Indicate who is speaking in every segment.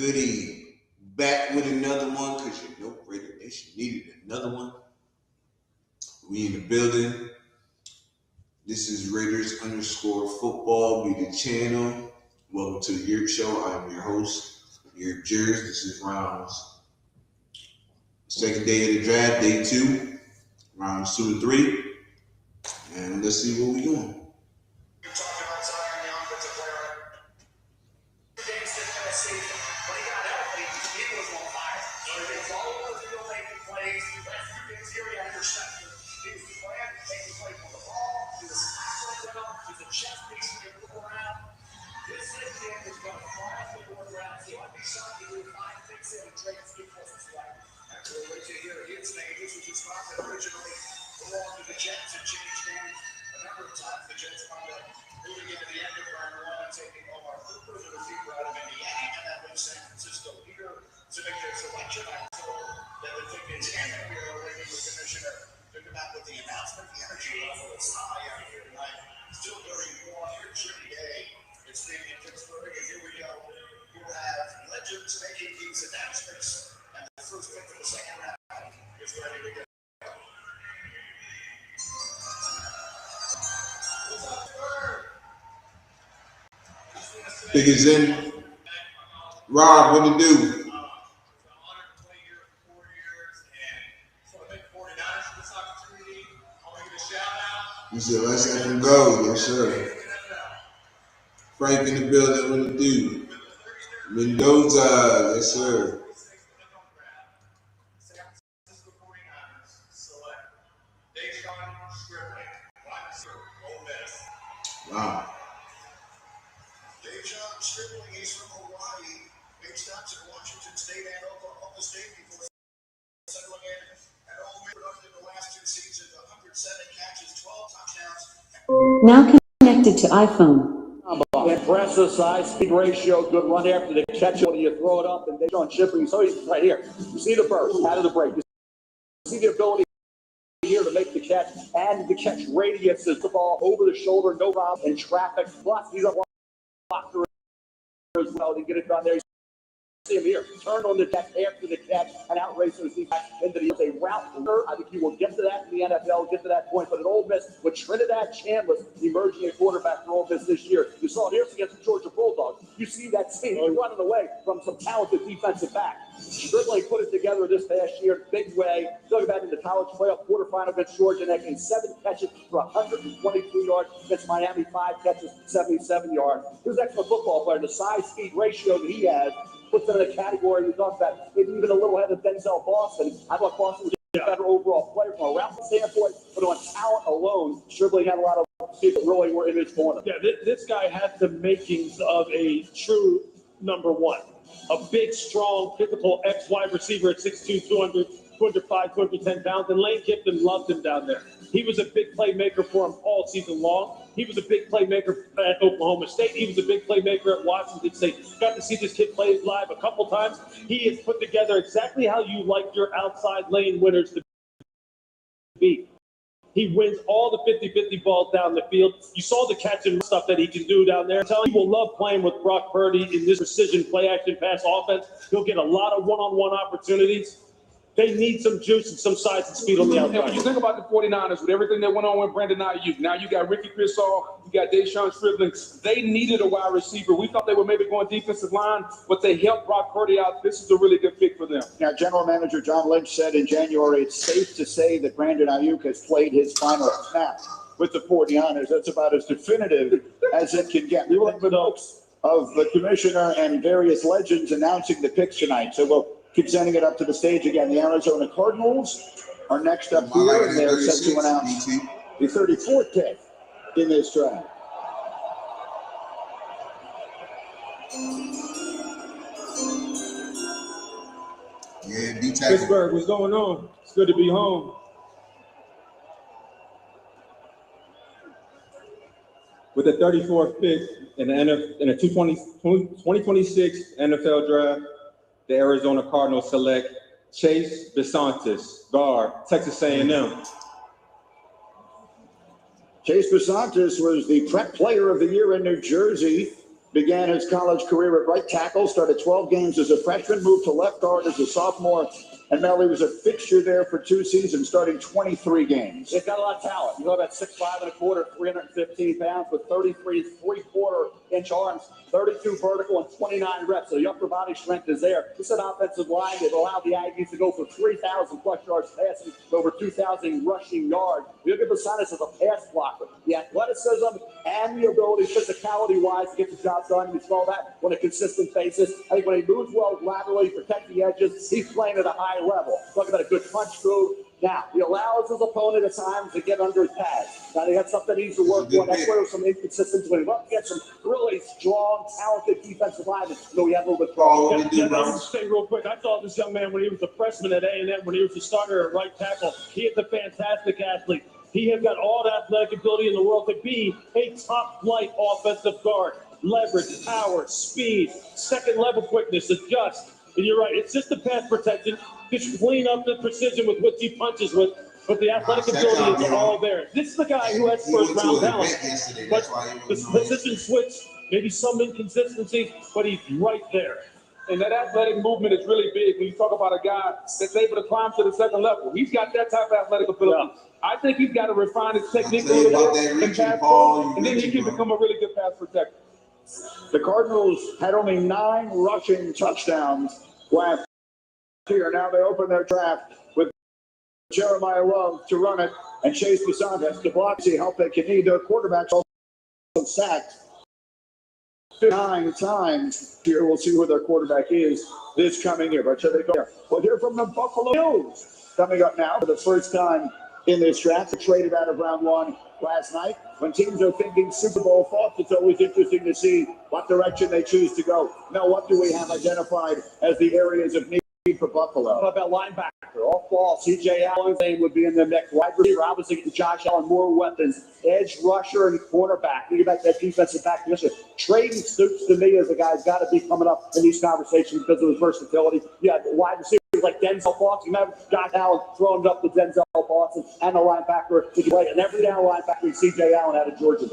Speaker 1: goody? Back with another one because you know Raider Nation needed another one. We in the building. This is Raiders_football be the channel. Welcome to the Yurp Show. I'm your host, Yurp Jers. This is rounds. Second day of the draft, day 2. Rounds 2 and 3. And let's see what we're doing.
Speaker 2: Originally belonged to the Jets and changed hands a number of times. The Jets wound up moving into the end of round 1 and taking Omar Cooper, the receiver out of Indiana, and that leaves San Francisco here to make their selection. I'm told that the tickets and the Bureau Rating the Commissioner took them out with the announcement. The energy level is high out here tonight. Still very warm here, tricky day. It's being in Pittsburgh, and here we go. We'll have legends making these announcements, and the first pick for the second round is ready to go.
Speaker 1: Pick is in. Rob, what to do? You said let's let them go. Yes, sir. Frank in the building, what to do? Mendoza, yes, sir. Wow.
Speaker 2: Stripling, he's from Hawaii, made stops at Washington State and Oklahoma State before settling in at Ole Miss in the last 2 seasons, 107 catches, 12 touchdowns.
Speaker 3: Now connected to iPhone.
Speaker 4: Impressive size, speed ratio, good run after the catch. When you throw it up, and they're on Shipley, so he's right here. You see the burst out of the break. You see the ability here to make the catch and the catch radius is the ball over the shoulder, no rob in traffic. Plus, he's a blocker as well to get it done there. You see him here, turn on the catch after the catch, and outrace the receiver into the a route. I think he will get to that in the NFL, get to that point. But at Ole Miss, with Trinidad Chambliss emerging a quarterback for Ole Miss this year, you saw it here against the Georgia Bulldogs. You see that team running away from some talented defensive back. Stripling put it together this past year, big way. Talking about in the college playoff quarterfinal against Georgia Tech, 7 catches for 123 yards against Miami, 5 catches, 77 yards. He's an excellent football player. The size-speed ratio that he has puts him in a category we talked about, maybe even a little ahead of Denzel Boston. I thought Boston was a better overall player from a route standpoint, but on talent alone, Stripling had a lot of people that really were in his corner.
Speaker 5: Yeah, this guy had the makings of a true number one. A big, strong, physical ex-wide receiver at 6'2", 205, 210 pounds, and Lane Kiffin loved him down there. He was a big playmaker for him all season long. He was a big playmaker at Oklahoma State. He was a big playmaker at Washington State. Got to see this kid play live a couple times. He has put together exactly how you like your outside lane winners to be. He wins all the 50-50 balls down the field. You saw the catch and stuff that he can do down there. I'm telling you, he will love playing with Brock Purdy in this precision play-action pass offense. He'll get a lot of one-on-one opportunities. They need some juice and some size and speed on the outside.
Speaker 6: When you think about the 49ers, with everything that went on with Brandon Ayuk, now you got Ricky Pearsall, you got Deshaun Stripling. They needed a wide receiver. We thought they were maybe going defensive line, but they helped Brock Purdy out. This is a really good pick for them.
Speaker 7: Now, General Manager John Lynch said in January, it's safe to say that Brandon Ayuk has played his final snap with the 49ers. That's about as definitive as it can get. We will have the notes of the commissioner and various legends announcing the picks tonight. So we'll keep sending it up to the stage again. The Arizona Cardinals are next up here, and they're set to announce the 34th pick in this draft.
Speaker 1: Yeah, D-tackle.
Speaker 5: Pittsburgh, what's going on? It's good to be home. With the 34th pick in the 2026 NFL Draft, the Arizona Cardinals select Chase Bisontis, guard, Texas A&M.
Speaker 7: Chase Bisontis was the prep player of the year in New Jersey began his college career at right tackle, started 12 games as a freshman, moved to left guard as a sophomore, and Melly was a fixture there for 2 seasons, starting 23 games.
Speaker 4: He's got a lot of talent. You know, about 6'5", 315 pounds with 33 3/4-inch arms, 32 vertical, and 29 reps. So the upper body strength is there. This is an offensive line that allowed the Aggies to go for 3,000 plus yards passing, over 2,000 rushing yards. You look at Basanis as a pass blocker. The athleticism and the ability, physicality-wise, to get the job done. We saw that on a consistent basis. I think when he moves well laterally, protect the edges, he's playing at a high level. Talking about a good punch through. Now, he allows his opponent at times to get under his pads. Now, they got something he needs to work on. That's where there's some inconsistency. When he wants to get some really strong, talented defensive linemen, so we have a little bit of trouble.
Speaker 5: Let me say real quick. I saw this young man when he was a freshman at A&M, when he was a starter at right tackle. He is a fantastic athlete. He has got all the athletic ability in the world to be a top-flight offensive guard. Leverage, power, speed, second-level quickness, adjust. And you're right, it's just the pass protection. Just clean up the precision with which he punches with, but the athletic ability is all there. This is the guy who has first-round talent, but the position switch, maybe some inconsistency, but he's right there.
Speaker 6: And that athletic movement is really big when you talk about a guy that's able to climb to the second level. He's got that type of athletic ability. Yeah. I think he's got to refine his technique a little bit and pass ball, and then he can become a really good pass protector.
Speaker 7: The Cardinals had only 9 rushing touchdowns last year. Now they open their draft with Jeremiah Love to run it and Chase Basanis to block. See how they can need. Their quarterbacks also sacked 9 times here. We'll see who their quarterback is this coming year. But so they go there. We'll hear from the Buffalo Bills coming up now for the first time in this draft. They traded out of round 1 last night. When teams are thinking Super Bowl thoughts, it's always interesting to see what direction they choose to go. Now, what do we have identified as the areas of need for Buffalo?
Speaker 4: How about linebacker? Off ball, C.J. Allen's name would be in the next. Wide receiver, obviously, Josh Allen, more weapons. Edge rusher and cornerback. Think about that defensive back position. Trading Stoops to me as a guy's got to be coming up in these conversations because of his versatility. Yeah, wide receiver like Denzel Boston. Remember Josh Allen throwing it up to Denzel Boston and the linebacker. And every down linebacker, C.J. Allen out of Georgia.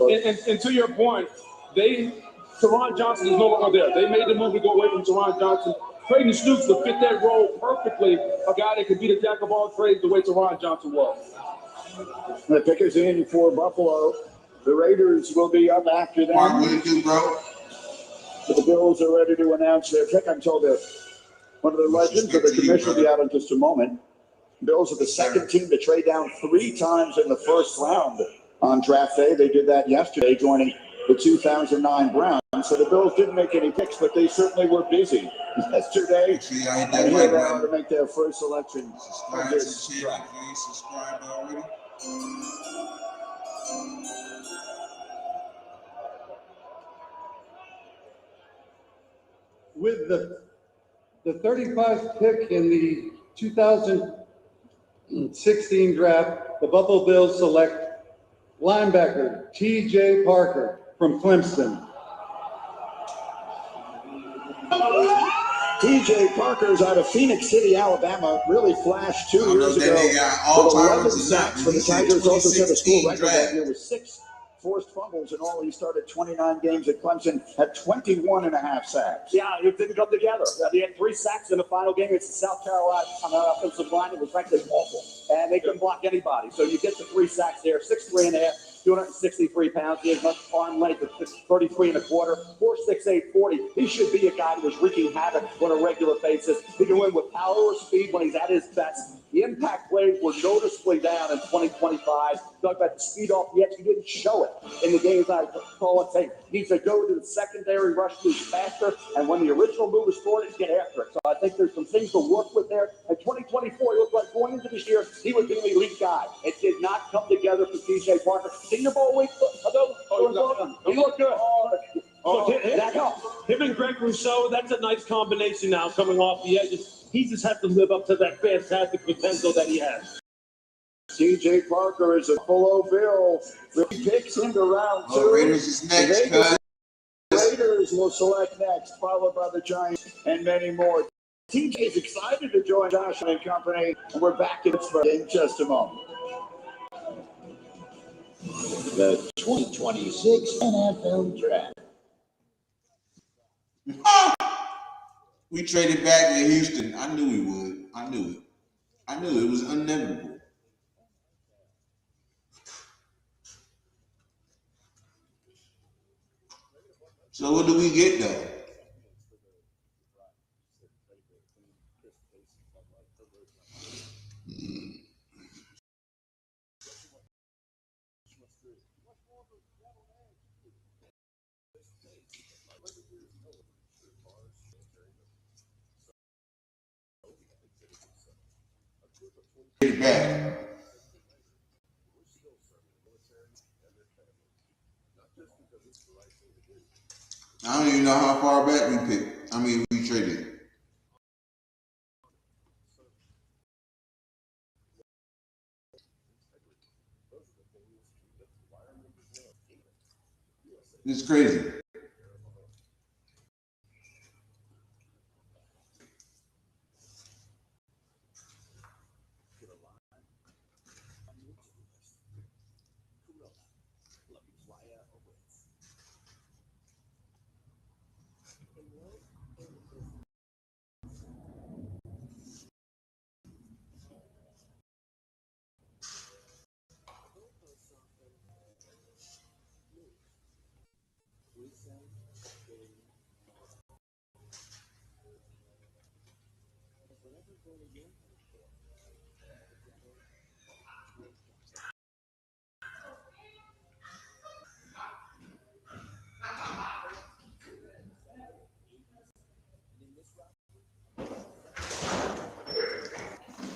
Speaker 6: And to your point, Teron Johnson is no longer there. They made the move to go away from Teron Johnson. Trading Stoops to fit that role perfectly, a guy that could be the jack of all trades the way Teron Johnson was.
Speaker 7: The pick is in for Buffalo. The Raiders will be up after that.
Speaker 1: Mark, what do you do, bro?
Speaker 7: The Bills are ready to announce their pick. I'm told that one of the legends of the commission will be out in just a moment. Bills are the second team to trade down 3 times in the first round on draft day. They did that yesterday, joining the 2009 Browns. So the Bills didn't make any picks, but they certainly were busy yesterday. And here they are to make their first selection.
Speaker 1: Subscribe to the channel if you ain't subscribed already.
Speaker 8: With the 35th pick in the 2016 draft, the Buffalo Bills select linebacker T.J. Parker from Clemson.
Speaker 7: T.J. Parker's out of Phoenix City, Alabama. Really flashed 2 years ago with 11 sacks for the Tigers. Also set a school record that year with 6 forced fumbles in all. He started 29 games at Clemson, had 21.5 sacks.
Speaker 4: Yeah, it didn't come together. They had 3 sacks in the final game against South Carolina on the offensive line. It was frankly awful, and they couldn't block anybody. So you get the 3 sacks there, 6'3.5", 263 pounds. He has much arm length of 33 1/4, 4'6", 40. He should be a guy who is wreaking havoc on a regular basis. He can win with power or speed when he's at his best. The impact plays were noticeably down in 2025. Talk about the speed off the edge. He didn't show it in the games I call it. Say he needs to go to the secondary rush moves faster, and when the original move is scored, get after it. So I think there's some things to work with there. In 2024, it looked like going into this year, he would be an elite guy. It did not come together for T.J. Parker. Senior Bowl week, he looked good.
Speaker 5: That helped. Him and Greg Rousseau, that's a nice combination now coming off the edges. He just has to live up to that fantastic potential that he has.
Speaker 7: T.J. Parker is a Buffalo Bill. He picks into round 2.
Speaker 1: Raiders is next, guys.
Speaker 7: Raiders will select next, followed by the Giants and many more. TJ is excited to join Josh and company, and we're back in Pittsburgh in just a moment.
Speaker 9: The 2026 NFL Draft.
Speaker 1: We traded back to Houston. I knew we would. I knew it. I knew it was inevitable. So what do we get though? Get back. I don't even know how far back we picked. I mean, we traded. It's crazy.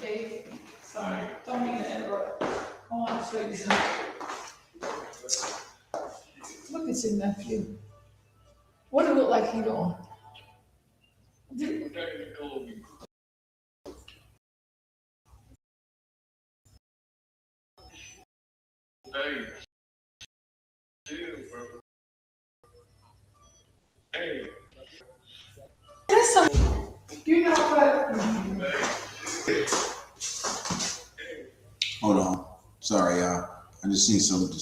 Speaker 9: Hey, sorry, don't mean to interrupt. I want to show you something. Look at your nephew. What do it look like he doing? That's some, you know what?
Speaker 1: Hold on. Sorry, y'all. I just seen something.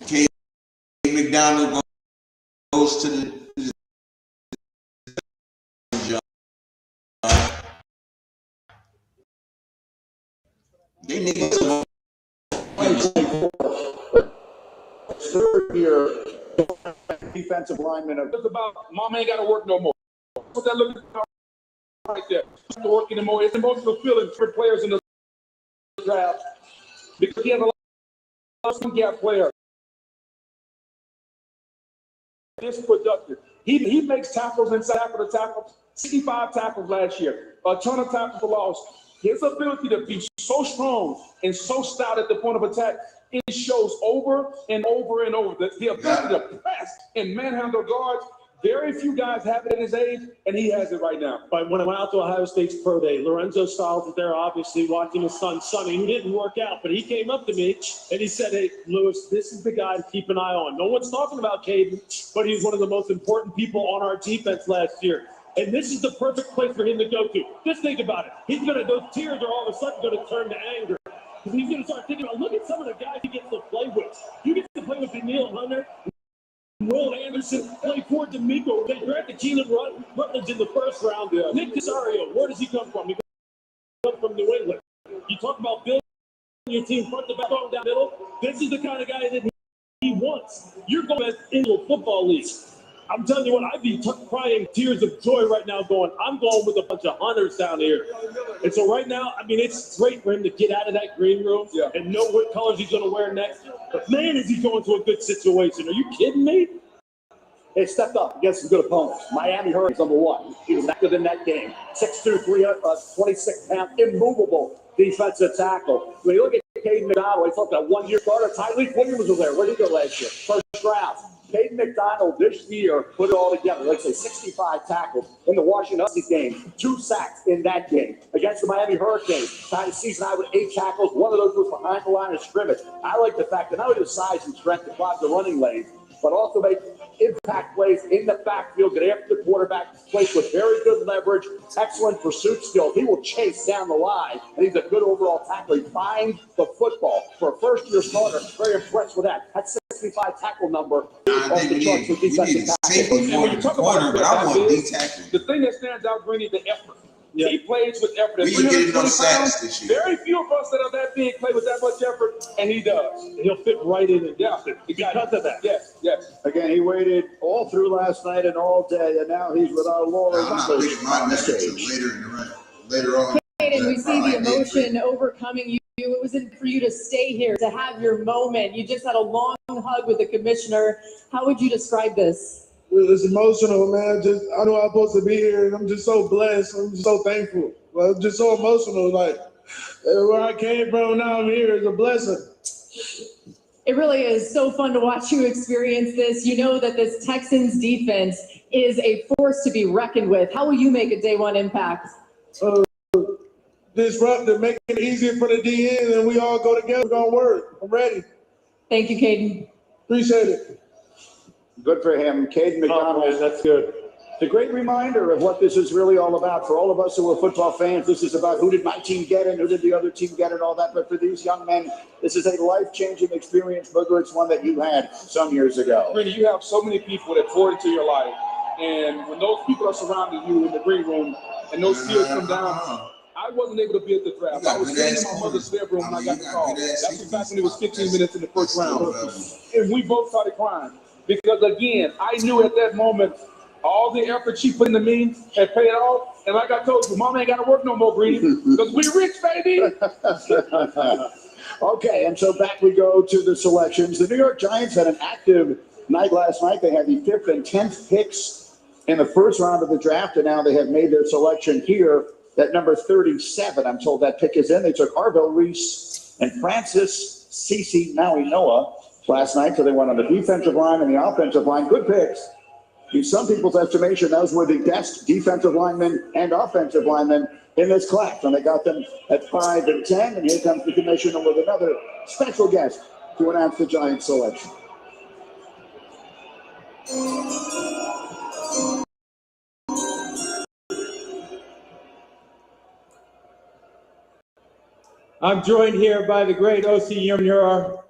Speaker 1: K. McDonald goes to the job. They niggas.
Speaker 7: Third year defensive lineman of
Speaker 6: It's about mom ain't got to work no more. Put that little right there. To work anymore. It's emotional feeling for players in the draft because he has a lot of some gap players. this productive. He makes tackles inside after the tackles, 65 tackles last year, a ton of tackles for loss. His ability to be so strong and so stout at the point of attack, it shows over and over and over. The ability to press and manhandle guards, very few guys have it at his age, and he has it right now.
Speaker 5: But when I went out to Ohio State's pro day, Lorenzo Styles was there, obviously watching his son, Sonny, who didn't work out, but he came up to me and he said, hey, Lewis, this is the guy to keep an eye on. No one's talking about Caden, but he's one of the most important people on our defense last year. And this is the perfect place for him to go to. Just think about it. Those tears are all of a sudden going to turn to anger. Because he's going to start thinking about, look at some of the guys he gets to play with. You get to play with Daniil Hunter, Will Anderson, play for D'Amico. They drafted Keelan Rutledge in the first round. Yeah. Nick Casario, where does he come from? He comes from New England. You talk about building your team front to back, down middle. This is the kind of guy that he wants. You're going into a football league. I'm telling you what, I'd be crying tears of joy right now going, I'm going with a bunch of hunters down here. And so right now, I mean, it's great for him to get out of that green room and know what colors he's going to wear next. But man, is he going to a good situation. Are you kidding me?
Speaker 4: They stepped up against some good opponents. Miami Hurricanes, number one. He was active in that game. 6'2", 26-pound, immovable defensive tackle. When you look at Caden McDonald, he's like a one-year starter. Tyreek Williams was there. Where did he go last year? First round. Caden McDonald this year put it all together. Like I say, 65 tackles in the Washington Huskies game, 2 sacks in that game. Against the Miami Hurricanes, time of season high with 8 tackles. One of those was behind the line of scrimmage. I like the fact that not only the size and strength to clog the running lanes, but also make impact plays in the backfield, get after the quarterback, plays with very good leverage, excellent pursuit skills. He will chase down the line, and he's a good overall tackler. He finds the football. For a first-year starter, very impressed with that. That's 65 tackle number.
Speaker 1: I think we need to safety more than corner, but I want D tackle.
Speaker 6: The thing that stands out, Greeny, the effort. Yeah. He plays with effort.
Speaker 1: We can get enough sacks this year.
Speaker 6: Very few of us that are that big play with that much effort, and he does.
Speaker 5: He'll fit right in and because of that.
Speaker 6: Yes, yes.
Speaker 7: Again, he waited all through last night and all day, and now he's with our Lord.
Speaker 1: I'm not putting my effort to later on.
Speaker 10: And we see the emotion overcoming you. It wasn't for you to stay here, to have your moment. You just had a long hug with the commissioner. How would you describe this?
Speaker 11: It's emotional, man. I know I'm supposed to be here, and I'm just so blessed. I'm just so thankful. I'm just so emotional. Like, where I came from, now I'm here is a blessing.
Speaker 10: It really is so fun to watch you experience this. You know that this Texans defense is a force to be reckoned with. How will you make a day one impact?
Speaker 11: Disruptive, make it easier for the DN, and we all go together. We're going to work. I'm ready.
Speaker 10: Thank you, Caden.
Speaker 11: Appreciate it.
Speaker 7: Good for him. Caden McDonald.
Speaker 5: Oh, man, that's good.
Speaker 7: It's a great reminder of what this is really all about. For all of us who are football fans, this is about who did my team get and who did the other team get and all that. But for these young men, this is a life-changing experience, Booger. It's one that you had some years ago.
Speaker 6: Really, you have so many people that pour into your life. And when those people are surrounding you in the green room and those tears come down, I wasn't able to be at the draft. I was sitting in my mother's bedroom when I got the call. That was back when it was 15 minutes in the first round. And we both started crying. Because, again, I knew at that moment all the effort she put into me had paid off. And like I told you, Mama ain't got to work no more, Greedy, because we rich, baby.
Speaker 7: Okay, and so back we go to the selections. The New York Giants had an active night last night. They had the 5th and 10th picks in the first round of the draft, and now they have made their selection here at number 37. I'm told that pick is in. They took Arvell Reese and Francis Cece Maui Noah last night, so they went on the defensive line and the offensive line. Good picks. In some people's estimation, those were the best defensive linemen and offensive linemen in this class, and they got them at 5 and 10. And here comes the commissioner with another special guest to announce the Giants selection.
Speaker 12: I'm joined here by the great O.C. Yurp.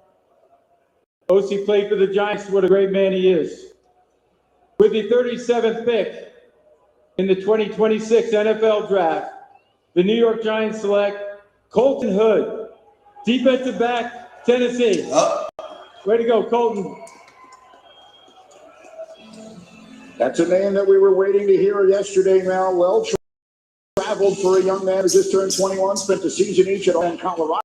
Speaker 12: O.C. played for the Giants. What a great man he is. With the 37th pick in the 2026 NFL Draft, the New York Giants select Colton Hood, defensive back, Tennessee. Way to go, Colton.
Speaker 7: That's a name that we were waiting to hear yesterday now. Well traveled for a young man who just turned 21, spent the season each at home in Colorado,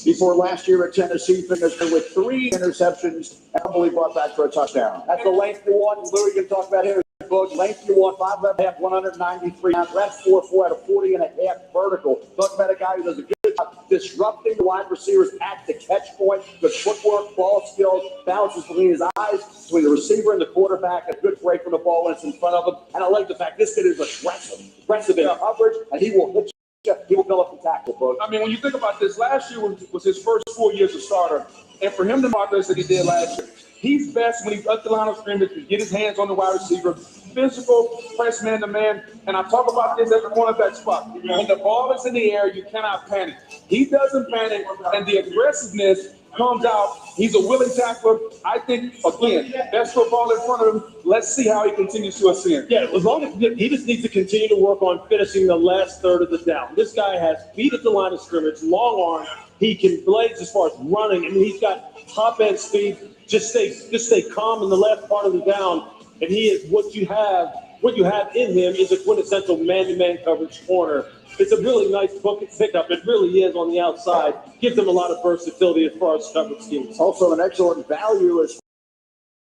Speaker 7: before last year at Tennessee finished with 3 interceptions and probably brought back for a touchdown. That's the length you want. Lou, you can talk about here. Length you want, 5'11", 193 pounds. That's 4'4" at a 40.5 vertical. Talk about a guy who does a good job disrupting the wide receivers at the catch point. Good footwork, ball skills, bounces between his eyes, between the receiver and the quarterback. A good break from the ball when it's in front of him. And I like the fact this kid is aggressive in coverage, and he will hit you. He will go up and tackle, folks.
Speaker 6: I mean, when you think about this, last year was his first 4 years of starter, and for him to progress that he did last year, he's best when he's up the line of scrimmage, to get his hands on the wide receiver, physical, press man to man. And I talk about this at the cornerback spot. When the ball is in the air, you cannot panic. He doesn't panic, and the aggressiveness comes out. He's a willing tackler. I think, again, best football in front of him. Let's see how he continues to ascend.
Speaker 5: Yeah, as long as he just needs to continue to work on finishing the last third of the down. This guy has feet at the line of scrimmage, long arm. He can blaze as far as running. I mean, he's got top end speed. Just stay calm in the last part of the down, and he is what you have. What you have in him is a quintessential man-to-man coverage corner. It's a really nice pickup. It really is on the outside. Gives them a lot of versatility as far as coverage schemes.
Speaker 7: Also an excellent value as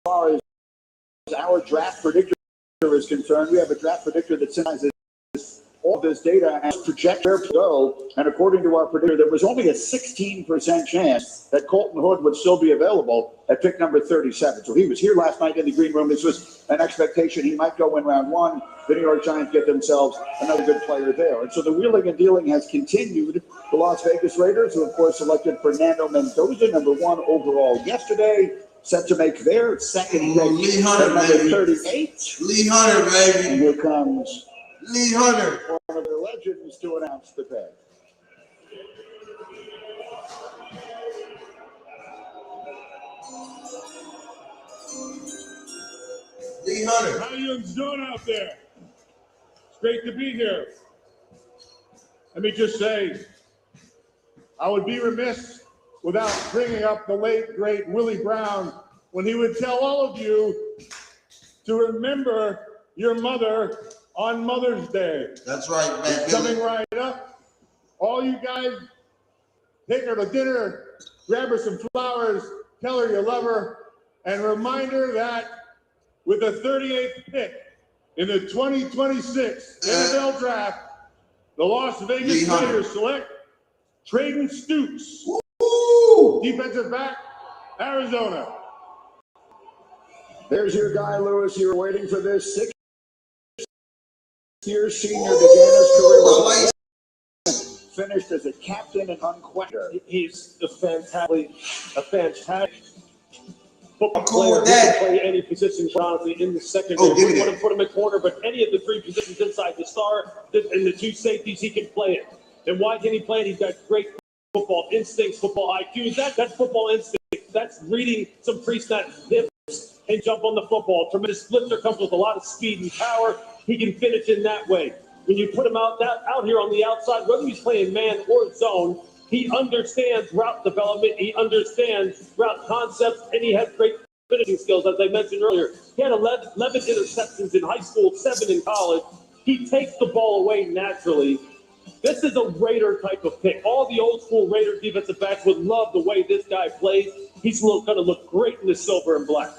Speaker 7: far as our draft predictor is concerned. We have a draft predictor that synthesizes all this data and projector to go. And according to our predictor, there was only a 16% chance that Colton Hood would still be available at pick number 37. So he was here last night in the green room. This was an expectation he might go in round 1. The New York Giants get themselves another good player there. And so the wheeling and dealing has continued. The Las Vegas Raiders, who of course selected Fernando Mendoza, number 1 overall yesterday, set to make their second pick.
Speaker 1: Lee Hunter,
Speaker 7: number
Speaker 1: baby.
Speaker 7: 38.
Speaker 1: Lee Hunter, baby.
Speaker 7: And here comes
Speaker 1: Lee Hunter.
Speaker 7: one of their legends to announce the pick.
Speaker 1: Lee Hunter.
Speaker 11: How you doing out there? It's great to be here. Let me just say, I would be remiss without bringing up the late, great Willie Brown when he would tell all of you to remember your mother on Mother's Day.
Speaker 1: That's right, man.
Speaker 11: It's coming right up. All you guys, take her to dinner, grab her some flowers, tell her you love her, and remind her that with the 38th pick in the 2026 NFL Draft, the Las Vegas Raiders select Trayden Stoops, defensive back, Arizona.
Speaker 7: There's your guy, Lewis. You were waiting for this. 6-year senior began his career, finished as a captain and unquestioned.
Speaker 5: He's a fantastic football
Speaker 1: cool
Speaker 5: player.
Speaker 1: with
Speaker 5: He
Speaker 1: that.
Speaker 5: can play any position, honestly, in the secondary.
Speaker 1: Oh, give me that.
Speaker 5: Put him at corner, but any of the 3 positions inside the star and the 2 safeties, he can play it. And why can he play it? He's got great football instincts, football IQ. That's football instinct. That's reading some pre-snap hips and jump on the football. Tremendous splitzer, comes with a lot of speed and power. He can finish in that way. When you put him out here on the outside, whether he's playing man or zone, he understands route development, he understands route concepts, and he has great finishing skills, as I mentioned earlier. He had 11 interceptions in high school, 7 in college. He takes the ball away naturally. This is a Raider type of pick. All the old school Raider defensive backs would love the way this guy plays. He's going to look great in the silver and black.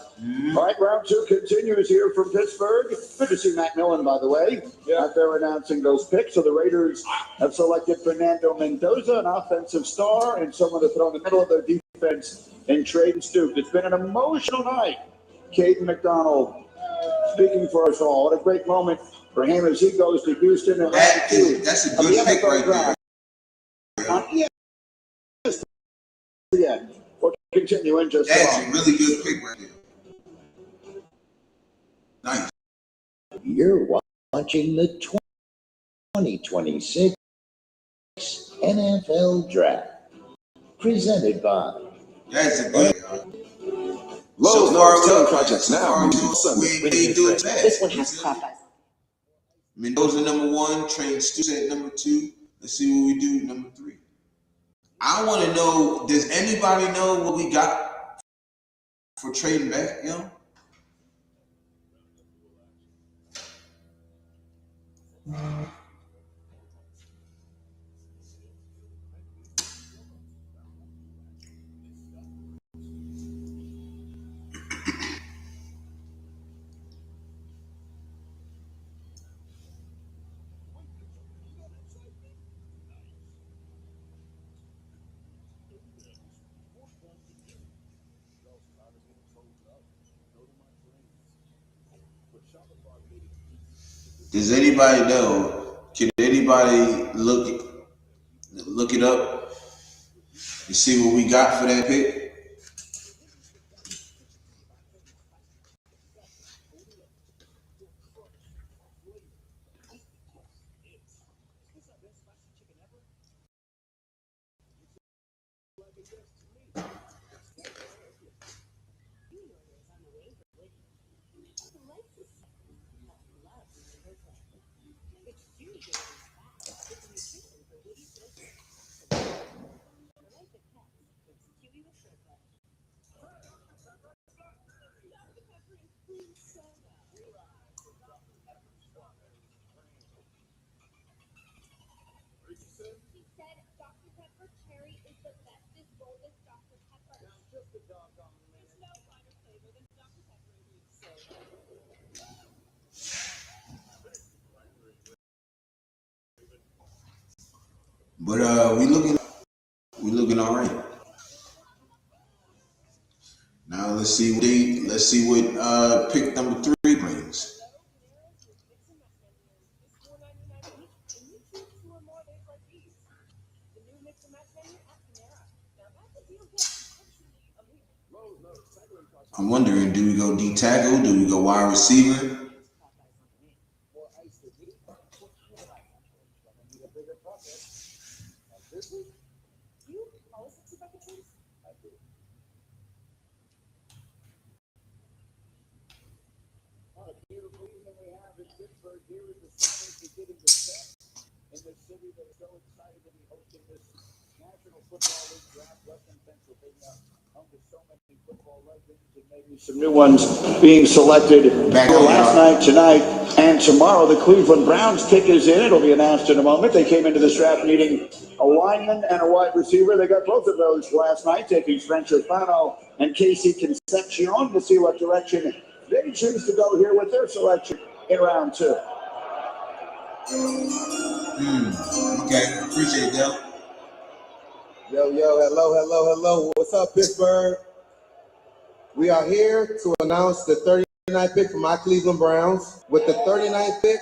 Speaker 7: All right, round 2 continues here from Pittsburgh. Good to see Matt Millen, by the way, out there announcing those picks. So the Raiders have selected Fernando Mendoza, an offensive star, and someone to throw in the middle of their defense in Trayden Stoops. It's been an emotional night. Caden McDonald speaking for us all. What a great moment for him as he goes to Houston. And
Speaker 1: That's a good pick right there.
Speaker 7: Yeah, we'll continue in just
Speaker 1: That's a really good pick right there. Nice.
Speaker 13: You're watching the 2026 NFL Draft, presented by.
Speaker 1: That's a good.
Speaker 14: Lowe's Selling Projects now.
Speaker 1: We ain't do it bad.
Speaker 3: This one has Popeyes.
Speaker 1: Mendoza number 1, Trayden Stoops at number 2. Let's see what we do number 3. I want to know, does anybody know what we got for trading back, you know? Does anybody know? Can anybody look it up and see what we got for that pick? But we looking all right. Now let's see what pick number 3 brings. I'm wondering, do we go D tackle? Do we go wide receiver?
Speaker 7: Some new ones being selected last night, tonight, and tomorrow. The Cleveland Browns pick is in. It'll be announced in a moment. They came into this draft needing a lineman and a wide receiver. They got both of those last night, taking Spencer Fano and Casey Concepcion. We'll see what direction they choose to go here with their selection in round 2.
Speaker 1: Okay, appreciate it, Del.
Speaker 15: Yo, hello. What's up, Pittsburgh? We are here to announce the 39th pick for my Cleveland Browns. With the 39th pick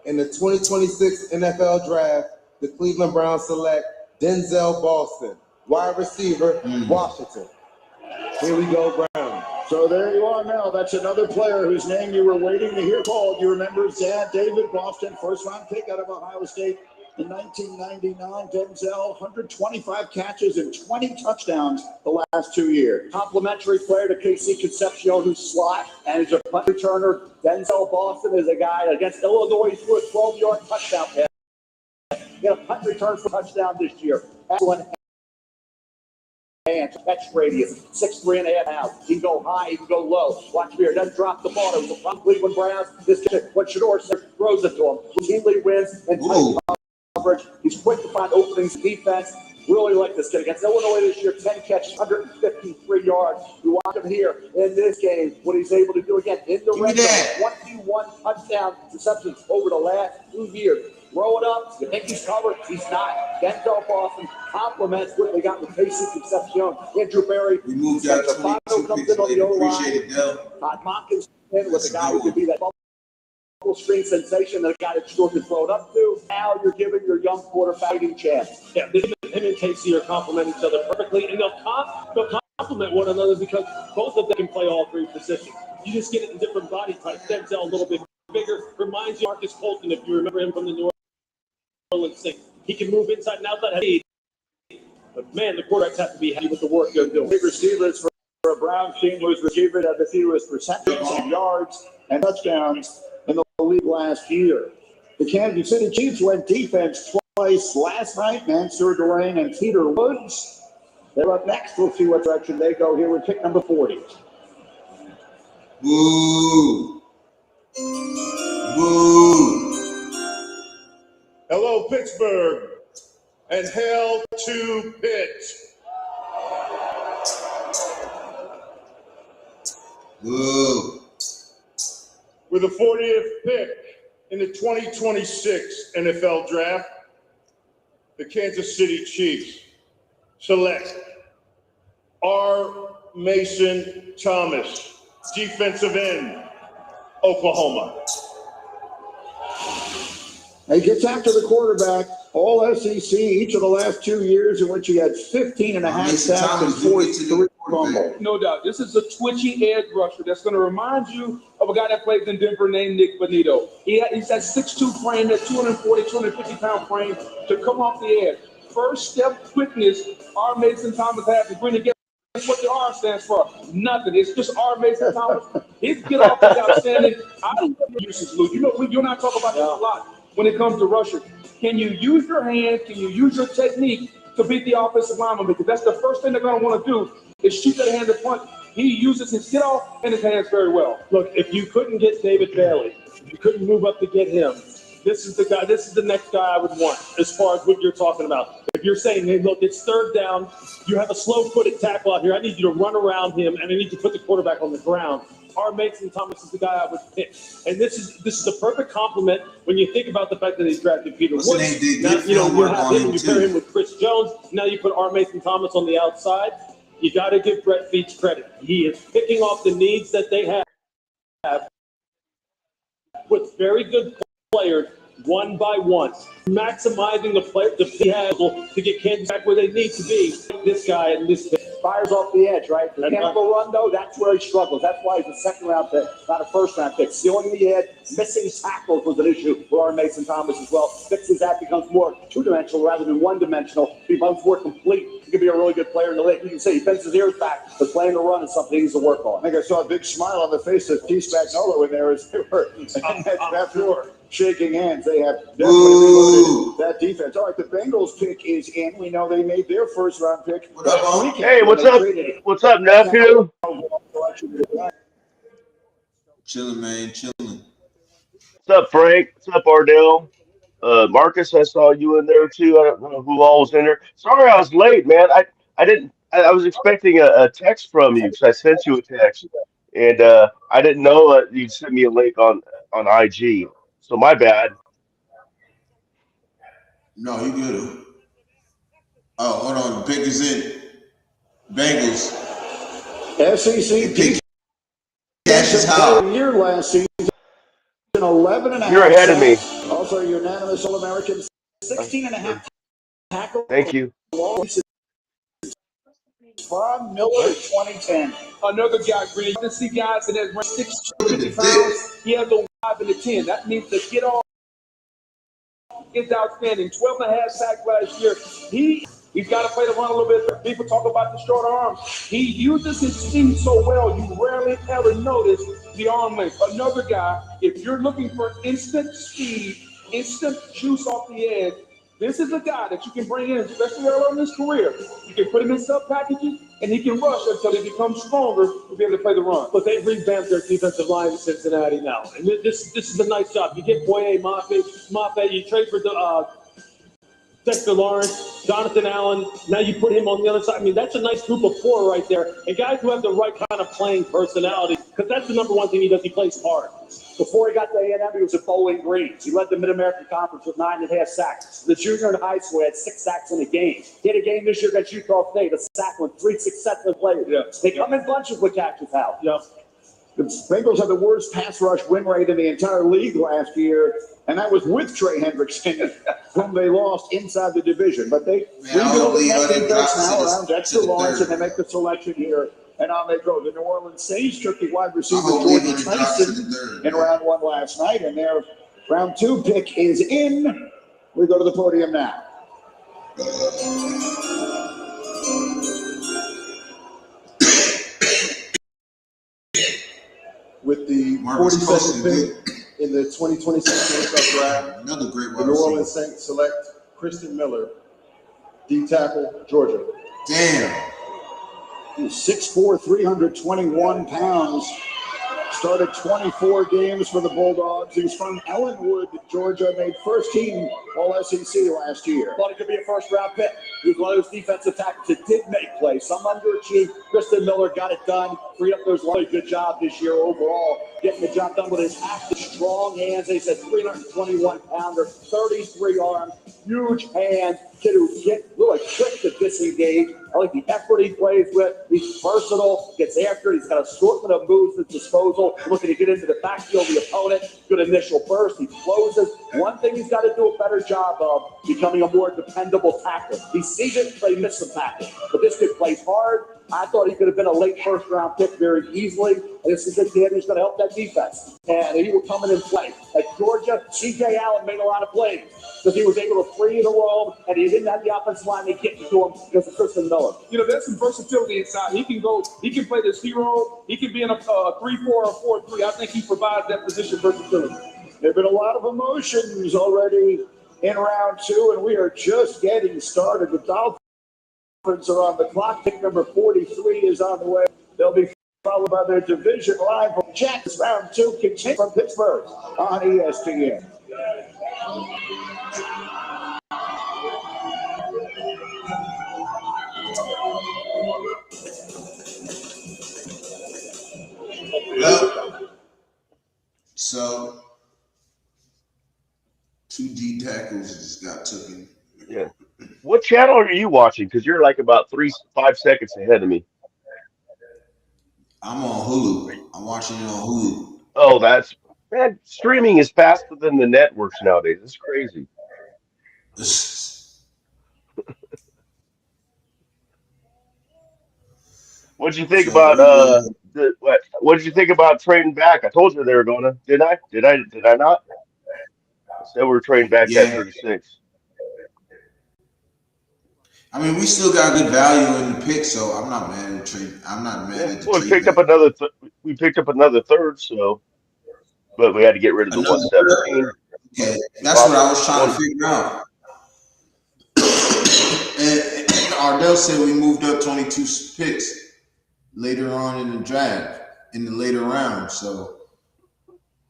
Speaker 15: in the 2026 NFL Draft, the Cleveland Browns select Denzel Boston, wide receiver, Washington. Here we go, Browns.
Speaker 7: So there you are now. That's another player whose name you were waiting to hear called. You remember his dad, David Boston, first-round pick out of Ohio State in 1999. Denzel, 125 catches and 20 touchdowns the last 2 years. Complimentary player to Casey Concepcion, who's slot and is a punt returner. Denzel Boston is a guy against Illinois. He threw a 12-yard touchdown pass. He had a punt return for a touchdown this year. Excellent. And catch radius, 6'3.5" out. He can go high, he can go low. Watch here, doesn't drop the ball. It was from Cleveland Browns. This kid, what Shador throws it to him. Routinely wins and tight coverage. He's quick to find openings. Defense, really like this kid. Against Illinois this year, 10 catches, 153 yards. You watch him here in this game, what he's able to do again in the red zone. 21 touchdown receptions over the last 2 years. Throw it up. You think he's covered? He's not. Denzel Boston compliments what they got with Casey Concepcion. Andrew Berry.
Speaker 1: We moved out 22 picks later. Appreciate it, Del.
Speaker 7: Todd Hopkins with a guy who could be that bubble screen sensation, the guy that Shador can throw it up to. Now you're giving your young quarterback a fighting chance.
Speaker 5: Yeah, him and Casey are complementing each other perfectly, and they'll complement one another because both of them can play all 3 positions. You just get it in different body types. Denzel a little bit bigger, reminds you of Marcus Colton, if you remember him from the New Orleans Saints. He can move inside and outside. But man, the quarterbacks have to be happy with the work they're doing.
Speaker 7: Big receivers for a Browns team whose receiver had the fewest receptions and yards and touchdowns in the league last year. The Kansas City Chiefs went defense twice last night. Mansour Dwayne and Peter Woods. They're up next. We'll see what direction they go here with pick number 40.
Speaker 1: Woo! Woo!
Speaker 11: Hello, Pittsburgh, and hail to Pitt.
Speaker 1: Woo!
Speaker 11: With the 40th pick in the 2026 NFL Draft, the Kansas City Chiefs select R. Mason Thomas, defensive end,
Speaker 5: Oklahoma.
Speaker 7: He gets after the quarterback, all SEC, each of the last 2 years in which he had 15 and a half sacks and 43 fumbles.
Speaker 6: No doubt. This is a twitchy edge rusher that's going to remind you of a guy that plays in Denver named Nick Bonito. He's that 6'2 frame, that 240, 250-pound frame to come off the edge. First step quickness, R. Mason Thomas has to bring together. That's what the R stands for. Nothing. It's just R. Mason Thomas. His get off is outstanding. I love your usage, Lou. You know, you and I talk about this a lot when it comes to rushing. Can you use your hands? Can you use your technique to beat the offensive lineman? Because that's the first thing they're going to want to do is shoot that hand at punt. He uses his get off and his hands very well.
Speaker 5: Look, if you couldn't get David Bailey, if you couldn't move up to get him, this is the guy. This is the next guy I would want as far as what you're talking about. If you're saying, hey, look, it's third down, you have a slow-footed tackle out here. I need you to run around him, and I need to put the quarterback on the ground. R. Mason Thomas is the guy I would pick, and this is a perfect compliment when you think about the fact that he's drafted Peter Woods. Now, you know, you have him, you pair him with Chris Jones. Now you put R. Mason Thomas on the outside. You got to give Brett Veach credit. He is picking off the needs that they have with very good players, one by one, maximizing the player to get Kansas back where they need to be. This guy and this
Speaker 4: fires off the edge, right? The chemical run, though, that's where he struggles. That's why he's a second-round pick, not a first-round pick. Stealing the head, missing tackles was an issue for R. Mason Thomas as well. Fixes that, becomes more two-dimensional rather than one-dimensional. He becomes more complete. He could be a really good player in the league. You can see he bends his ears back, but playing the run is something he needs to work on.
Speaker 7: I think I saw a big smile on the face of T. Spagnuolo when they were after shaking hands. They have definitely reloaded that defense. All right, the Bengals pick is in. We know they made their first-round pick.
Speaker 16: Hey, what's up? What's up, nephew?
Speaker 1: Chilling, man, chilling.
Speaker 16: What's up, Frank? What's up, Ardell? Marcus, I saw you in there too. I don't know who all was in there. Sorry I was late, man. I didn't. I was expecting a text from you because I sent you a text, and I didn't know you'd send me a link on IG. So my bad.
Speaker 1: No, you good. Oh, hold on. The pick is in. Bengals.
Speaker 7: SEC
Speaker 1: pick Cassius Howard.
Speaker 7: Year last season, 11 and a half.
Speaker 16: You're ahead of me.
Speaker 7: Also unanimous All-American, 16 and a half tackle.
Speaker 16: Thank you.
Speaker 7: Von Miller, 2010.
Speaker 6: Another guy, Green. You see guys that has 650 pounds. He has the 5 and the 10. That means the get off is outstanding. 12 and a half sacks last year. He's got to play the run a little bit. People talk about the short arm. He uses his speed so well, you rarely ever notice the arm length. Another guy, if you're looking for instant speed, instant juice off the edge, this is a guy that you can bring in, especially early in his career. You can put him in sub packages, and he can rush until he becomes stronger to be able to play the run.
Speaker 5: But they've revamped their defensive line in Cincinnati now, and this is a nice job. You get Boye Mafe, you trade for Dexter Lawrence, Jonathan Allen. Now you put him on the other side. I mean, that's a nice group of four right there, and guys who have the right kind of playing personality, because that's the number one thing he does. He plays hard.
Speaker 4: Before he got to A&M, he was at Bowling Green. He led the Mid-American Conference with 9.5 sacks. The junior in high school had 6 sacks in a game. He had a game this year against Utah State, a sack with 3 successful players. Yeah. They come in bunches with catches out.
Speaker 5: Yeah.
Speaker 7: The Bengals had the worst pass rush win rate in the entire league last year, and that was with Trey Hendrickson, whom they lost inside the division. But they rebuild that defense now around Dexter Lawrence, and they make the selection here. And on they go. The New Orleans Saints took the wide receiver Jordan Tyson in round 1 last night, and their round 2 pick is in. We go to the podium now.
Speaker 11: With the 42nd pick in the 2026 NFL draft,
Speaker 1: another great
Speaker 11: the New Orleans Saints select Christian Miller, D tackle, Georgia.
Speaker 1: Damn.
Speaker 7: He's 6'4", 321 pounds. Started 24 games for the Bulldogs. He's from Ellenwood, Georgia. Made first team All-SEC last year.
Speaker 4: Thought he could be a first-round pick. He was one of those defensive tackles that did make plays. Some underachieved. Christian Miller got it done. Freed up those. Good job this year overall. getting the job done with his active, strong hands. They said 321-pounder, 33 arms, huge hands. Kid who get really quick to disengage. I like the effort he plays with. He's versatile, gets after it. He's got an assortment of moves at disposal. Looking to get into the backfield of the opponent. Good initial burst. He closes. One thing he's got to do a better job of, becoming a more dependable tackler. He sees it, but he missed some tackle. But this kid plays hard. I thought he could have been a late first-round pick very easily. And this is a kid who's going to help that defense. And he will come in and play. At Georgia, C.J. Allen made a lot of plays because he was able to free the roam, and he didn't have the offensive line to get to him because of Kristen Miller.
Speaker 6: You know, there's some versatility inside. He can play this hero. He can be in a 3-4 or 4-3. I think he provides that position versatility.
Speaker 7: There have been a lot of emotions already in round two, and we are just getting started. The Dolphins are on the clock. Pick number 43 is on the way. They'll be followed by their division rival Jets. Round two continues from Pittsburgh on ESPN.
Speaker 1: So, 2 D tackles just got taken.
Speaker 16: Yeah. What channel are you watching? Because you're like about 5 seconds ahead of me.
Speaker 1: I'm on Hulu. I'm watching it on Hulu.
Speaker 16: Oh, man, streaming is faster than the networks nowadays. It's crazy. What'd you think about what did you think about trading back? I told you they were gonna. Did I? Did I not? I said we were trading back at 36.
Speaker 1: I mean, we still got good value in the pick, so I'm not mad at the trade. I'm not mad at the
Speaker 16: Well,
Speaker 1: trade.
Speaker 16: we picked up another third, so but we had to get rid of the 117.
Speaker 1: Okay, that's what I was trying to figure out. And Ardell said we moved up 22 picks later on in the draft, in the later rounds. So,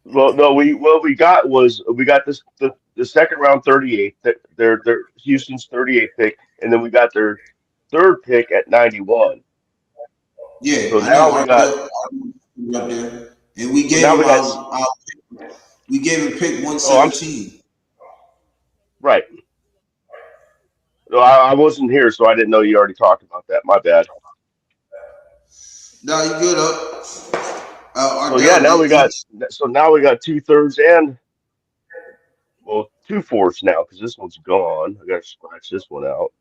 Speaker 16: well, no, we got this the second round 38. Their Houston's 38 pick, and then we got their third pick at 91.
Speaker 1: Yeah,
Speaker 16: so now we got
Speaker 1: up there, and we gave him we gave him pick 117.
Speaker 16: Right. No, I wasn't here, so I didn't know you already talked about that. My bad.
Speaker 1: No, you good up.
Speaker 16: So yeah, now we got 2/3 and 2/4 now because this one's gone. I gotta scratch this one out.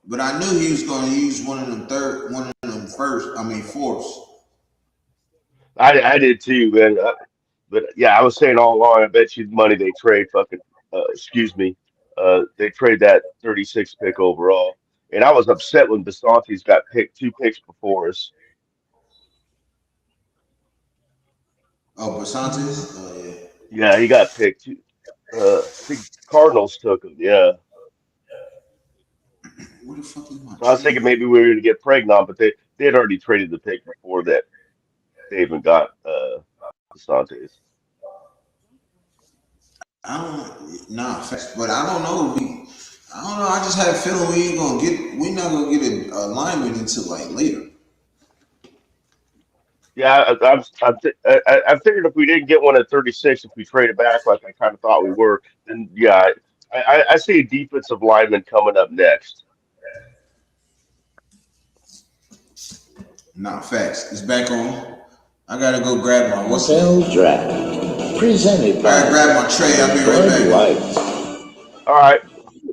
Speaker 1: But I knew he was going to use one of them fourths.
Speaker 16: I did too, man. But yeah, I was saying all along. I bet you the money they trade they trade that 36 pick overall. And I was upset when Basante's got 2 picks before us.
Speaker 1: Oh, Basante's? Oh, yeah.
Speaker 16: Yeah, he got picked. I think Cardinals took him. Yeah.
Speaker 1: What the fuck is my
Speaker 16: So I was thinking maybe we were going to get pregnant, but they had already traded the pick before that. They even got Basante's.
Speaker 1: But I don't know. I just had a feeling we're not gonna get a lineman until like later.
Speaker 16: Yeah, I figured if we didn't get one at 36, if we traded back like I kind of thought we were, then yeah, I see a defensive lineman coming up next.
Speaker 1: Nah, facts. It's back on. I gotta go grab my
Speaker 13: draft presented by.
Speaker 1: I gotta grab my tray. I'll be right back.
Speaker 16: All right.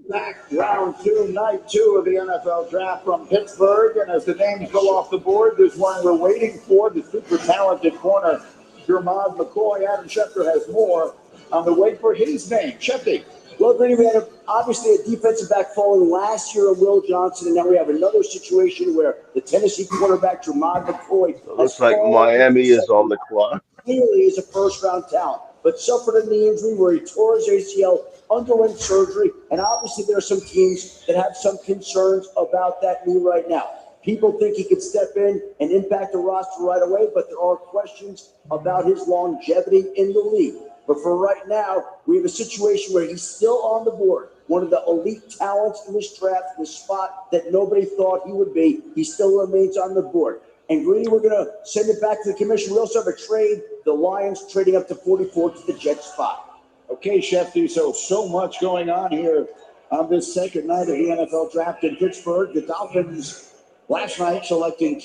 Speaker 7: Back round two, night 2 of the NFL draft from Pittsburgh. And as the names go off the board, there's one we're waiting for, the super talented corner, Jermod McCoy. Adam Schefter has more on the way for his name. Shefty.
Speaker 17: Well, Brady, we had obviously a defensive back falling last year of Will Johnson, and now we have another situation where the Tennessee quarterback, Jermod McCoy,
Speaker 16: looks like Miami is on the clock.
Speaker 17: Clearly is a first-round talent, but suffered a knee injury where he tore his ACL, underwent surgery, and obviously there are some teams that have some concerns about that knee right now. People think he could step in and impact the roster right away, but there are questions about his longevity in the league. But for right now, we have a situation where he's still on the board. One of the elite talents in this draft, the spot that nobody thought he would be. He still remains on the board. And Greedy, we're going to send it back to the commission. We also have a trade. The Lions trading up to 44 to the Jets spot.
Speaker 7: Okay, Shefty, so much going on here on this second night of the NFL draft in Pittsburgh. The Dolphins last night selecting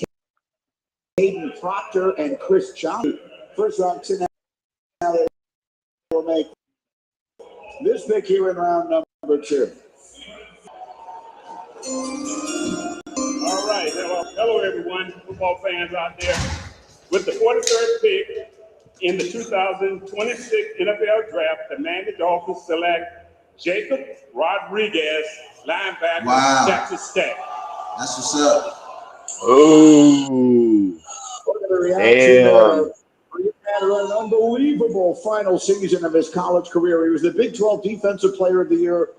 Speaker 7: Caden Proctor and Chris Johnson. First round, now they will make this pick here in round number 2.
Speaker 18: All right. Hello, everyone, football fans out there. With the 43rd pick in the 2026 NFL Draft, the Miami Dolphins select Jacob Rodriguez, linebacker,
Speaker 1: Wow.
Speaker 18: Texas Tech.
Speaker 1: That's what's up.
Speaker 16: Oh, damn.
Speaker 7: He had an unbelievable final season of his college career. He was the Big 12 Defensive Player of the Year.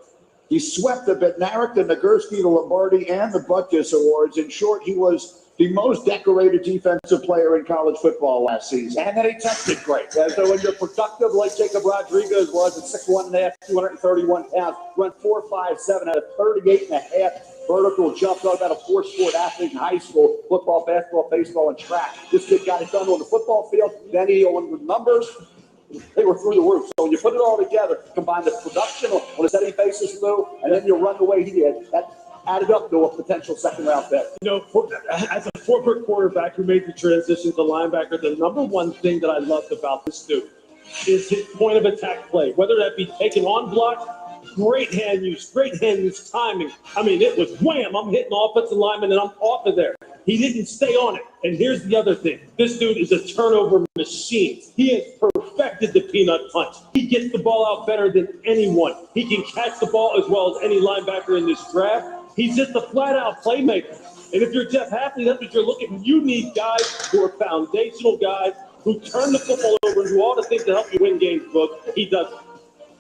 Speaker 7: He swept the Bednarik, the Nagurski, the Lombardi, and the Butkus Awards. In short, he was the most decorated defensive player in college football last season.
Speaker 4: And then he tested great. So when you're productive like Jacob Rodriguez was at 6'1.5", 231 pounds, run 4.57 at a 38.5 vertical jump. Talk about a 4-sport athlete in high school: football, basketball, baseball, and track. This kid got it done on the football field. Then he, with numbers, they were through the roof. So when you put it all together, combine the production on a steady basis, Lou, and then you run the way he did, that added up to a potential second-round pick.
Speaker 5: You know, as a former quarterback who made the transition to linebacker, the number one thing that I loved about this dude is his point of attack play. Whether that be taking on block, great hand use, timing. I mean, it was wham, I'm hitting the offensive lineman and I'm off of there. He didn't stay on it. And here's the other thing. This dude is a turnover machine. He has perfected the peanut punch. He gets the ball out better than anyone. He can catch the ball as well as any linebacker in this draft. He's just a flat-out playmaker. And if you're Jeff Hafley, that's what you're looking for. You need guys who are foundational guys who turn the football over and do all the things to help you win games, Book. He does it.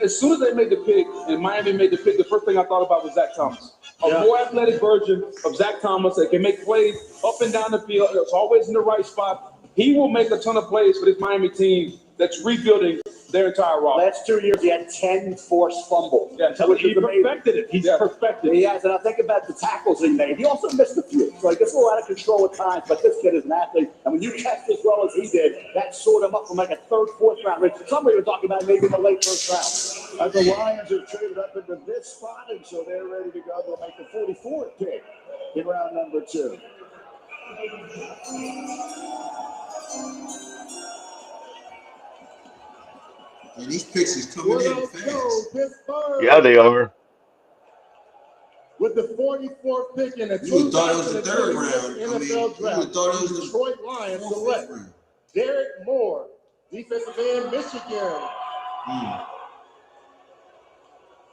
Speaker 6: As soon as they made the pick and Miami made the pick, the first thing I thought about was Zach Thomas. A more athletic version of Zach Thomas that can make plays up and down the field. It's always in the right spot. He will make a ton of plays for this Miami team that's rebuilding their entire roster.
Speaker 17: Last 2 years, he had 10 forced fumbles.
Speaker 6: Yeah,
Speaker 5: he perfected it. He's perfected it.
Speaker 17: He has, and I think about the tackles he made. He also missed a few. So he gets a little out of control at times, but this kid is an athlete. And when you catch as well as he did, that sorted him up from like a third, fourth round. Somebody was talking about maybe in the late first round.
Speaker 7: As the Lions have traded up into this spot, and so they're ready to go. They'll make the 44th pick in round number 2.
Speaker 1: And these picks is coming in fast.
Speaker 11: Pittsburgh.
Speaker 16: Yeah, they are.
Speaker 11: With the 44th pick in the
Speaker 1: You would thought it was the third
Speaker 11: 2026
Speaker 1: round.
Speaker 11: NFL
Speaker 1: I mean, you
Speaker 11: Draft,
Speaker 1: would thought it was the
Speaker 11: Detroit Lions
Speaker 1: fourth
Speaker 11: select
Speaker 1: round.
Speaker 11: Derek Moore, defensive end, Michigan.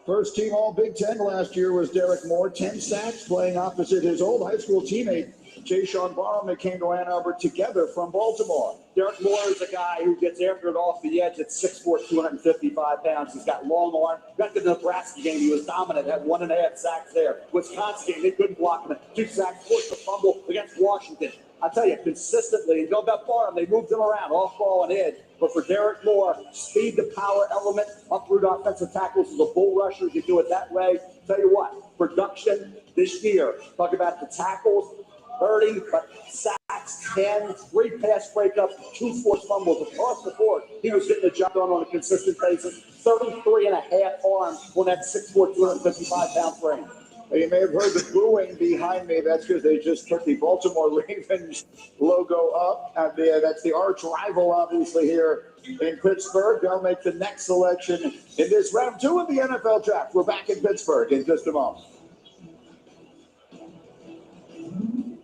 Speaker 7: First team All Big Ten last year was Derek Moore, 10 sacks, playing opposite his old high school teammate, Jayshon Barham, that came to Ann Arbor together from Baltimore.
Speaker 17: Derek Moore is a guy who gets after it off the edge at 6'4", 255 pounds. He's got long arm. Got the Nebraska game. He was dominant. Had 1.5 sacks there. Wisconsin game, they couldn't block him. 2 sacks, forced a fumble against Washington. I tell you, consistently, and go about Barham, they moved him around, off ball and edge. But for Derek Moore, speed to power element, uproot offensive tackles as a bull rusher. You do it that way. Tell you what, production this year. Talk about the tackles, 30, but sacks, 10, 3 pass breakups, 2 forced fumbles across the board. He was getting the job done on a consistent basis. 33.5 arms on that 6'4", 255-pound frame.
Speaker 7: You may have heard the booing behind me. That's because they just put the Baltimore Ravens logo up. That's the arch rival, obviously, here in Pittsburgh. They'll make the next selection in this round 2 of the NFL Draft. We're back in Pittsburgh in just a moment.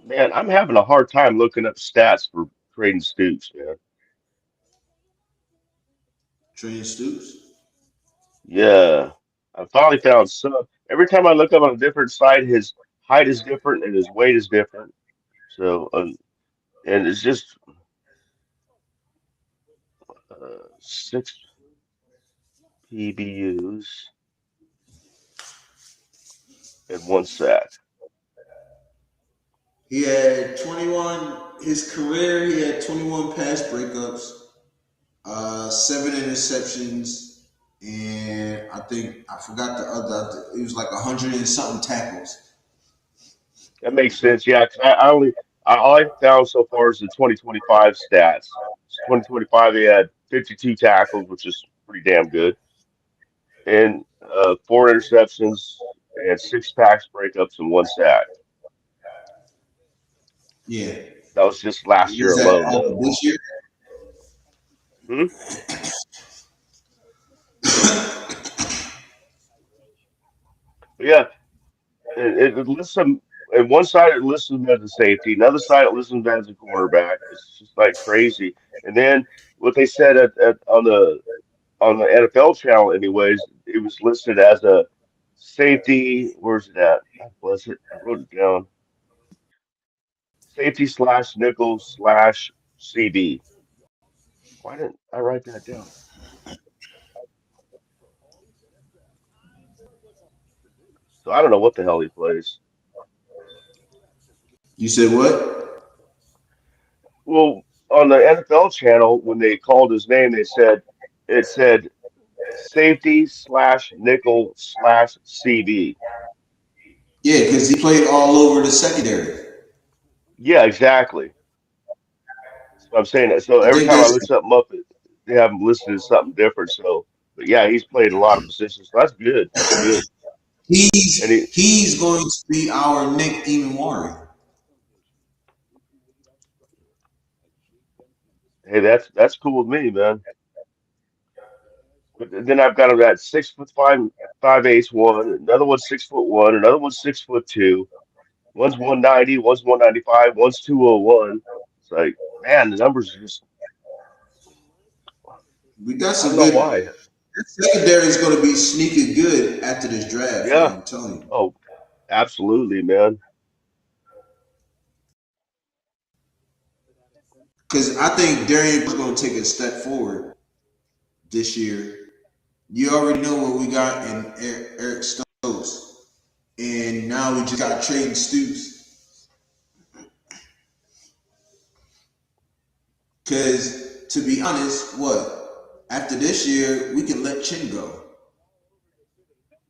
Speaker 16: Man, I'm having a hard time looking up stats for Braden Stoops, man.
Speaker 1: Train Stoops?
Speaker 16: Yeah. I finally found some. Every time I look up on a different site, his height is different and his weight is different. So, and it's just 6 PBUs and 1 sack.
Speaker 1: He had 21, his career, he had 21 pass breakups, 7 interceptions, and I forgot the other, it was like 100 and something tackles.
Speaker 16: That makes sense, yeah. 'Cause I only All I found so far is the 2025 stats. 2025, he had 52 tackles, which is pretty damn good, and 4 interceptions and 6 pass breakups and 1 sack.
Speaker 1: Yeah.
Speaker 16: That was just last year
Speaker 1: Was that
Speaker 16: alone, though.
Speaker 1: this year?
Speaker 16: Hmm? But yeah, it lists him. And one side it lists him as a safety, another side it lists him as a cornerback. It's just like crazy. And then what they said on the NFL channel, anyways, it was listed as a safety. Where's it at? God bless it. I wrote it down. Safety slash nickel slash CB. Why didn't I write that down? So I don't know what the hell he plays.
Speaker 1: You said what?
Speaker 16: Well, on the NFL channel, when they called his name, it said safety slash nickel slash CB.
Speaker 1: Yeah, because he played all over the secondary.
Speaker 16: Yeah, exactly. So I'm saying that. So
Speaker 1: I
Speaker 16: every
Speaker 1: think
Speaker 16: time I
Speaker 1: that's
Speaker 16: look something up, they have him listed as something different. So, but yeah, he's played a lot of positions. So that's good. That's good. And
Speaker 1: he's going to be our Nick Imawari.
Speaker 16: hey, that's cool with me, man. But then I've got him at 6'5", 5'8" one, another one's 6'1", another one's 6'2". One's 190, one's 195, one's 201. It's like, man, the numbers are just,
Speaker 1: We got
Speaker 16: I don't
Speaker 1: some
Speaker 16: know
Speaker 1: good.
Speaker 16: why.
Speaker 1: That secondary is going to be sneaky good after this draft, man.
Speaker 16: Yeah.
Speaker 1: I'm telling you.
Speaker 16: Oh, absolutely, man.
Speaker 1: Because I think Darian is going to take a step forward this year. You already know what we got in Eric Stokes. And now we just got Trayton Stoops. Because, to be honest, after this year, we can let Chin go.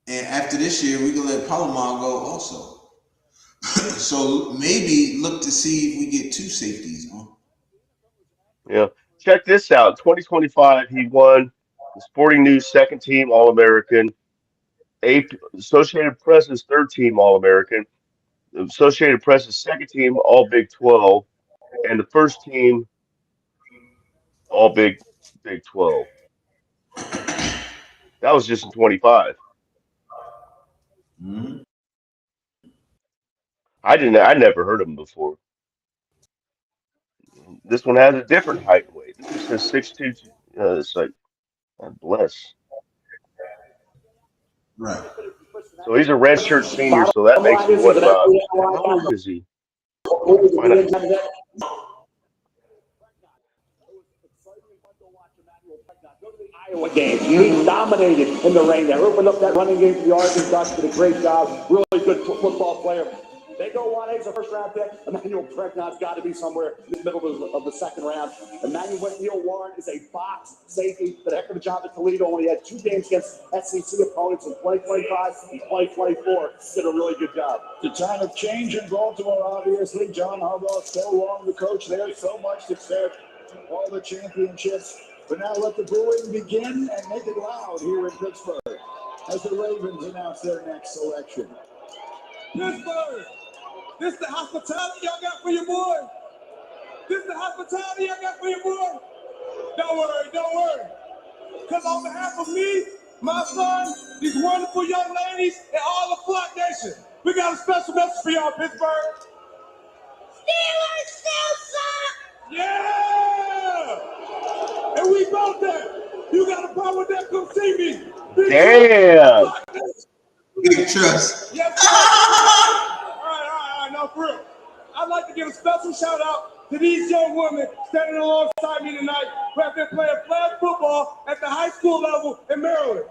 Speaker 1: And after this year, we can let Palomar go also. So maybe look to see if we get 2 safeties. Huh?
Speaker 16: Yeah. Check this out. 2025, he won the Sporting News second team All-American, Associated Press's third team All-American, the Associated Press's second team All Big 12, and the first team All Big 12. That was just in 25.
Speaker 1: Mm-hmm.
Speaker 16: I never heard of him before. This one has a different height and weight. This one says 6'2". It's like, God bless.
Speaker 1: Right.
Speaker 16: So he's a redshirt senior, so that
Speaker 17: Bottom
Speaker 16: makes
Speaker 17: line
Speaker 16: him
Speaker 17: is
Speaker 16: what
Speaker 17: that
Speaker 16: about?
Speaker 17: every
Speaker 16: How old is he? Find out.
Speaker 17: Iowa game. He dominated in the rain there. Opened up that running game for the Oregon Ducks. Did a great job. Really good football player. They go 1A as a first-round pick. Emmanuel Pregnant's got to be somewhere in the middle of the second round. Emmanuel Warren is a box safety. Did a heck of a job at Toledo. Only had 2 games against SEC opponents in 2025 and 2024. Did a really good job.
Speaker 7: The time of change in Baltimore, obviously. John Harbaugh, so long the coach there, so much success, all the championships. But now let the booing begin and make it loud here in Pittsburgh as the Ravens announce their next selection.
Speaker 19: Pittsburgh, this the hospitality y'all got for your boy. This the hospitality y'all got for your boy. Don't worry. Because on behalf of me, my son, these wonderful young ladies, and all the Flock Nation, we got a special message for y'all, Pittsburgh. Steelers still suck! Yeah! And we both that. You got a problem with that? Come see me.
Speaker 16: Damn.
Speaker 1: Big trust.
Speaker 19: Yes, sir. All right, no, for real. I'd like to give a special shout out to these young women standing alongside me tonight who have been playing flag football at the high school level in Maryland.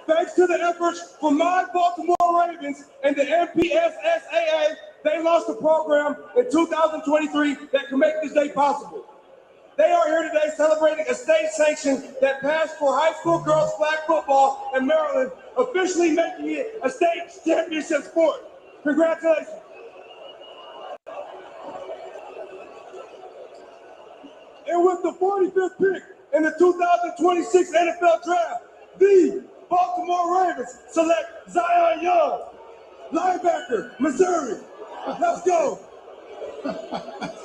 Speaker 19: Thanks to the efforts from my Baltimore Ravens and the MPSSAA, they launched a program in 2023 that can make this day possible. They are here today celebrating a state sanction that passed for high school girls flag football in Maryland, officially making it a state championship sport. Congratulations. And with the 45th pick in the 2026 NFL Draft, the Baltimore Ravens select Zion Young, linebacker, Missouri. Let's go.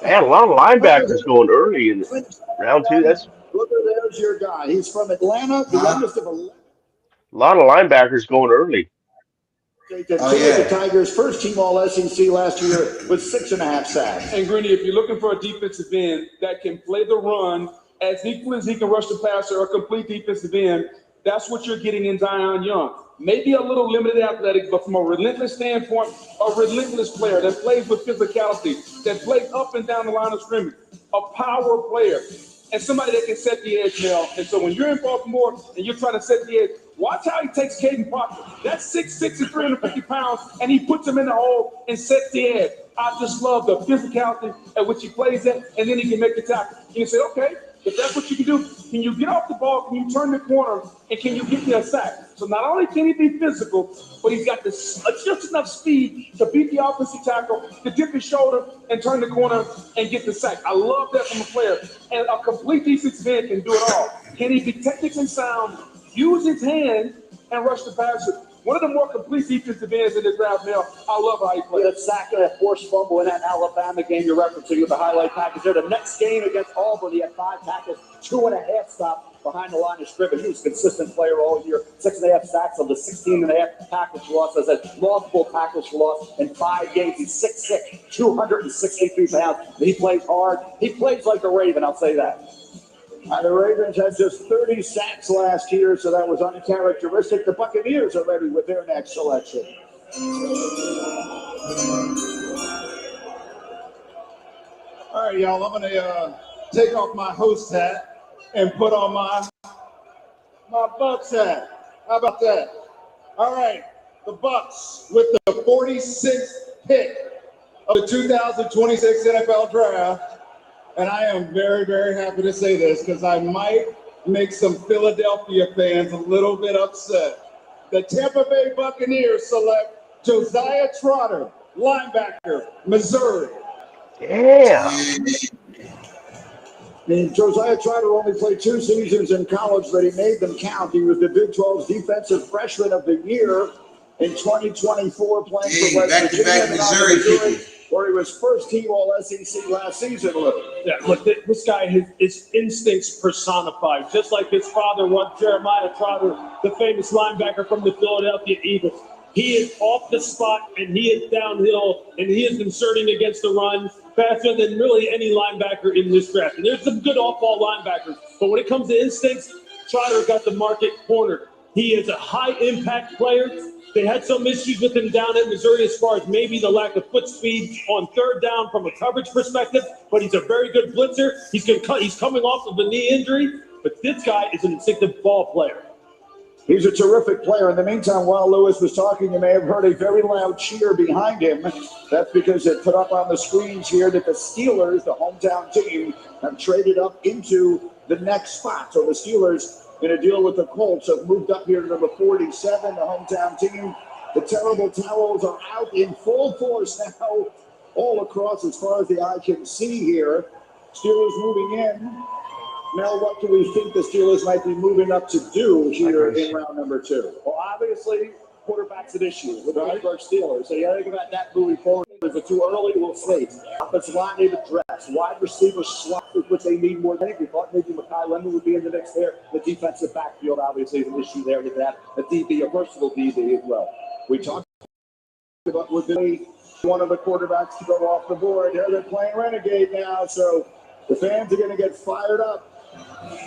Speaker 16: Man, a lot of linebackers going early in round 2. That's
Speaker 7: Look, there's your guy. He's from Atlanta, the youngest of 11.
Speaker 16: a lot of linebackers going early.
Speaker 7: The Tigers' first team All SEC last year with 6.5 sacks.
Speaker 6: And Greeny, if you're looking for a defensive end that can play the run as equally as he can rush the passer or complete defensive end, that's what you're getting in Zion Young. Maybe a little limited athletic, but from a relentless standpoint, a relentless player that plays with physicality, that plays up and down the line of scrimmage, a power player, and somebody that can set the edge, Mel. And so when you're in Baltimore and you're trying to set the edge, watch how he takes Caden Parker. That's 6'6" and 350 pounds, and he puts him in the hole and sets the edge. I just love the physicality at which he plays at, and then he can make the tackle. And you say, okay, if that's what you can do, can you get off the ball, can you turn the corner, and can you get me a sack? So not only can he be physical, but he's got this just enough speed to beat the offensive tackle, to dip his shoulder and turn the corner and get the sack. I love that from a player. And a complete defensive end can do it all. Can he be technically sound, use his hands, and rush the passer? One of the more complete defensive ends in the draft, Mel. I love how he plays.
Speaker 17: That sack and that forced fumble in that Alabama game you're referencing with the highlight package there. The next game against Auburn, he had 5 tackles, 2.5 stops behind the line of scrimmage. He was a consistent player all year. 6.5 sacks of the 16.5 tackles for loss. I said multiple tackles for loss in 5 games. He's 6'6", 263 pounds. But he plays hard. He plays like a Raven, I'll say that.
Speaker 7: The Ravens had just 30 sacks last year, so that was uncharacteristic. The Buccaneers are ready with their next selection.
Speaker 11: All right, y'all, I'm going to take off my host hat and put on my Bucks hat. How about that? All right, the Bucks with the 46th pick of the 2026 NFL Draft. And I am very, very happy to say this because I might make some Philadelphia fans a little bit upset. The Tampa Bay Buccaneers select Josiah Trotter, linebacker, Missouri.
Speaker 16: Yeah.
Speaker 7: And Josiah Trotter only played 2 seasons in college, but he made them count. He was the Big 12's Defensive Freshman of the Year in 2024, playing for West Virginia.
Speaker 1: Missouri.
Speaker 7: Where he was first team All SEC last season.
Speaker 5: Yeah, look, this guy, his instincts personified, just like his father was, Jeremiah Trotter, the famous linebacker from the Philadelphia Eagles. He is off the spot, and he is downhill, and he is inserting against the run faster than really any linebacker in this draft. And there's some good off-ball linebackers, but when it comes to instincts, Trotter got the market cornered. He is a high-impact player. They had some issues with him down at Missouri as far as maybe the lack of foot speed on third down from a coverage perspective, but he's a very good blitzer. He's coming off of a knee injury, but this guy is an instinctive ball player.
Speaker 7: He's a terrific player. In the meantime, while Lewis was talking, you may have heard a very loud cheer behind him. That's because it put up on the screens here that the Steelers, the hometown team, have traded up into the next spot. So the Steelers, in a deal with the Colts, have moved up here to number 47, the hometown team. The terrible towels are out in full force now, all across as far as the eye can see here. Steelers moving in. Mel, what do we think the Steelers might be moving up to do here in round number 2?
Speaker 17: Well, obviously, quarterback's an issue with the Pittsburgh Steelers. So you got to think about that moving forward. Is it too early? We'll see. Offensive line they've addressed. Wide receiver slot is what they need more than anything. We thought maybe Mekhi Lemon would be in the mix there. The defensive backfield obviously is an issue there with that. The DB, a versatile DB as well.
Speaker 7: We talked about would be one of the quarterbacks to go off the board. Here they're playing Renegade now, so the fans are going to get fired up.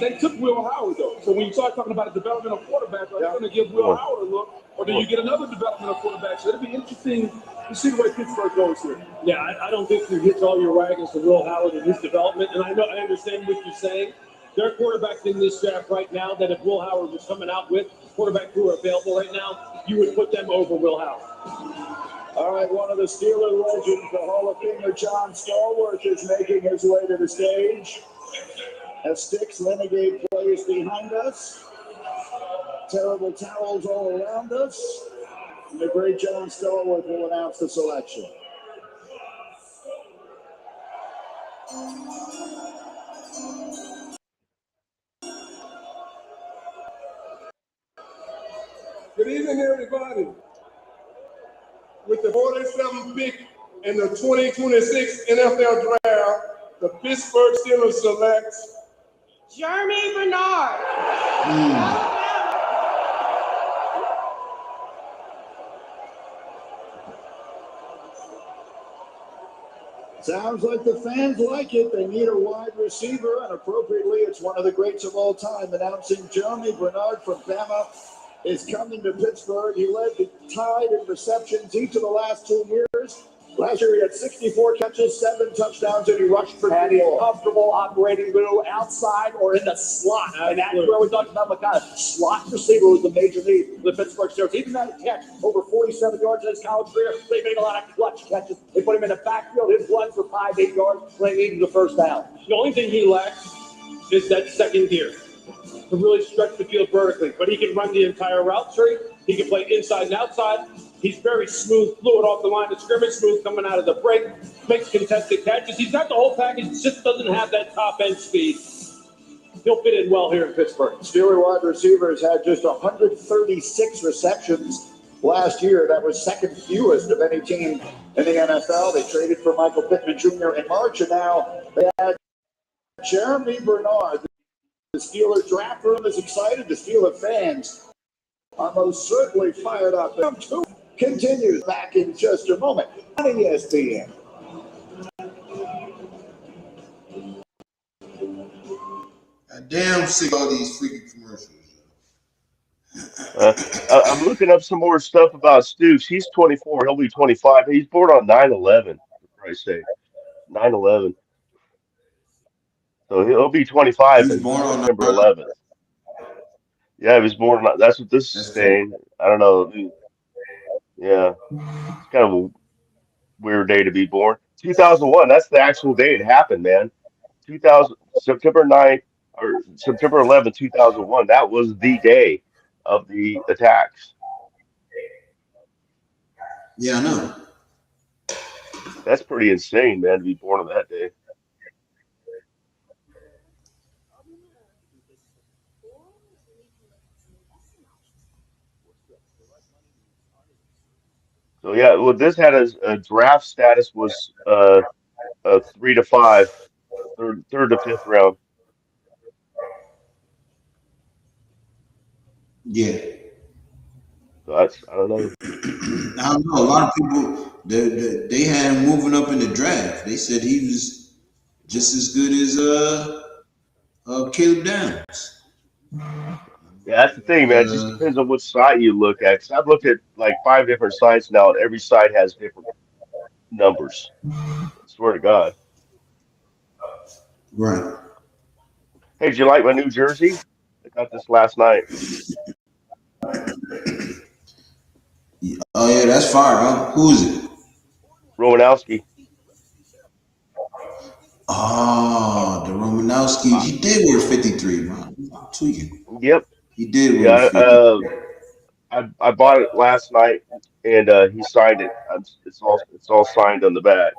Speaker 6: They took Will Howard, though. So when you start talking about a developmental quarterback, are you going to give Will Howard a look, or do you get another developmental quarterback? So it'll be interesting to see the way Pittsburgh goes here.
Speaker 5: Yeah, I don't think you hit all your wagons to Will Howard and his development. And I understand what you're saying. There are quarterbacks in this draft right now that if Will Howard was coming out with quarterbacks who are available right now, you would put them over Will Howard.
Speaker 7: All right, one of the Steeler legends, the Hall of Famer John Stallworth, is making his way to the stage. As Sticks Renegade plays behind us. Terrible towels all around us. And the great John Stallworth will announce the selection.
Speaker 11: Good evening, everybody. With the 47th pick in the 2026 NFL Draft, the Pittsburgh Steelers select
Speaker 2: Jeremy Bernard.
Speaker 7: Sounds like the fans like it. They need a wide receiver, and appropriately, it's one of the greats of all time. Announcing Jeremy Bernard from Bama is coming to Pittsburgh. He led the Tide in receptions each of the last 2 years. Last year, he had 64 catches, 7 touchdowns, and he rushed for
Speaker 4: And he's
Speaker 7: 2 more.
Speaker 4: comfortable operating Lou outside or in the slot. And that's where we talked about what kind of slot receiver was the major need for the Pittsburgh Steelers. Even had a catch over 47 yards in his college career. They made a lot of clutch catches. They put him in the backfield. His runs for 5-8 yards. They needed the first down.
Speaker 5: The only thing he lacks is that second gear to really stretch the field vertically. But he can run the entire route tree. He can play inside and outside. He's very smooth, fluid off the line of scrimmage, smooth coming out of the break, makes contested catches. He's got the whole package, just doesn't have that top-end speed. He'll fit in well here in Pittsburgh.
Speaker 7: Steeler wide receivers had just 136 receptions last year. That was second fewest of any team in the NFL. They traded for Michael Pittman Jr. in March, and now they had Jeremy Bernard. The Steeler draft room is excited. The Steeler fans are most certainly fired up. Continues back in just a moment on ESPN.
Speaker 1: Damn sick of all these freaking commercials.
Speaker 16: I'm looking up some more stuff about Stoops. He's 24. He'll be 25. He's born on 9/11. For Christ's sake, 9/11. So he'll be 25
Speaker 1: He's
Speaker 16: in
Speaker 1: born on
Speaker 16: September 11th. Yeah, he was born. That's what this is saying. I don't know. Yeah, it's kind of a weird day to be born. 2001. That's the actual day it happened, man. 2000 September 9th or September 11th, 2001. That was the day of the attacks.
Speaker 1: Yeah, I know.
Speaker 16: That's pretty insane, man, to be born on that day. So yeah, well, this had a draft status was 3 to 5, third to fifth round.
Speaker 1: Yeah.
Speaker 16: So that's I don't know.
Speaker 1: I don't know. A lot of people they had him moving up in the draft. They said he was just as good as Caleb Downs.
Speaker 16: Yeah, that's the thing, man. It just depends on which site you look at. 'Cause I've looked at like 5 different sites now, and every site has different numbers. I swear to God.
Speaker 1: Right.
Speaker 16: Hey, did you like my new jersey? I got this last night.
Speaker 1: Oh yeah, that's fire, huh? Who is it?
Speaker 16: Romanowski.
Speaker 1: Oh, the Romanowski. He did wear 53, man. I'm tweaking.
Speaker 16: Yep.
Speaker 1: He did wear
Speaker 16: Yeah.
Speaker 1: 50.
Speaker 16: I bought it last night, and he signed it. It's all signed on the back.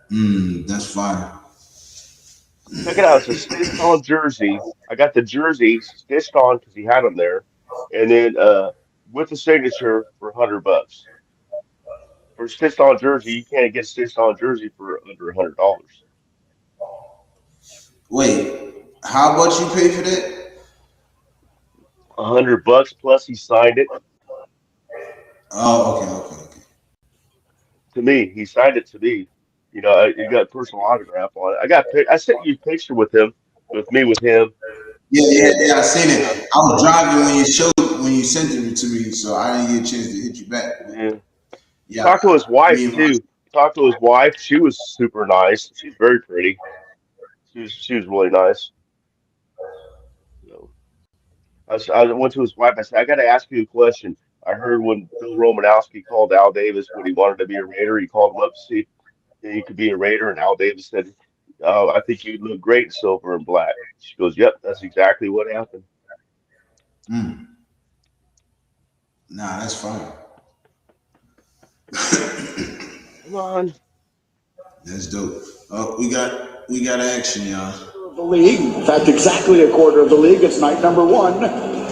Speaker 1: That's fire.
Speaker 16: Check it out. It's a stitched on jersey. I got the jersey stitched on because he had them there, and then with the signature for $100. For a stitched on jersey, you can't get stitched on jersey for under $100.
Speaker 1: Wait, how much you pay for that?
Speaker 16: $100 plus he signed it.
Speaker 1: Oh, okay.
Speaker 16: To me, he signed it to me. You know, it got personal autograph on it. I sent you a picture with him, with him.
Speaker 1: Yeah. I seen it. I was driving when you sent it to me, so I didn't get a chance to hit you back.
Speaker 16: Yeah. Talked to his wife too. Talked to his wife. She was super nice. She's very pretty. She was really nice. So, I went to his wife. I said, I got to ask you a question. I heard when Bill Romanowski called Al Davis when he wanted to be a Raider, he called him up to see if he could be a Raider, and Al Davis said, "Oh, I think you'd look great in silver and black." She goes, "Yep, that's exactly what happened."
Speaker 1: Nah, that's fine.
Speaker 16: Come on.
Speaker 1: That's dope. We got action, y'all.
Speaker 7: The league. In fact, exactly a quarter of the league. It's night number one.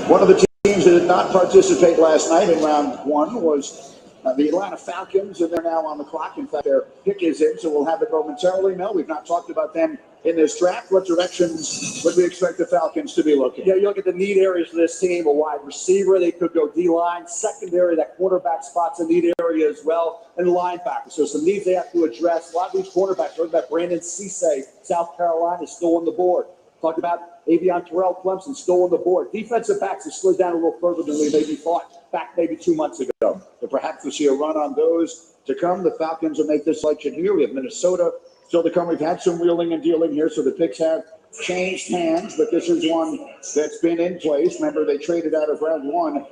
Speaker 7: One of the teams that did not participate last night in round one was the Atlanta Falcons, and they're now on the clock. In fact, their pick is in, so we'll have it momentarily. No, we've not talked about them in this draft. What directions would we expect the Falcons to be looking?
Speaker 17: Yeah, you look at the need areas for this team, a wide receiver, they could go D-line, secondary, that quarterback spot's a need area as well, and linebacker. So some needs they have to address. A lot of these quarterbacks, talking about Brandon Cisse, South Carolina, is still on the board. Talked about Avion Terrell Clemson, still on the board. Defensive backs have slid down a little further than we maybe thought back maybe 2 months ago. But perhaps we'll see a run on those to come. The Falcons will make this selection here. We have Minnesota still to come. We've had some wheeling and dealing here, so the picks have changed hands, but this is one that's been in place. Remember, they traded out of round one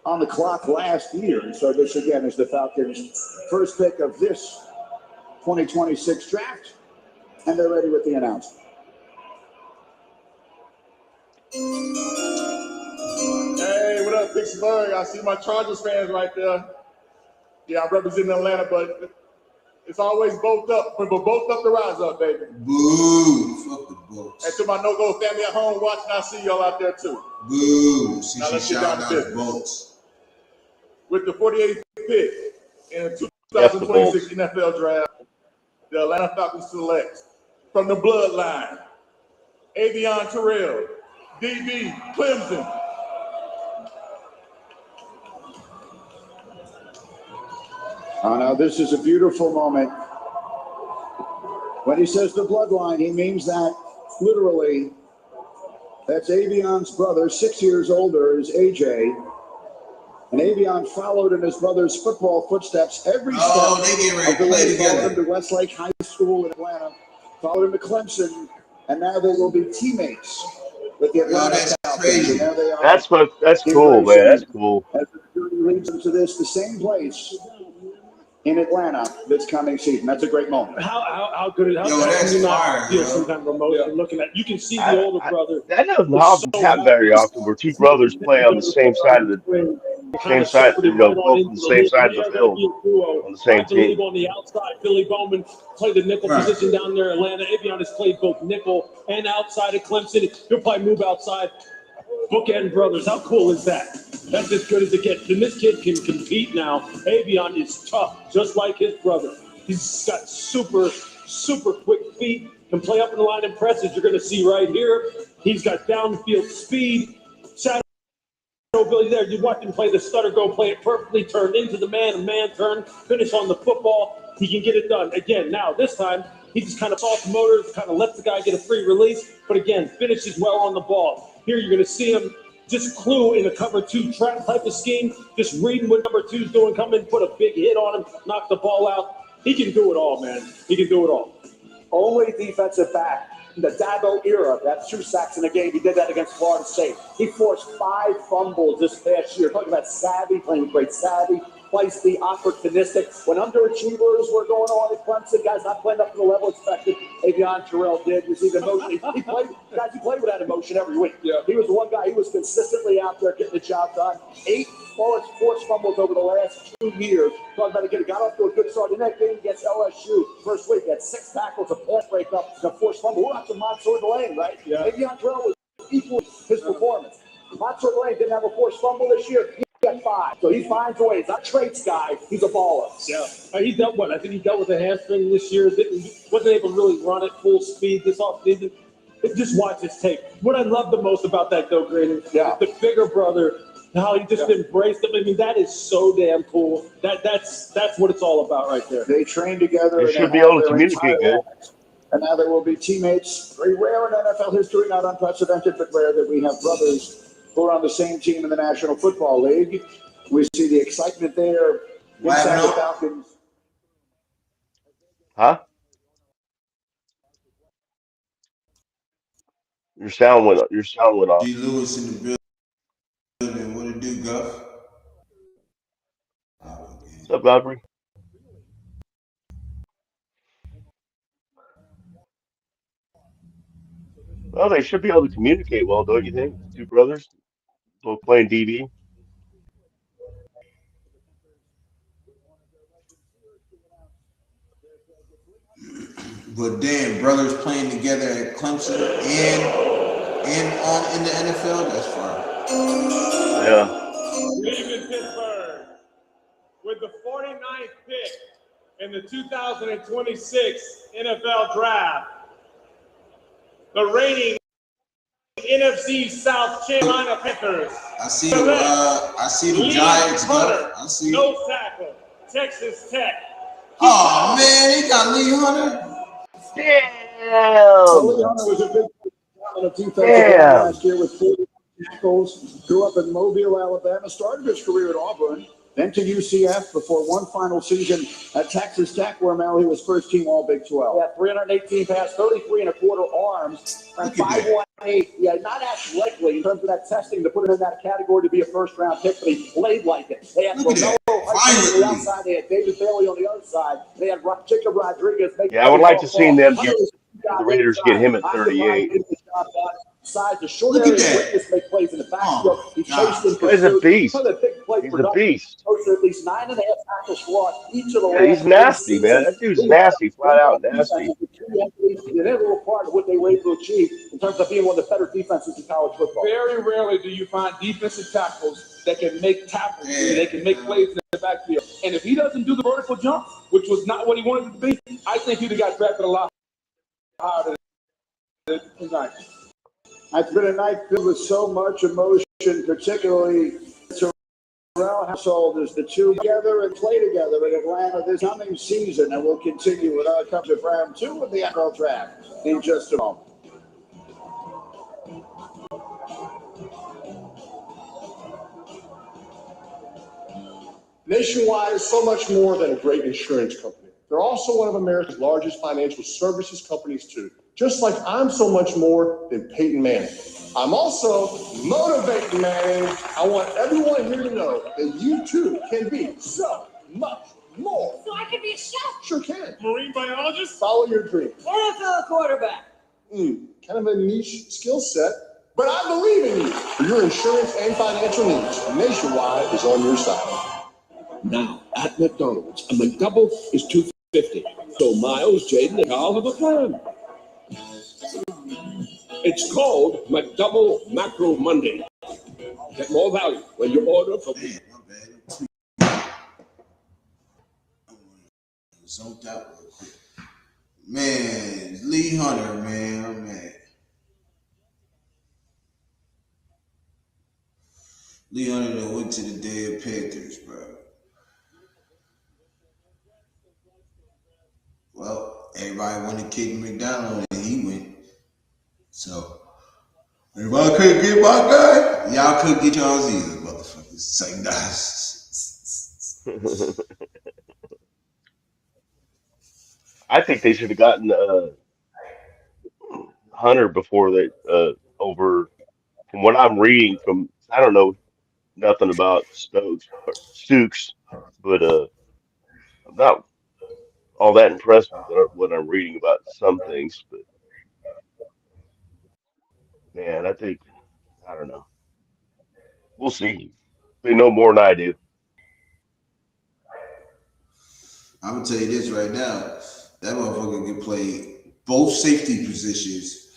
Speaker 17: on the clock last year. So this, again, is the Falcons' first pick of this 2026 draft, and they're ready with the announcement.
Speaker 11: Hey, what up, Pittsburgh? I see my Chargers fans right there. Yeah, I'm representing Atlanta, but it's always both up. But both up to rise up, baby.
Speaker 1: Boo! Fuck the Bolts.
Speaker 11: And to my no-go family at home watching, I see y'all out there too.
Speaker 1: Boo! See,
Speaker 11: Now
Speaker 1: she
Speaker 11: let's get
Speaker 1: shout
Speaker 11: down
Speaker 1: out
Speaker 11: to
Speaker 1: the
Speaker 11: business.
Speaker 1: Bolts.
Speaker 11: With the 48th pick in the 2026 NFL Draft, the Atlanta Falcons select from the bloodline, Avion Terrell, DB, Clemson.
Speaker 7: Oh, now this is a beautiful moment. When he says the bloodline, he means that literally. That's Avion's brother, 6 years older, is AJ. And Avion followed in his brother's football footsteps every step
Speaker 1: they get ready
Speaker 7: of the
Speaker 1: to play
Speaker 7: way. Followed
Speaker 1: together.
Speaker 7: him to Westlake High School in Atlanta, followed him to Clemson, and now they will be teammates with the Atlanta Falcons.
Speaker 1: Crazy.
Speaker 7: And now they are
Speaker 16: That's cool, man. That's cool.
Speaker 7: as the journey leads them to this, the same place in Atlanta this coming season. That's a great moment.
Speaker 5: How good
Speaker 1: Yo, that's
Speaker 5: can you
Speaker 1: fire,
Speaker 5: not feel
Speaker 1: yo.
Speaker 5: some kind of emotion looking at? You can see the older brother.
Speaker 16: That doesn't
Speaker 5: was so
Speaker 16: happen very often where two brothers play on the same side of the
Speaker 5: kind of shepherded right
Speaker 16: both
Speaker 5: on
Speaker 16: on
Speaker 5: into
Speaker 16: the
Speaker 5: the
Speaker 16: same
Speaker 5: league.
Speaker 16: side
Speaker 5: They
Speaker 16: of
Speaker 5: are
Speaker 16: the
Speaker 5: going to
Speaker 16: field
Speaker 5: be a duo.
Speaker 16: on the same
Speaker 5: I believe
Speaker 16: team.
Speaker 5: on the outside, Billy Bowman played the nickel
Speaker 16: Right.
Speaker 5: position down there in Atlanta. Avion has played both nickel and outside at Clemson. He'll probably move outside. Bookend brothers, how cool is that? That's as good as it gets. And this kid can compete now. Avion is tough, just like his brother. He's got super quick feet, can play up in the line and presses. You're going to see right here. He's got downfield speed. Shadow ability there. You watch him play the stutter go, play it perfectly, turn into the man, a man turn, finish on the football. He can get it done. Again, now this time, he just kind of off the motors, kind of lets the guy get a free release, but again, finishes well on the ball. Here you're going to see him just clue in a cover two trap type of scheme, just reading what number two's doing, come in, put a big hit on him, knock the ball out. He can do it all, man. He can do it all.
Speaker 17: Only defensive back in the Dabo era. That's 2 sacks in a game. He did that against Florida State. He forced 5 fumbles this past year. Talking about savvy, playing with great savvy, plays the opportunistic. When underachievers were going on at Clemson, guys not playing up to the level expected, Avion Terrell did. You see the emotion. He played with that emotion every week. Yeah. He was the one guy. He was consistently out there getting the job done. 8 forced fumbles over the last 2 years. Talking about again, got off to a good start in that game against LSU. First week, had 6 tackles, a pass breakup, and a forced fumble. We're not to Montour Delane, right? Yeah. Avion Terrell was equal his performance. Montour Delane didn't have a forced fumble this year. He got 5. So he finds a way. He's not a traits guy. He's a baller.
Speaker 5: Yeah. He dealt what? I think he dealt with a hamstring this year. Wasn't able to really run at full speed this offseason. Just watch his tape. What I love the most about that, though, Graydon, the bigger brother, how he just embraced him. I mean, that is so damn cool. That's what it's all about right there.
Speaker 7: They train together.
Speaker 16: They should be able to communicate good.
Speaker 7: And now they will be teammates. Very rare in NFL history, not unprecedented, but rare that we have brothers who are on the same team in the National Football League. We see the excitement there inside the Falcons.
Speaker 16: Huh? Your sound went off.
Speaker 1: G. Lewis in the building. What it do, Guff?
Speaker 16: What's up, Godfrey? Well, they should be able to communicate well, don't you think? Two brothers, both playing DB.
Speaker 1: But damn, brothers playing together at Clemson and on in the NFL, that's fine.
Speaker 16: Yeah.
Speaker 5: Cleveland, Pittsburgh, with the 49th pick in the 2026 NFL Draft, the reigning NFC South Carolina Panthers.
Speaker 1: I see the Giants go. I see.
Speaker 5: Nose tackle, Texas Tech.
Speaker 1: Oh man, they got Lee Hunter.
Speaker 17: Well, Lee Hunter was a big defensive end last year with 40 tackles. Grew up in Mobile, Alabama. Started his career at Auburn, then to UCF before one final season at Texas Tech, where Mel he was first team All Big 12. Yeah, 318 pass, 33 and a quarter arms, and 5'18". Yeah, not athletically in terms of that testing to put him in that category to be a first-round pick, but he played like it. They had Romero on the outside, they had David Bailey on the other side, they had Jacob Rodriguez.
Speaker 16: Yeah, I would like to see them get the Raiders get him at 38.
Speaker 17: The short area witness make plays in the backfield. He chased him.
Speaker 16: He's a beast.
Speaker 17: He's
Speaker 16: a beast.
Speaker 17: At least 9.5 tackles for each of the
Speaker 16: Yeah, he's nasty, man. That dude's nasty, flat out nasty.
Speaker 17: An integral part of what they were able to achieve in terms of being one of the better defenses in college football.
Speaker 6: Very rarely do you find defensive tackles that can make tackles, they can make plays in the backfield. And if he doesn't do the vertical jump, which was not what he wanted it to be, I think he'd have got drafted a lot higher than tonight.
Speaker 17: It's been a night filled with so much emotion, particularly Terrell household as the two together and play together in Atlanta this coming season, and we'll continue with our coverage of round 2 of the NFL Draft in just a moment.
Speaker 11: Nationwide is so much more than a great insurance company. They're also one of America's largest financial services companies, too. Just like I'm so much more than Peyton Manning. I'm also motivating Manning. I want everyone here to know that you, too, can be so much more.
Speaker 20: So I can be a chef.
Speaker 11: Sure can.
Speaker 5: Marine biologist.
Speaker 11: Follow your dream.
Speaker 20: NFL quarterback.
Speaker 11: Kind of a niche skill set, but I believe in you. For your insurance and financial needs, Nationwide is on your side.
Speaker 21: Now, at McDonald's, a McDouble is $2.50. So Miles, Jaden, and Carl have a plan. It's called McDouble Macro Monday. Get more value when you order from me.
Speaker 1: Zoned out real quick. Man, Lee Hunter, man. Lee Hunter that went to the dead Panthers, bro. Well, everybody wanted Kick McDonald and he went. So, if I couldn't get my guy, y'all couldn't get y'all's either, motherfuckers. Same guys.
Speaker 16: I think they should have gotten Hunter before they over. From what I'm reading, from I don't know nothing about Stooks, but I'm not all that impressed with what I'm reading about some things. But man, I don't know. We'll see. They know more than I do.
Speaker 1: I'm gonna tell you this right now. That motherfucker can play both safety positions,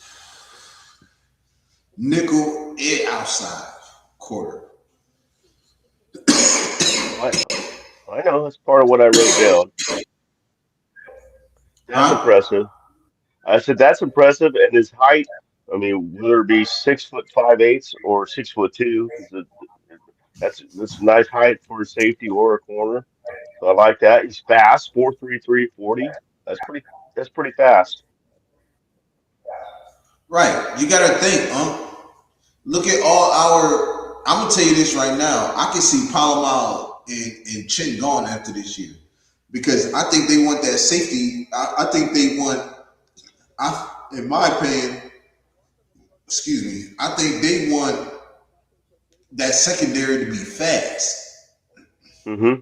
Speaker 1: nickel and outside quarter.
Speaker 16: I know that's part of what I wrote down. That's impressive. I said that's impressive, and his height. I mean, whether it be 6'5" or 6'2", that's a nice height for a safety or a corner. So I like that. He's fast, 4.33 40. That's pretty fast.
Speaker 1: Right. You gotta think, look at all our. I'm gonna tell you this right now. I can see Palomal and Chin gone after this year because I think they want that safety. I think they want. In my opinion, I think they want that secondary to be fast.
Speaker 16: Mm-hmm.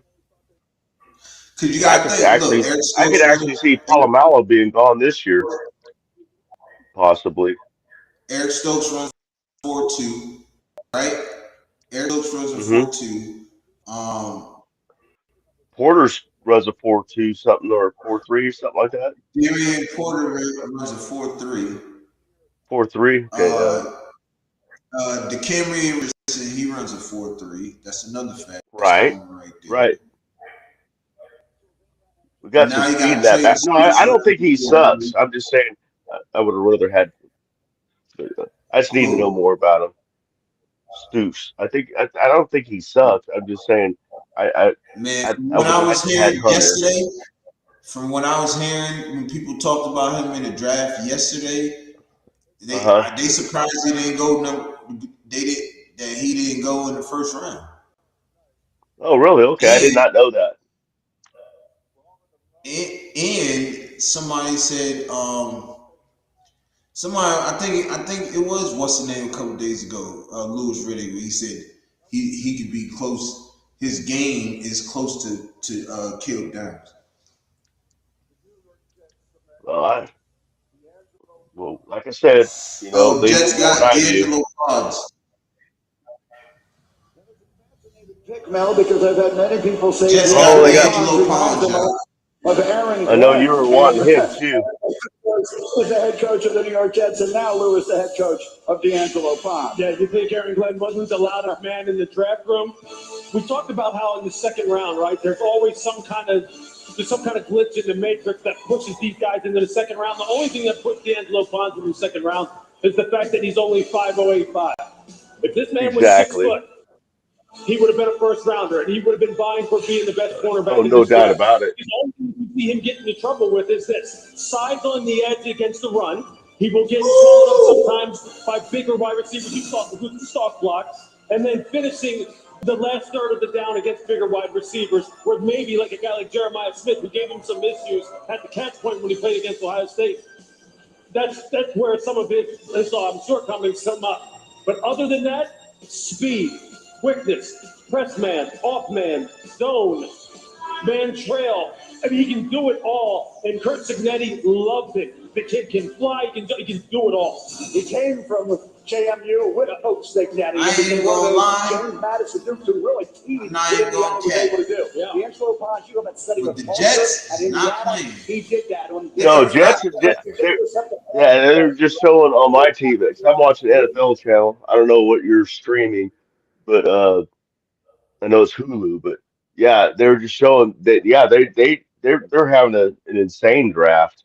Speaker 1: Because you got to think.
Speaker 16: I could actually see Polamalu being gone this year, possibly.
Speaker 1: Eric Stokes runs 4.2, right? Eric Stokes runs a 4.2.
Speaker 16: runs a 4.2 something or a 4.3 or something like that.
Speaker 1: Darian Porter runs a 4.3.
Speaker 16: 4.3. Okay.
Speaker 1: DeCamry Richardson, he runs a 4.3. That's another fast
Speaker 16: Right.
Speaker 1: corner right there.
Speaker 16: Right. We
Speaker 1: And
Speaker 16: got some
Speaker 1: now you
Speaker 16: speed in
Speaker 1: got
Speaker 16: that
Speaker 1: Trey
Speaker 16: back. No, I don't think he
Speaker 1: Stoops.
Speaker 16: sucks. I'm just saying I would have rather had. I just need to know
Speaker 1: Who?
Speaker 16: more about him. Stoops. I don't think he sucks. I'm just saying
Speaker 1: Man,
Speaker 16: I
Speaker 1: when
Speaker 16: would
Speaker 1: I
Speaker 16: have
Speaker 1: was
Speaker 16: liked to had
Speaker 1: hearing
Speaker 16: Hunter.
Speaker 1: yesterday, from what I was hearing when people talked about him in the draft yesterday,
Speaker 16: Uh-huh.
Speaker 1: they surprised he didn't go. That he didn't go in the first round.
Speaker 16: Oh, really? Okay, I did
Speaker 1: And
Speaker 16: not know that.
Speaker 1: somebody said, somebody I think it was what's the name a couple days ago, Lewis Riddick. He said he could be close. His game is close to Caleb Downs.
Speaker 16: Well, like I said,
Speaker 1: Oh,
Speaker 16: they know
Speaker 1: Jets
Speaker 16: more than
Speaker 1: got
Speaker 16: I do.
Speaker 1: D'Angelo Pods.
Speaker 7: Pick, Mel, because I've had many people say
Speaker 1: Jets
Speaker 16: Oh,
Speaker 1: got
Speaker 16: they got.
Speaker 1: D'Angelo Pods, y'all.
Speaker 7: of Aaron
Speaker 16: I know you
Speaker 7: Glenn.
Speaker 16: were
Speaker 7: And
Speaker 16: wanting him too.
Speaker 7: was the head coach of the New York Jets, and now Lewis, the head coach of D'Angelo Pond.
Speaker 5: Yeah, you think Aaron Glenn wasn't the loudest man in the draft room? We talked about how in the second round, right? There's always some kind of glitch in the matrix that pushes these guys into the second round. The only thing that puts D'Angelo Ponds in the second round is the fact that he's only 5'0", 8'5". If this man was 6
Speaker 16: Exactly.
Speaker 5: foot, he would have been a first rounder, and he would have been vying for being the best cornerback
Speaker 16: Oh,
Speaker 5: in
Speaker 16: no
Speaker 5: this
Speaker 16: doubt
Speaker 5: draft.
Speaker 16: about it.
Speaker 5: The only thing you see him get into trouble with is this: sides on the edge against the run. He will get swallowed up sometimes by bigger wide receivers who stalk blocks, and then finishing the last third of the down against bigger wide receivers, where maybe like a guy like Jeremiah Smith, who gave him some issues at the catch point when he played against Ohio State. That's where some of his shortcomings come up. But other than that, speed, quickness, press man, off man, zone, man trail. I mean, he can do it all. And Kurt Signetti loves it. The kid can fly. He can do it all.
Speaker 17: He came from JMU with Coach Signetti.
Speaker 1: I ain't even gonna lie.
Speaker 17: James Madison Dukes, who really keyed
Speaker 1: Not
Speaker 17: what
Speaker 1: even
Speaker 17: Indiana
Speaker 1: gonna
Speaker 17: was able to
Speaker 1: cap.
Speaker 17: do.
Speaker 5: Yeah.
Speaker 17: D'Angelo Ponds, you have been studying
Speaker 1: With
Speaker 17: with
Speaker 1: the Jets,
Speaker 17: at
Speaker 1: not
Speaker 17: Indiana.
Speaker 1: playing.
Speaker 17: He did that. When
Speaker 16: No, Jets. They're just showing on my TV. 'Cause I'm watching NFL channel. I don't know what you're streaming, but I know it's Hulu. But yeah, they're just showing that. Yeah, they're having an insane draft.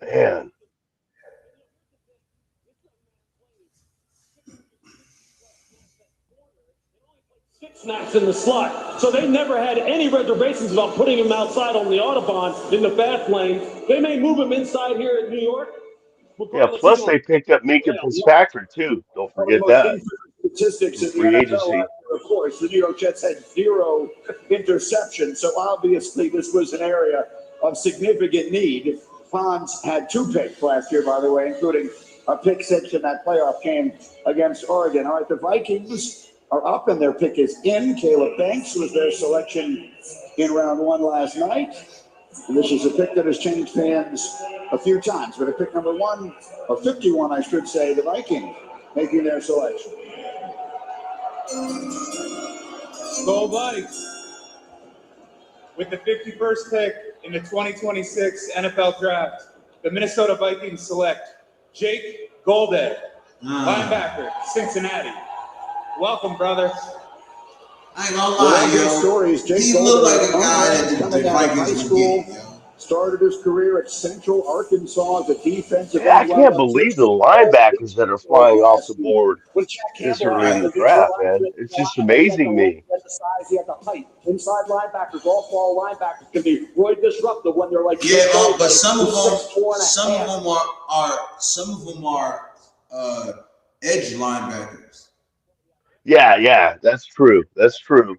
Speaker 16: Man.
Speaker 5: Snaps in the slot. So they never had any reservations about putting him outside on the Autobahn in the fast lane. They may move him inside here in New York.
Speaker 16: Yeah. Plus, they picked up Minka Fitzpatrick too. Don't
Speaker 7: One of the
Speaker 16: forget
Speaker 7: most
Speaker 16: that
Speaker 7: dangerous statistics
Speaker 16: from
Speaker 7: in
Speaker 16: free
Speaker 7: the NFL.
Speaker 16: agency.
Speaker 7: Of course, the New York Jets had 0 interceptions, so obviously this was an area of significant need. Ponds had 2 picks last year, by the way, including a pick 6 in that playoff game against Oregon. All right, the Vikings are up and their pick is in. Caleb Banks was their selection in round 1 last night. And this is a pick that has changed hands a few times, but at pick number 1, or 51, I should say, the Vikings making their selection.
Speaker 8: Go Vikes. With the 51st pick in the 2026 NFL Draft, the Minnesota Vikings select Jake Golden, linebacker, Cincinnati. Welcome, brother.
Speaker 1: I ain't gonna lie, yo.
Speaker 7: Stories. Jake
Speaker 1: He
Speaker 7: Golden,
Speaker 1: looked like a guy that
Speaker 7: coming
Speaker 1: the
Speaker 7: out of high
Speaker 1: Vikings would
Speaker 7: school,
Speaker 1: get, yo.
Speaker 7: started his career at Central Arkansas as a defensive
Speaker 16: Yeah, I
Speaker 7: end.
Speaker 16: can't believe the linebackers that are flying off the board
Speaker 17: With Jack
Speaker 16: this
Speaker 17: Campbell
Speaker 16: early in
Speaker 17: out
Speaker 16: the
Speaker 17: of the Detroit
Speaker 16: draft, man.
Speaker 17: Lions,
Speaker 16: It's just
Speaker 17: he had
Speaker 16: amazing
Speaker 17: the
Speaker 16: me.
Speaker 17: length, he had the size, he had the height. Inside linebackers, off-ball linebackers can be really disruptive when they're like
Speaker 1: Yeah, but some of them,
Speaker 17: 6'4" and a
Speaker 1: some
Speaker 17: half.
Speaker 1: of them are edge linebackers.
Speaker 16: Yeah, that's true. That's true.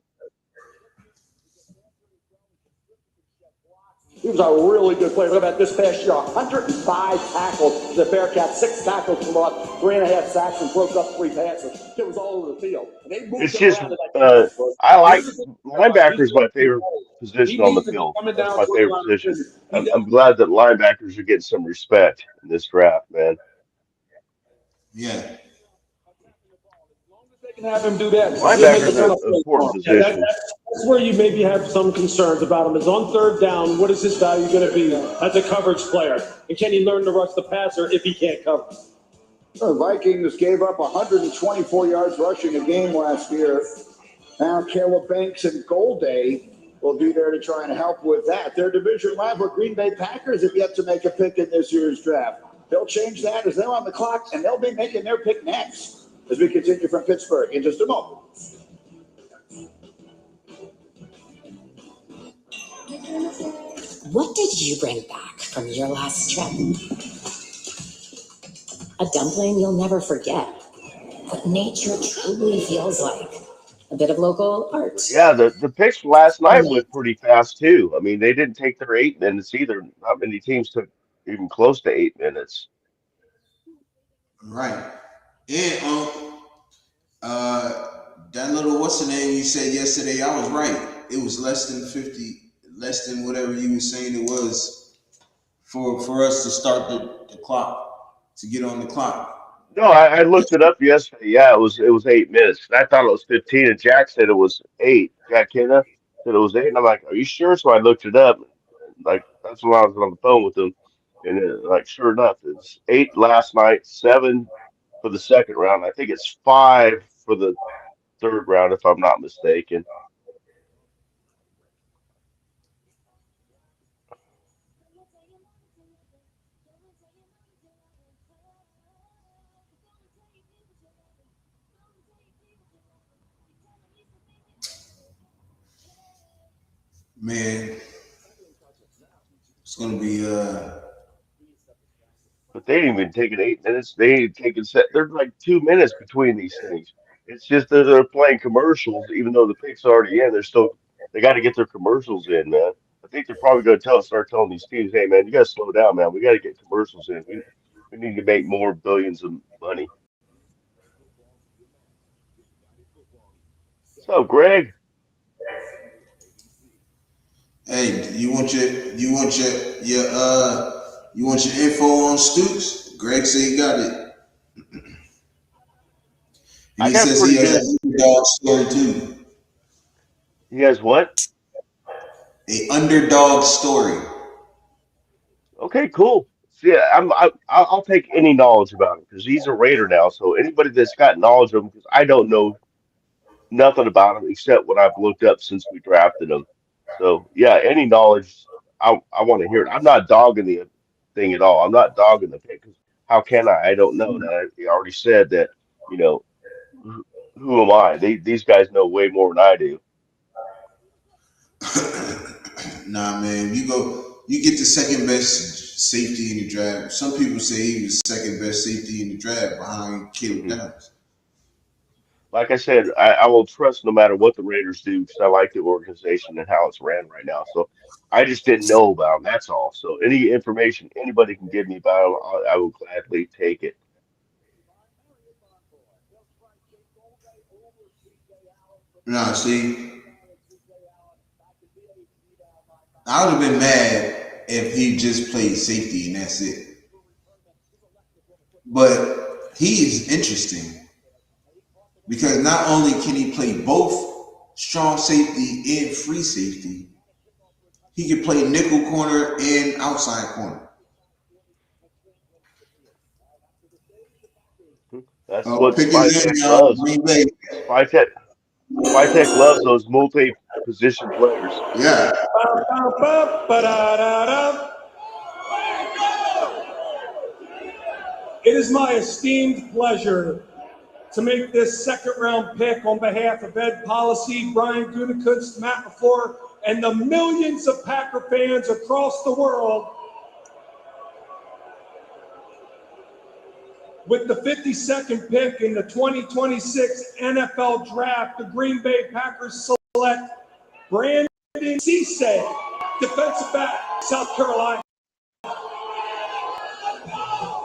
Speaker 17: He was a really good player. Look about this past year, 105 tackles. The Bearcats, 6 tackles for loss, 3.5 sacks, and broke up 3 passes. It was all over the field. And they moved
Speaker 16: It's
Speaker 17: him
Speaker 16: just
Speaker 17: around like
Speaker 16: I like linebacker is my favorite position on the field.
Speaker 8: Coming
Speaker 16: That's
Speaker 8: down
Speaker 16: my
Speaker 8: toward
Speaker 16: favorite
Speaker 8: line of
Speaker 16: position.
Speaker 8: scrimmage.
Speaker 16: I'm glad that linebackers are getting some respect in this draft, man.
Speaker 1: Yeah.
Speaker 5: They can have him do that.
Speaker 16: Linebacker's an important position.
Speaker 5: That's where you maybe have some concerns about him. Is on third down, what is his value going to be as a coverage player? And can he learn to rush the passer if he can't cover?
Speaker 7: The Vikings gave up 124 yards rushing a game last year. Now Caleb Banks and Golday will be there to try and help with that. Their division rival Green Bay Packers have yet to make a pick in this year's draft. They'll change that as they're on the clock, and they'll be making their pick next as we continue from Pittsburgh in just a moment.
Speaker 9: What did you bring back from your last trip? A dumpling you'll never forget. What nature truly feels like. A bit of local art.
Speaker 16: Yeah, the picks from last night went pretty fast too. I mean, they didn't take their 8 minutes either. Not many teams took even close to 8 minutes.
Speaker 1: Right. And that little what's the name you said yesterday, I was right. It was less than 50, less than whatever you were saying it was for us to start the clock, to get on the clock.
Speaker 16: No, I looked it up yesterday. Yeah, it was 8 minutes. I thought it was 15, and Jack said it was 8. Jack Kenna said it was 8, and I'm like, "Are you sure?" So I looked it up. Like that's when I was on the phone with him, and like sure enough, it's 8 last night, 7 for the second round. I think it's 5 for the third round, if I'm not mistaken.
Speaker 1: Man, it's gonna be
Speaker 16: But they didn't even take it 8 minutes. They ain't taken set. There's like 2 minutes between these things. It's just that they're playing commercials, even though the pick's already in. They got to get their commercials in, man. I think they're probably going to start telling these teams, "Hey, man, you got to slow down, man. We got to get commercials in. We need to make more billions of money." So, Greg,
Speaker 1: hey, you want your info on Stoops? Greg said he got it. And he says he has an underdog story too.
Speaker 16: He has what?
Speaker 1: A underdog story.
Speaker 16: Okay, cool. See, I'll take any knowledge about him because he's a Raider now. So anybody that's got knowledge of him, because I don't know nothing about him except what I've looked up since we drafted him. So yeah, any knowledge, I want to hear it. I'm not dogging the thing at all. I'm not dogging the pick. 'Cause how can I? I don't know. And I already said that. You know, who am I? These guys know way more than I do.
Speaker 1: Nah, man, you get the second best safety in the draft. Some people say he was second best safety in the draft behind Caleb Downs.
Speaker 16: Like I said, I will trust no matter what the Raiders do because I like the organization and how it's ran right now. So I just didn't know about them. That's all. So any information anybody can give me about them, I will gladly take it.
Speaker 1: Nah, see, I would have been mad if he just played safety and that's it. But he is interesting because not only can he play both strong safety and free safety, he can play nickel corner and outside corner.
Speaker 16: That's what Spytech loves. Spytech loves those multi-position players.
Speaker 1: Yeah.
Speaker 5: It is my esteemed pleasure to make this second round pick on behalf of Ed Policy, Brian Gutekunst, Matt LaFleur, and the millions of Packer fans across the world. With the 52nd pick in the 2026 NFL Draft, the Green Bay Packers select Brandon Cisse, defensive back, South Carolina.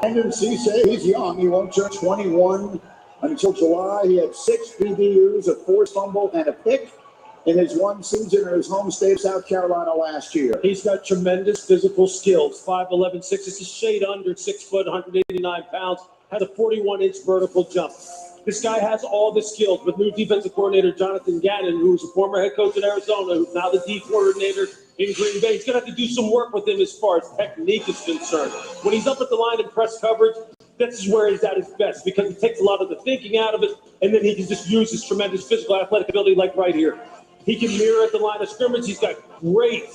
Speaker 7: Brandon Cisse, he's young. He won't turn 21 until July. He had 6 PBUs, a forced fumble, and a pick in his one season in his home state of South Carolina last year.
Speaker 5: He's got tremendous physical skills. 5'11", 6 is a shade under 6 foot, 189 pounds. has a 41-inch vertical jump. This guy has all the skills, but new defensive coordinator Jonathan Gannon, who's a former head coach at Arizona, who's now the D coordinator in Green Bay, he's going to have to do some work with him as far as technique is concerned. When he's up at the line in press coverage, this is where he's at his best because it takes a lot of the thinking out of it, and then he can just use his tremendous physical athletic ability like right here. He can mirror at the line of scrimmage. He's got great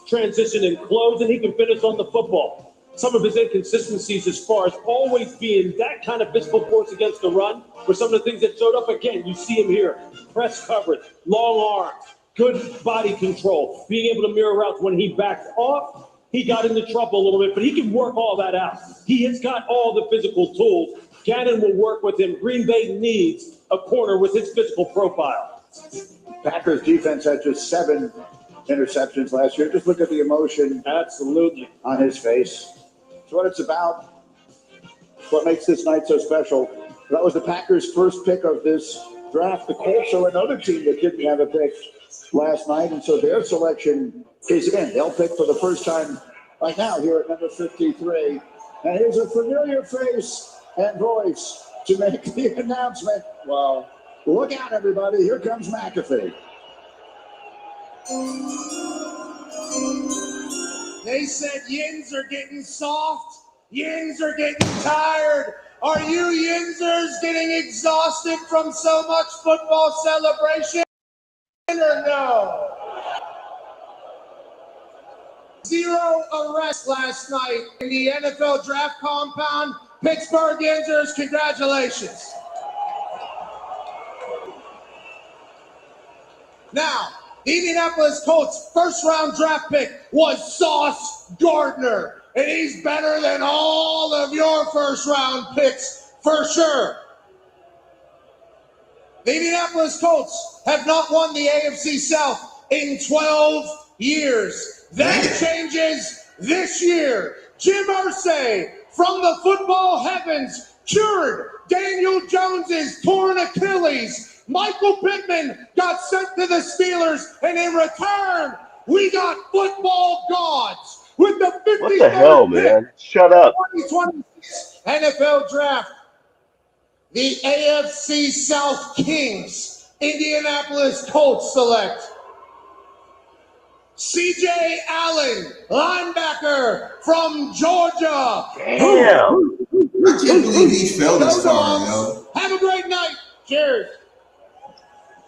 Speaker 5: transition and close, and he can finish on the football. Some of his inconsistencies as far as always being that kind of physical force against the run were some of the things that showed up again. You see him here, press coverage, long arms, good body control, being able to mirror routes. When he backed off, he got into trouble a little bit, but he can work all that out. He has got all the physical tools. Gannon will work with him. Green Bay needs a corner with his physical profile.
Speaker 7: Packers defense had just 7 interceptions last year. Just look at the emotion
Speaker 5: absolutely
Speaker 7: on his face. It's what it's about. It's what makes this night so special. That was the Packers' first pick of this draft. The Colts are another team that didn't have a pick last night, and so their selection is in. They'll pick for the first time right now here at number 53. And here's a familiar face and voice to make the announcement. Well, look out, everybody. Here comes McAfee.
Speaker 19: They said yins are getting soft, yins are getting tired. Are you yinzers getting exhausted from so much football celebration or no? 0 arrests last night in the NFL draft compound. Pittsburgh Yinzers, congratulations. Now, the Indianapolis Colts' first-round draft pick was Sauce Gardner, and he's better than all of your first-round picks for sure. The Indianapolis Colts have not won the AFC South in 12 years. That changes this year. Jim Irsay from the football heavens cured Daniel Jones's torn Achilles. Michael Pittman got sent to the Steelers, and in return, we got football gods with the 53rd
Speaker 16: What the hell, man? Shut up.
Speaker 19: 2026 NFL Draft. The AFC South Kings, Indianapolis Colts select C.J. Allen, linebacker from Georgia.
Speaker 16: Damn.
Speaker 1: I can't believe he fell this far, yo.
Speaker 19: Have a great night. Cheers.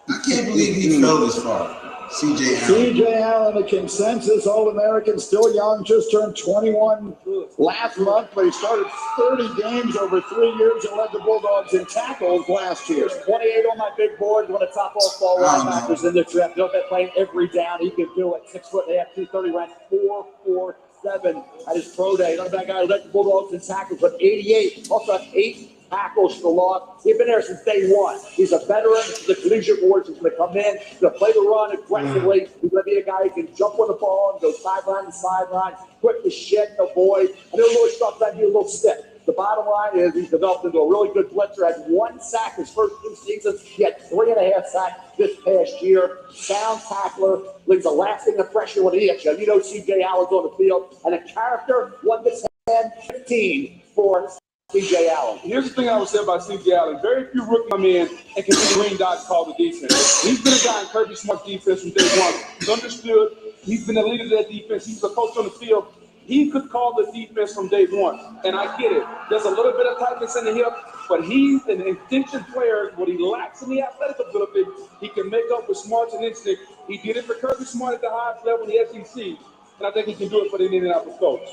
Speaker 1: I can't believe he fell this far. C.J. Allen.
Speaker 7: C.J. Allen, a consensus All-American, still young, just turned 21 last month, but he started 30 games over 3 years and led the Bulldogs in tackles last year.
Speaker 17: 28 on my big board, one of the top off-ball linebackers in the draft. Built that playing every down. He can do it. 6'1", 230, ranked 4.47 at his pro day. Another bad guy led the Bulldogs in tackles, but 88. Also had 8 tackles for loss. He's been there since day one. He's a veteran. The collegiate boards. He's going to come in. He's going to play the run aggressively. He's going to be a guy who can jump on the ball and go sideline to sideline, quick as shit, avoid. And he'll really stuff that you a little stiff. The bottom line is he's developed into a really good blitzer. Had 1 sack his first 2 seasons. He had 3.5 sacks this past year. Sound tackler. Leaves a lasting impression when he hits you. You know C.J. Allen's on the field. And a character, 1 to 10, 15 for C.J. Allen.
Speaker 6: Here's the thing I would say about C.J. Allen. Very few rookies come in and can be green dot and call the defense. He's been a guy in Kirby Smart's defense from day one. He's understood. He's been a leader of that defense. He's a coach on the field. He could call the defense from day one. And I get it. There's a little bit of tightness in the hip, but he's an instinctive player. What he lacks in the athletic ability, he can make up with smarts and instinct. He did it for Kirby Smart at the highest level in the SEC. And I think he can do it for the Indianapolis Colts.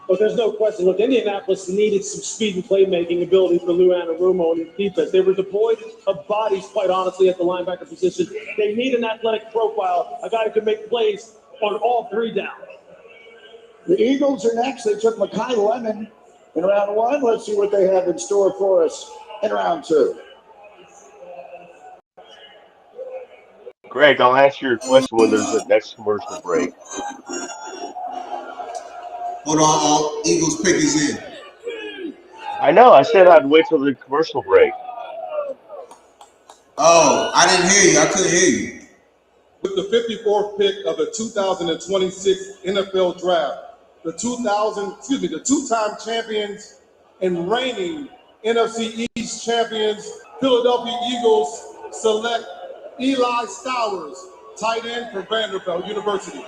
Speaker 5: But there's no question. Look, Indianapolis needed some speed and playmaking ability for Lou Anarumo and his defense. They were devoid of bodies, quite honestly, at the linebacker position. They need an athletic profile, a guy who can make plays on all 3 downs.
Speaker 7: The Eagles are next. They took Mekhi Lemon in round 1. Let's see what they have in store for us in round 2.
Speaker 16: Greg, I'll answer your question when there's the next commercial break.
Speaker 1: Hold on, Eagles pick is in.
Speaker 16: I know. I said I'd wait till the commercial break.
Speaker 1: Oh, I didn't hear you. I couldn't hear you.
Speaker 11: With the 54th pick of the 2026 NFL Draft, the 2-time champions and reigning NFC East champions, Philadelphia Eagles select Eli Stowers, tight end for Vanderbilt University.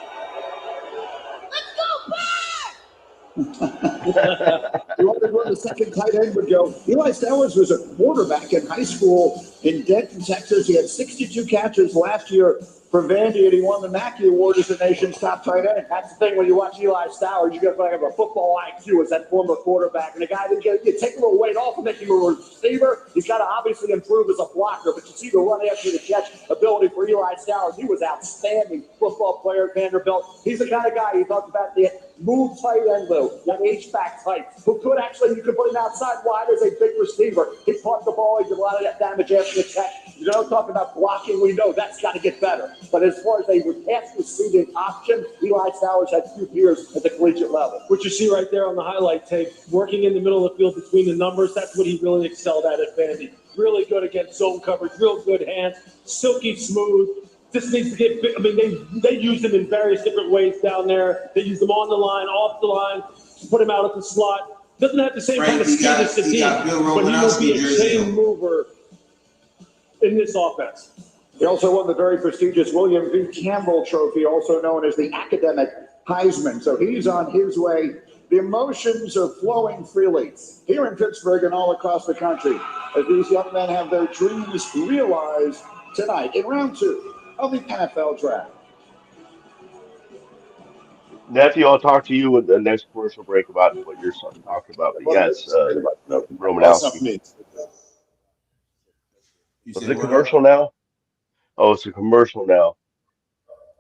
Speaker 7: You wondered where the second tight end would go. Eli Stowers was a quarterback in high school in Denton, Texas. He had 62 catches last year for Vandy, and he won the Mackey Award as the nation's top tight end.
Speaker 17: That's the thing when you watch Eli Stowers, you got to have a football IQ as that former quarterback. And the guy that you take a little weight off and make him a receiver. He's got to obviously improve as a blocker, but you see the run after the catch ability for Eli Stowers. He was outstanding football player at Vanderbilt. He's the kind of guy you talked about, the move tight end, though, that H-back type, who could actually, you could put him outside wide as a big receiver. He caught the ball, he did a lot of that damage after the catch. You know, talking about blocking, we know that's got to get better. But as far as a pass receiving option, Eli Stowers had few years at the collegiate level.
Speaker 5: What you see right there on the highlight tape, working in the middle of the field between the numbers, that's what he really excelled at Vandy. Really good against zone coverage, real good hands, silky smooth. Just needs to get big. I mean, they use him in various different ways down there. They use him on the line, off the line, put him out at the slot. Doesn't have the same kind of speed as the team, but he will be a chain mover in this offense.
Speaker 7: He also won the very prestigious William V. Campbell Trophy, also known as the Academic Heisman. So he's on his way. The emotions are flowing freely here in Pittsburgh and all across the country as these young men have their dreams realized tonight in round 2 of the NFL Draft.
Speaker 16: Nephew, I'll talk to you in the next commercial break about what you're talking about. But yeah, it's Romanowski. Was it commercial now? Oh, it's a commercial now.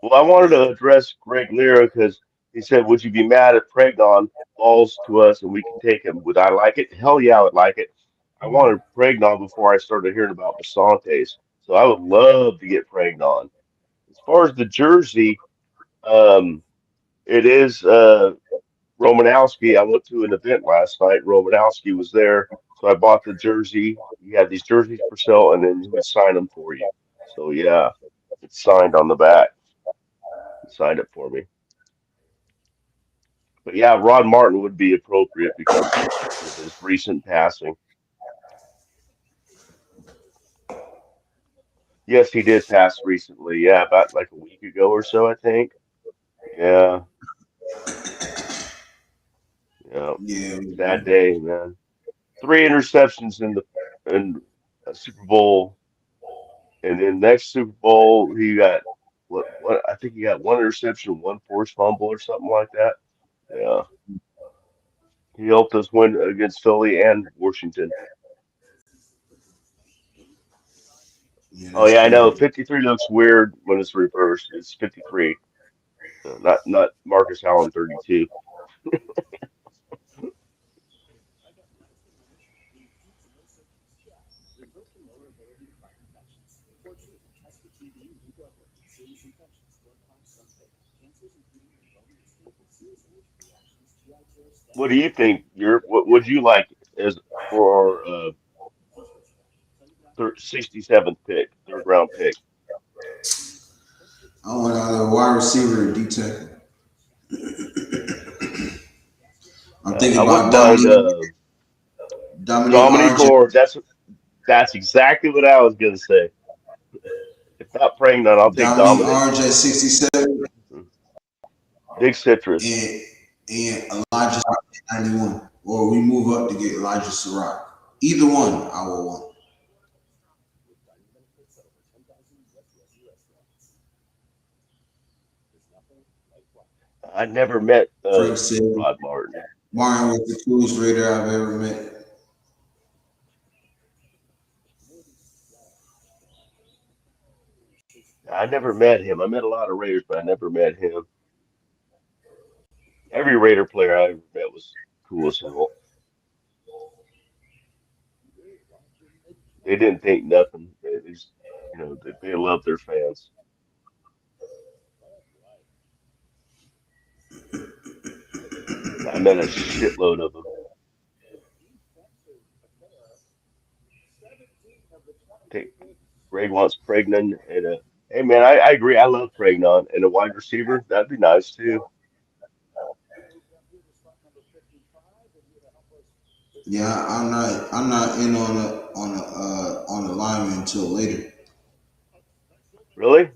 Speaker 16: Well, I wanted to address Greg Lira because he said, "Would you be mad if Pregnon falls to us and we can take him? Would I like it? Hell yeah, I would like it. I wanted Pregnon before I started hearing about Basantes, so I would love to get Pregnon. As far as the jersey, it is Romanowski. I went to an event last night. Romanowski was there, so I bought the jersey. He had these jerseys for sale, and then he would sign them for you. So yeah, it's signed on the back. He signed it for me. But yeah, Rod Martin would be appropriate because with his recent passing. Yes, he did pass recently. Yeah, about like a week ago or so, I think. Yeah, yeah.
Speaker 1: Yeah.
Speaker 16: Sad day, man. 3 interceptions in a Super Bowl, and then next Super Bowl he got what I think he got 1 interception, 1 forced fumble or something like that. Yeah, he helped us win against Philly and Washington.
Speaker 1: Yeah,
Speaker 16: Oh
Speaker 1: that's
Speaker 16: yeah, I know.
Speaker 1: crazy.
Speaker 16: 53 looks weird when it's reversed. It's 53, not Marcus Allen 32. What do you think? What would you like as for 67th pick, third round pick?
Speaker 1: I want either a wide receiver or D tackle. I'm thinking
Speaker 16: I
Speaker 1: about
Speaker 16: wouldn't mind
Speaker 1: Dominic
Speaker 16: Dominic
Speaker 1: Orange.
Speaker 16: Gore. That's exactly what I was gonna say. If not praying none, I'll take
Speaker 1: Dominic
Speaker 16: Dominic.
Speaker 1: Orange at 67
Speaker 16: Big citrus.
Speaker 1: and Elijah at 91. Or we move up to get Elijah Surratt. Either one I will want.
Speaker 16: I never met
Speaker 1: Frank said
Speaker 16: Rod Martin.
Speaker 1: Martin was the coolest Raider I've ever met.
Speaker 16: I never met him. I met a lot of Raiders, but I never met him. Every Raider player I ever met was cool as hell. They didn't think nothing. They just, they love their fans. I met a shitload of them. Take Greg wants Pregnon and a. Hey man, I agree. I love Pregnon and a wide receiver. That'd be nice too.
Speaker 1: Yeah, I'm not in on a lineman until later.
Speaker 16: Really?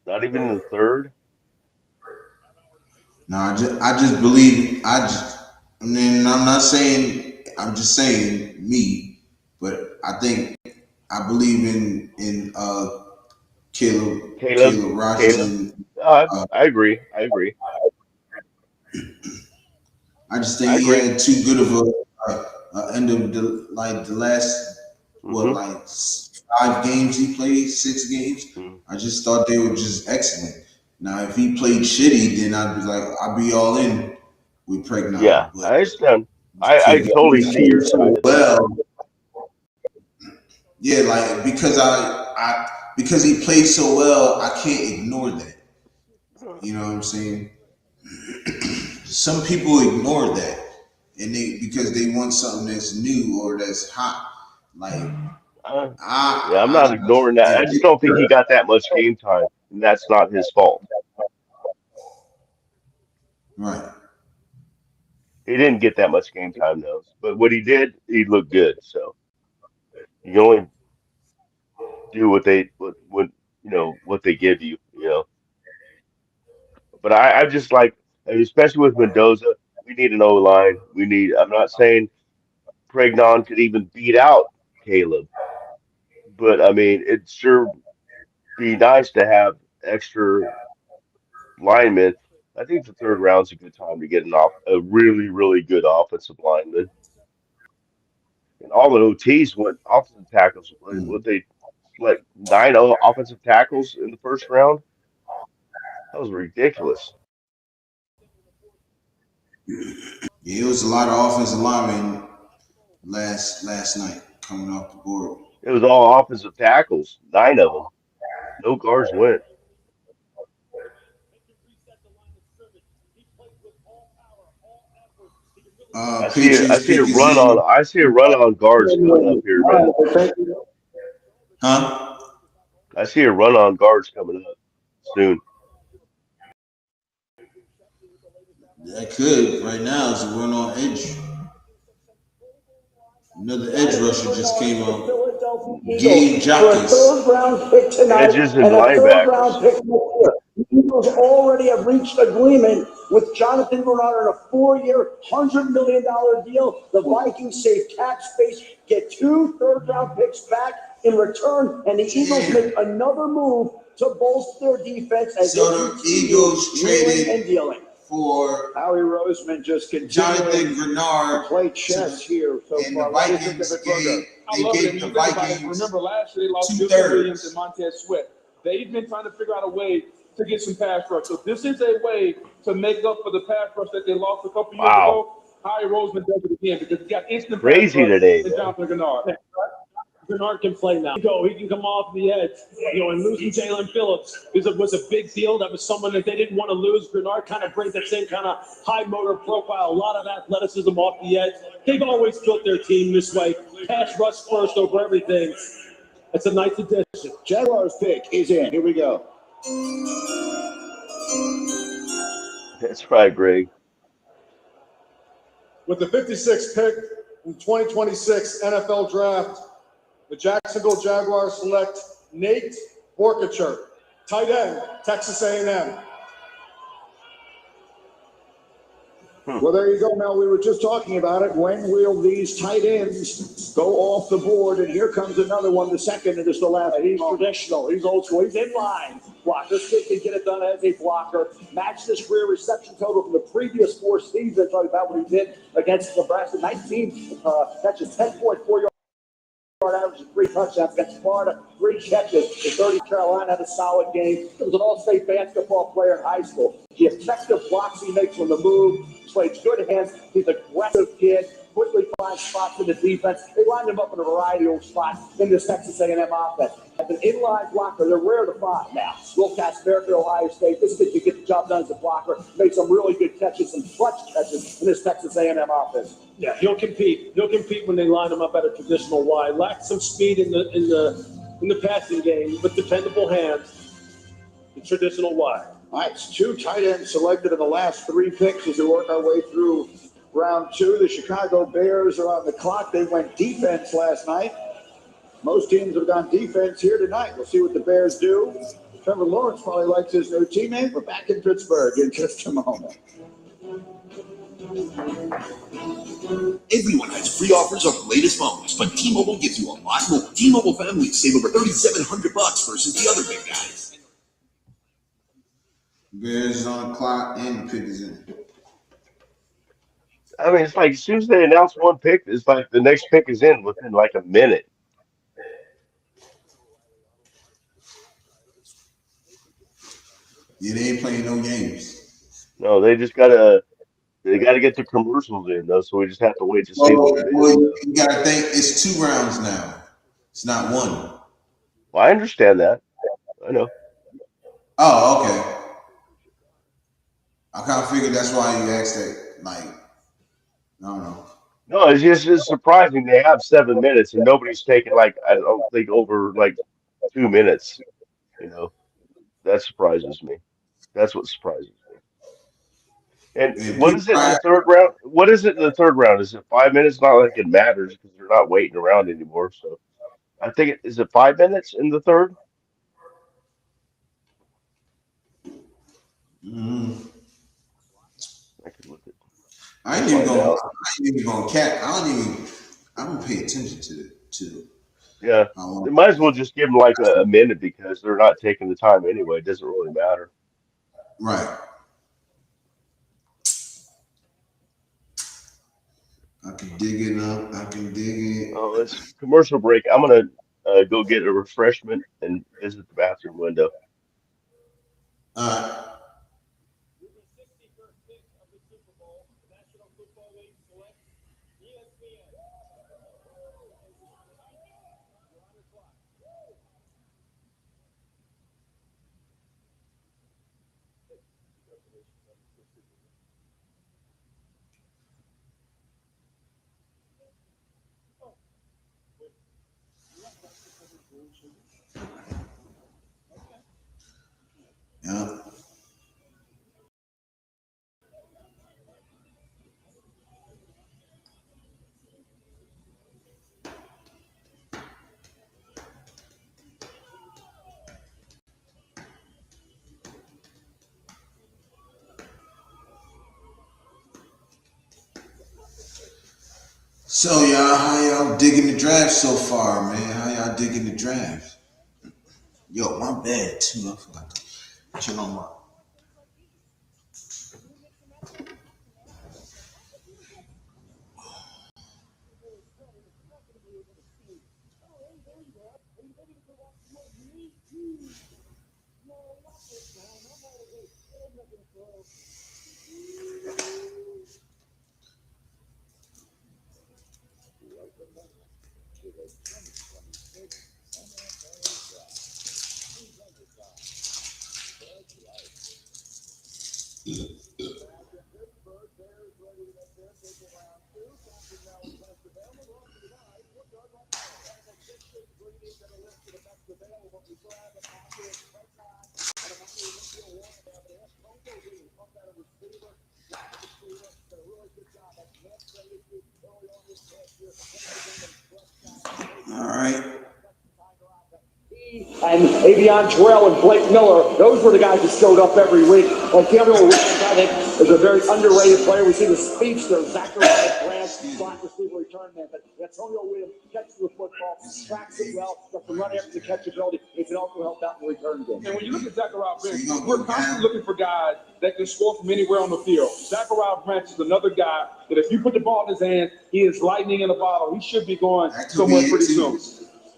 Speaker 16: Not even in the third?
Speaker 1: No, I just believe I mean I'm not saying I'm just saying me, but I believe in
Speaker 16: Caleb?
Speaker 1: Caleb
Speaker 16: Caleb?
Speaker 1: Washington. Uh,
Speaker 16: I agree. I agree.
Speaker 1: I just
Speaker 16: I
Speaker 1: think he
Speaker 16: agree.
Speaker 1: had too good of a end of the last what
Speaker 16: Mm-hmm.
Speaker 1: 5 games he played, 6 games.
Speaker 16: Mm-hmm.
Speaker 1: I just thought they were just excellent. Now if he played shitty, then I'd be all in with
Speaker 16: Yeah,
Speaker 1: Pregnon. But
Speaker 16: I understand. I
Speaker 1: to
Speaker 16: totally
Speaker 1: play
Speaker 16: see your side of that.
Speaker 1: well, yeah, like because he played so well, I can't ignore that. You know what I'm saying? Some people ignore that, and they because they want something that's new or that's hot. Like
Speaker 16: Yeah, I'm not ignoring that. I just don't think he got that much game time, and that's not his fault.
Speaker 1: right.
Speaker 16: He didn't get that much game time though. But what he did, he looked good. So you can only do what what they give you, you know. But I just like, and especially with Mendoza, we need an O line. We need. I'm not saying Pregnon could even beat out Caleb, but I mean, it'd sure be nice to have extra linemen. I think the third round's a good time to get a really, really good offensive lineman. And all the OTs went offensive tackles. What they like offensive tackles in the first round? That was ridiculous.
Speaker 1: Yeah, it was a lot of offensive linemen last night coming off the board.
Speaker 16: It was all offensive tackles, 9 of them. No guards went. I
Speaker 1: Patriots
Speaker 16: see a
Speaker 1: pick is
Speaker 16: run
Speaker 1: in.
Speaker 16: on. I see a run on guards coming up here, man.
Speaker 1: Huh?
Speaker 16: I see a run on guards coming up soon.
Speaker 1: That could right now is a run on edge. Another edge rusher just came out. Gabe
Speaker 17: For a
Speaker 1: Jacques.
Speaker 17: third round pick tonight
Speaker 16: Edges and
Speaker 17: and a third round
Speaker 16: linebackers.
Speaker 17: pick next year. The Eagles already have reached agreement with Jonathan Bernard on a 4-year, $100 million deal. The Vikings save cap space, get 2 third-round picks back in return, and the Eagles make another move to bolster their defense as
Speaker 1: So
Speaker 17: they
Speaker 1: the
Speaker 17: continue
Speaker 1: Eagles
Speaker 17: wheeling and dealing.
Speaker 1: for
Speaker 7: Howie Roseman just
Speaker 1: Jonathan
Speaker 7: continuing to
Speaker 1: Grenard
Speaker 7: play chess here so
Speaker 1: and
Speaker 7: far.
Speaker 1: the
Speaker 7: What do you think
Speaker 1: Vikings
Speaker 7: of it, Virgo?
Speaker 6: I love it. I mean, you think about it. Remember last year they lost Justin Williams and Montez Sweat. They've been trying to figure out a way to get some pass rush. So this is a way to make up for the pass rush that they lost a couple years
Speaker 16: Wow.
Speaker 6: ago. Howie Roseman does it again because he got instant pass
Speaker 16: Crazy
Speaker 6: rush
Speaker 16: today,
Speaker 6: and
Speaker 16: man.
Speaker 6: Jonathan Grenard.
Speaker 5: Bernard can play now. He can come off the edge. And losing Jalen Phillips was a big deal. That was someone that they didn't want to lose. Bernard kind of brings that same kind of high motor profile, a lot of athleticism off the edge. They've always built their team this way. Pass rush first over everything. It's a nice addition.
Speaker 7: Jaguars pick is in. Here we go.
Speaker 16: That's right, Greg.
Speaker 11: With the 56th pick in 2026 NFL Draft, the Jacksonville Jaguars select Nate Borkacher, tight end, Texas A&M.
Speaker 7: Well, there you go, Mel. We were just talking about it. When will these tight ends go off the board? And here comes another one, the second, and it's the last.
Speaker 17: He's traditional. He's old school. He's in line. Block. This kid can get it done as a blocker. Match this career reception total from the previous 4 seasons. Talking about what he did against Nebraska. 19 catches, 10.4 yards. Average 3 touchdowns against Florida, 3 catches. The 30 Carolina had a solid game. He was an all-state basketball player in high school. The effective blocks he makes on the move, plays good hands. He's an aggressive kid. Quickly finds spots in the defense. They lined him up in a variety of spots in this Texas A&M offense. As an inline blocker, they're rare to find now. Will Casper at Ohio State. This kid can get the job done as a blocker. Made some really good catches, some clutch catches in this Texas A&M offense.
Speaker 5: Yeah, he'll compete. He'll compete when they line him up at a traditional wide. Lacks some speed in the passing game, but dependable hands. The traditional wide.
Speaker 7: All right, it's 2 tight ends selected in the last 3 picks as we work our way through round two. The Chicago Bears are on the clock. They went defense last night. Most teams have gone defense here tonight. We'll see what the Bears do. Trevor Lawrence probably likes his new teammate. We're back in Pittsburgh in just a moment.
Speaker 10: Everyone has free offers on the latest phones, but T-Mobile gives you a lot more. T-Mobile families save over $3,700 versus the other big guys.
Speaker 1: Bears is on the clock and the pick is in.
Speaker 16: I mean, it's like as soon as they announce one pick, it's like the next pick is in within like a minute.
Speaker 1: Yeah, they ain't playing no games.
Speaker 16: No, they gotta get the commercials in though, so we just have to wait to see what it
Speaker 1: Well,
Speaker 16: is.
Speaker 1: you gotta think it's 2 rounds now. It's not 1.
Speaker 16: Well, I understand that. I know.
Speaker 1: Oh, okay. I kind of figured that's why you asked that. Like, I don't know.
Speaker 16: No, it's surprising they have 7 minutes and nobody's taken like I don't think over like 2 minutes. You know, that surprises me. That's what surprises me. And
Speaker 1: And
Speaker 16: what
Speaker 1: people,
Speaker 16: is it in the third round? What is it in the third round? Is it 5 minutes? Not like it matters because they're not waiting around anymore. So I think is it 5 minutes in the third? I could look at.
Speaker 1: I ain't even gonna cat. I don't pay attention to.
Speaker 16: Yeah, they might as well just give them like a minute because they're not taking the time anyway. It doesn't really matter.
Speaker 1: Right. I can dig it up. I can dig it.
Speaker 16: Oh, it's commercial break. I'm gonna go get a refreshment and visit the bathroom window.
Speaker 1: Yeah. So y'all, how y'all digging the draft so far, man? How y'all digging the draft? Yo, my bad too. I forgot to chill on my. All right.
Speaker 4: And Avion Terrell and Blake Miller, those were the guys that showed up every week. Like Gabriel Williams, I think, is a very underrated player. We see the speedster, Zachariah Grant, slot receiver return man. But Antonio Williams catches the football, tracks it well, got the run after the catchability. It can also help out in the return game.
Speaker 6: And when you look at Zachariah Grant, we're constantly looking for guys that can score from anywhere on the field. Zachariah Grant is another guy that if you put the ball in his hands, he is lightning in a bottle. He should be going somewhere pretty soon.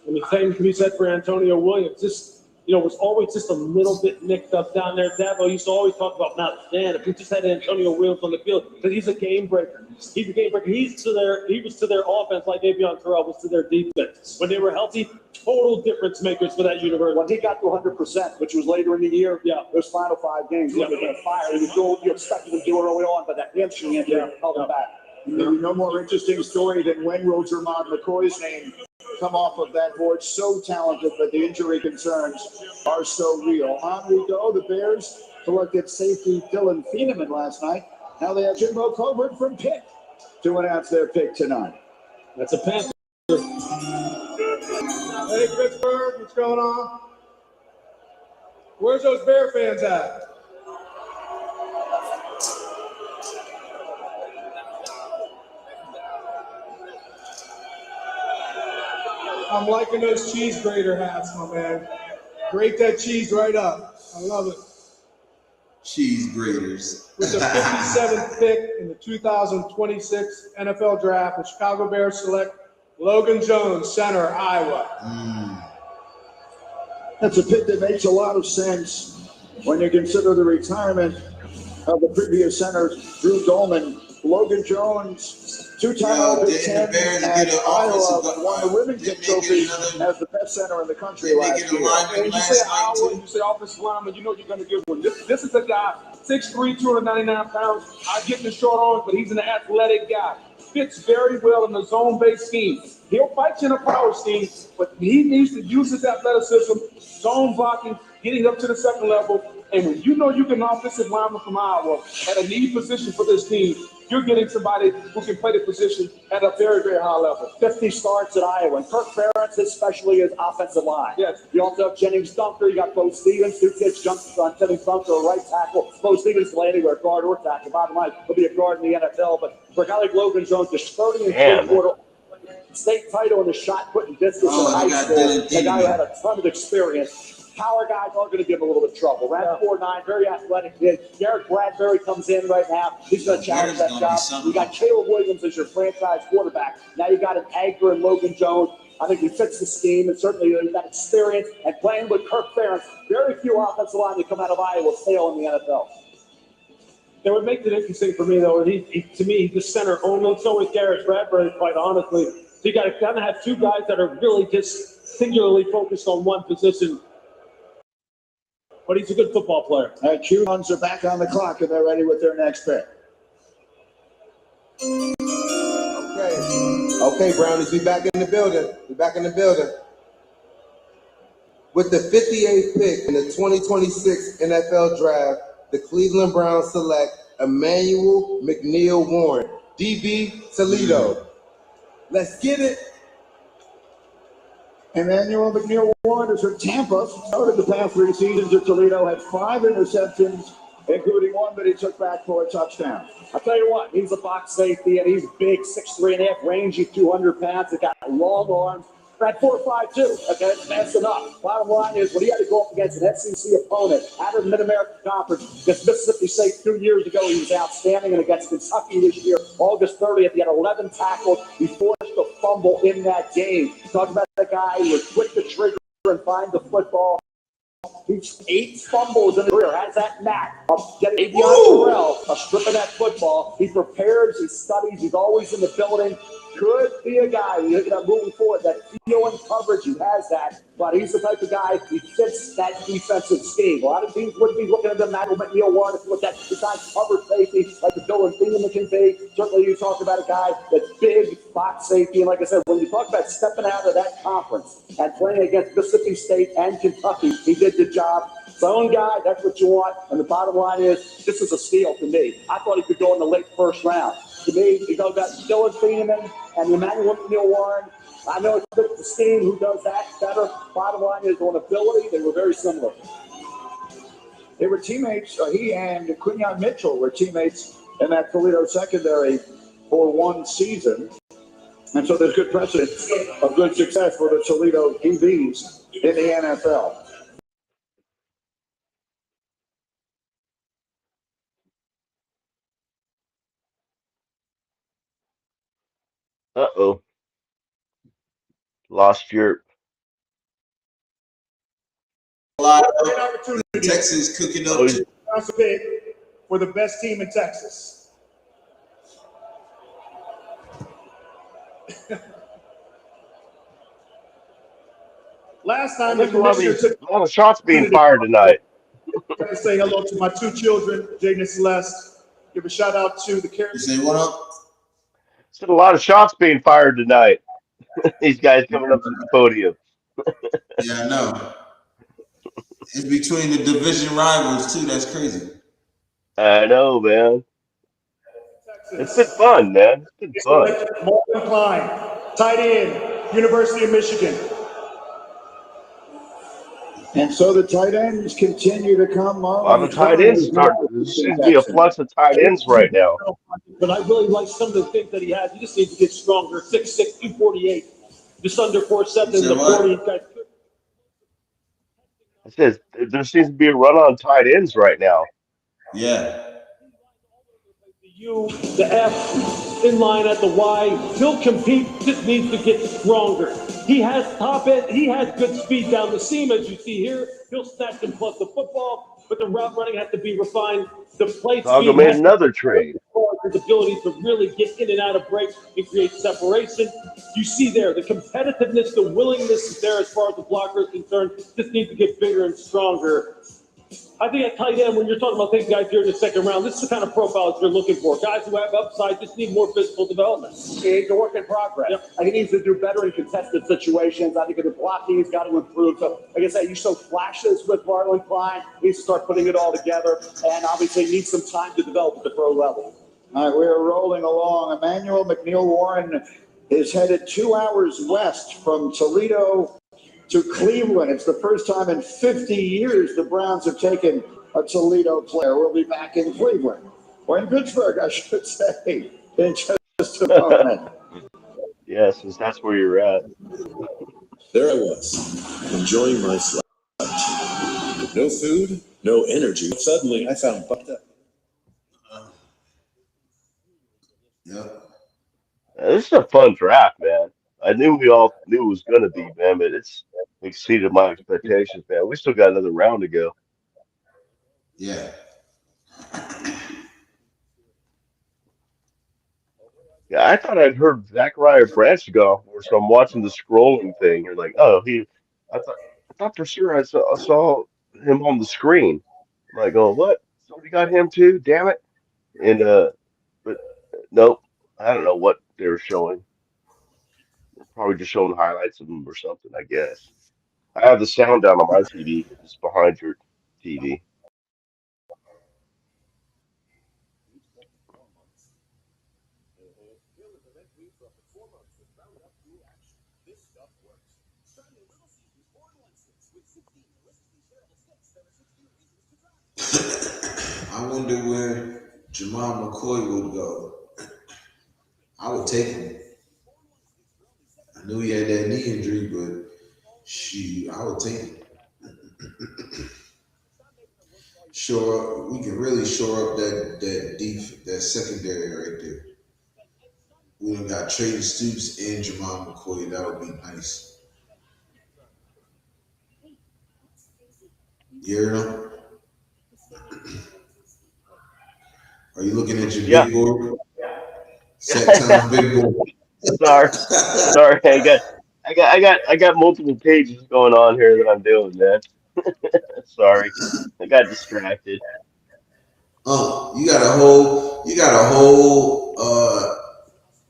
Speaker 5: I mean, same can be said for Antonio Williams. Just, was always just a little bit nicked up down there. Dabo used to always talk about, man, if we just had Antonio Williams on the field, because he's a game breaker. He's a game breaker. He was to their offense like Avion Terrell was to their defense. When they were healthy, total difference makers for that universe.
Speaker 4: When he got to 100%, which was later in the year, those final 5 games, he was going to fire. He was doing, you expected him to do it early on, but that hamstring injury held him back.
Speaker 7: No more interesting story than when will Jermod McCoy's name come off of that board. So talented, but the injury concerns are so real. On we go. The Bears selected safety Dylan Feeneman last night. Now they have Jimbo Colbert from Pitt. to announce their pick tonight.
Speaker 5: That's a Panther.
Speaker 11: Hey, Pittsburgh, what's going on? Where's those Bear fans at? I'm liking those cheese grater hats, my man. Grate that cheese right up. I love it.
Speaker 1: Cheese graters.
Speaker 11: With the 57th pick in the 2026 NFL Draft, the Chicago Bears select Logan Jones, center, Iowa.
Speaker 7: That's a pick that makes a lot of sense when you consider the retirement of the previous center, Drew Dolman. Logan Jones, two-time Big Ten at Iowa, won the Women's Trophy as the best center in the country last year.
Speaker 6: When you say Iowa, you say offensive lineman, you know you're going to get one. This is a guy, 6'3", 299 pounds. I get the short arms, but he's an athletic guy. Fits very well in the zone-based scheme. He'll fight you in a power scheme, but he needs to use his athleticism, zone blocking, getting up to the second level. And when you know you get an offensive lineman from Iowa at a need position for this team, you're getting somebody who can play the position at a very, very high level.
Speaker 4: 50 starts at Iowa. And Kirk Ferentz, especially his offensive line.
Speaker 6: Yes.
Speaker 4: You also have Jennings Dunker. You got Bo Stevens, two kids jumped on Jennings Dunker, a right tackle. Bo Stevens play anywhere, guard or tackle. Bottom line, he'll be a guard in the NFL. But for a guy like Logan Jones, just 30 and three-quarter state title in the shot putting distance in high school. A guy who had a ton of experience. Power guys are going to give him a little bit of trouble. Ran 4'9", very athletic kid. Garrett Bradbury comes in right now. He's going to challenge that job. You got Caleb Williams as your franchise quarterback. Now you got an anchor in Logan Jones. I think he fits the scheme, and certainly he's got experience. And playing with Kirk Ferentz, very few offensive linemen come out of Iowa fail in the NFL.
Speaker 5: That would make it interesting for me, though. He to me, he's the center only. So is Garrett Bradbury, quite honestly. So you got to kind of have two guys that are really just singularly focused on one position. But he's a good football player.
Speaker 7: Q-Huns are back on the clock, and they're ready with their next pick.
Speaker 15: Okay, Brownies, we back in the building. We back in the building. With the 58th pick in the 2026 NFL Draft, the Cleveland Browns select Emmanuel McNeil Warren, DB Toledo. Let's get it.
Speaker 7: Emmanuel McNeil Warren is from Tampa. Started the past 3 seasons at Toledo, had 5 interceptions, including one that he took back for a touchdown.
Speaker 4: I'll tell you what, he's a box safety, and he's big, 6'3.5", rangy, 200 pounds. He's got long arms. Ran 4.52. Okay, that's enough. Bottom line is, when he had to go up against an SEC opponent out of the Mid-American Conference against Mississippi State 2 years ago, he was outstanding. And against Kentucky this year, August 30th, he had 11 tackles. He forced a fumble in that game. Talk about the guy who was quick to trigger and find the football. He's 8 fumbles in his career. Has that knack of getting Avion Terrell, stripping that football. He prepares, he studies, he's always in the building. Could be a guy moving forward that feel and coverage, he has that, but he's the type of guy who fits that defensive scheme. A lot of teams wouldn't be looking at the Emmanuel McNeil Warren if you look at besides cover safety like the Dylan Thieneman can be. Certainly you talk about a guy that's big, box safety, and like I said, when you talk about stepping out of that conference and playing against Mississippi State and Kentucky, he did the job. Zone guy, that's what you want. And the bottom line is, this is a steal to me. I thought he could go in the late first round. To me, you go got Dylan Thieneman and Emmanuel McNeil Warren. I know it's the scheme who does that better. Bottom line is, on ability, they were very similar.
Speaker 7: They were teammates. He and Quinyon Mitchell were teammates in that Toledo secondary for 1 season. And so there's good precedent of good success for the Toledo DBs in the NFL.
Speaker 16: Uh-oh. Lost Yurp.
Speaker 11: A lot of opportunity.
Speaker 1: Texas cooking up.
Speaker 11: Browns pick for the best team in Texas. Last time the commissioner took
Speaker 16: a lot of shots being fired tonight.
Speaker 11: I'd like to say hello to my 2 children, Jaden and Celeste. Give a shout out to the characters.
Speaker 1: Say what up?
Speaker 16: Said a lot of shots being fired tonight. These guys coming up to the podium.
Speaker 1: Yeah, I know. It's between the division rivals too. That's crazy.
Speaker 16: I know, man. It's been fun, man. It's been fun.
Speaker 17: Morgan Klein, tight end, University of Michigan.
Speaker 7: And so the tight ends continue to come.
Speaker 16: A lot of tight ends start. There seems to be a flux of tight ends right now.
Speaker 5: But I really like some of the things that he has. He just needs to get stronger. 6'6", 248, just under 4'7" in the 40.
Speaker 16: It says there seems to be a run on tight ends right now.
Speaker 1: Yeah.
Speaker 5: The U, the F, in line at the Y. He'll compete, just needs to get stronger. He has top end, he has good speed down the seam, as you see here. He'll snatch and plus the football, but the route running has to be refined. The play
Speaker 16: Chicago
Speaker 5: speed
Speaker 16: made
Speaker 5: has
Speaker 16: another trade.
Speaker 5: his ability to really get in and out of breaks and create separation. You see there, the competitiveness, the willingness is there as far as the blocker is concerned. Just needs to get bigger and stronger. I think at tight end, when you're talking about taking guys here in the second round, this is the kind of profiles you're looking for. Guys who have upside just need more physical development.
Speaker 17: It's a work in progress. Yep. I think he needs to do better in contested situations. I think the blocking has got to improve. So, like I said, you show flashes with Marlon Klein. He needs to start putting it all together, and obviously needs some time to develop at the pro level.
Speaker 7: All right, we're rolling along. Emmanuel McNeil Warren is headed 2 hours west from Toledo to Cleveland. It's the first time in 50 years the Browns have taken a Toledo player. We'll be back in Cleveland, or in Pittsburgh, I should say, in just a moment.
Speaker 16: Yes, since that's where you're at.
Speaker 21: There I was, enjoying my flight. No food, no energy. Suddenly, I found fucked up.
Speaker 1: Yep.
Speaker 16: This is a fun draft, man. I knew we all knew it was gonna be, man, but it's exceeded my expectations, man. We still got another round to go.
Speaker 1: Yeah.
Speaker 16: Yeah, I thought I'd heard Zachariah Branch go, or so I'm watching the scrolling thing. You're like, oh, I thought for sure I saw him on the screen. I'm like, oh, what? Somebody got him too? Damn it! And but nope. I don't know what they were showing. Probably just showing highlights of him or something, I guess. I have the sound down on my TV. It's behind your TV.
Speaker 1: I wonder where Jamal McCoy would go. I would take him. I knew he had that knee injury, but I would take him. We can really shore up that secondary right there. We done got Trey Stoops and Jamal McCoy. That would be nice. You hear them? Are you looking at your big board? Set time big board.
Speaker 16: Sorry. I got multiple pages going on here that I'm doing, man. Sorry, I got distracted.
Speaker 1: You got a whole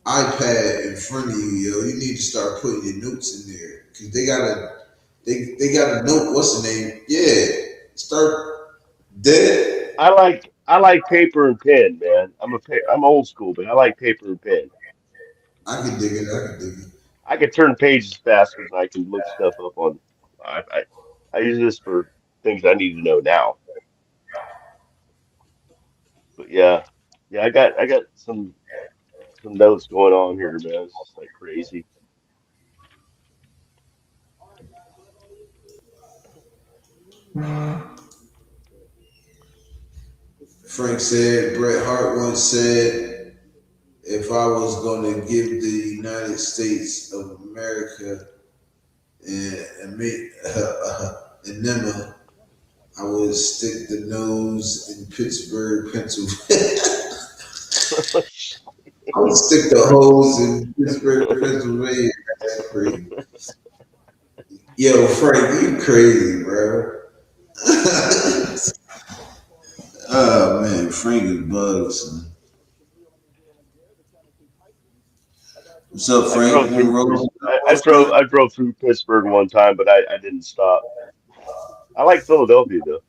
Speaker 1: iPad in front of you, yo. You need to start putting your notes in there because they got a note. What's the name? Yeah, start dead.
Speaker 16: I like paper and pen, man. I'm old school, but I like paper and pen.
Speaker 1: I can dig it.
Speaker 16: I can turn pages faster than I can look stuff up on. I use this for things I need to know now. But yeah, I got some notes going on here, man. It's just like crazy.
Speaker 1: Frank said, Bret Hart once said, if I was going to give the United States of America and make enema, I would stick the nose in Pittsburgh, Pennsylvania. I would stick the hose in Pittsburgh, Pennsylvania. That's crazy. Yo, Frank, you crazy, bro. Oh man, Frank is bugs. Man. What's up, Frank?
Speaker 16: I drove through Pittsburgh one time, but I didn't stop. I like Philadelphia though.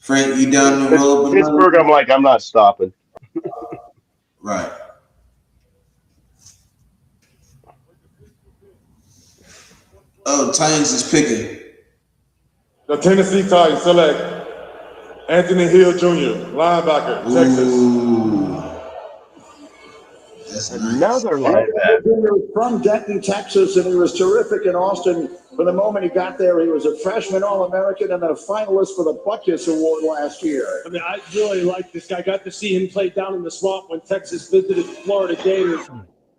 Speaker 1: Frank, you down the road, but
Speaker 16: Pittsburgh, I'm like, I'm not stopping.
Speaker 1: Right. Oh, Titans is picking.
Speaker 11: The Tennessee Titans select Anthony Hill Jr., linebacker, Texas.
Speaker 1: That's
Speaker 16: another
Speaker 7: Anthony
Speaker 16: linebacker.
Speaker 7: Hill Jr. was from Denton, Texas, and he was terrific in Austin. From the moment he got there, he was a freshman All-American and then a finalist for the Butkus Award last year.
Speaker 5: I mean, I really like this guy. I got to see him play down in the swamp when Texas visited the Florida Gators.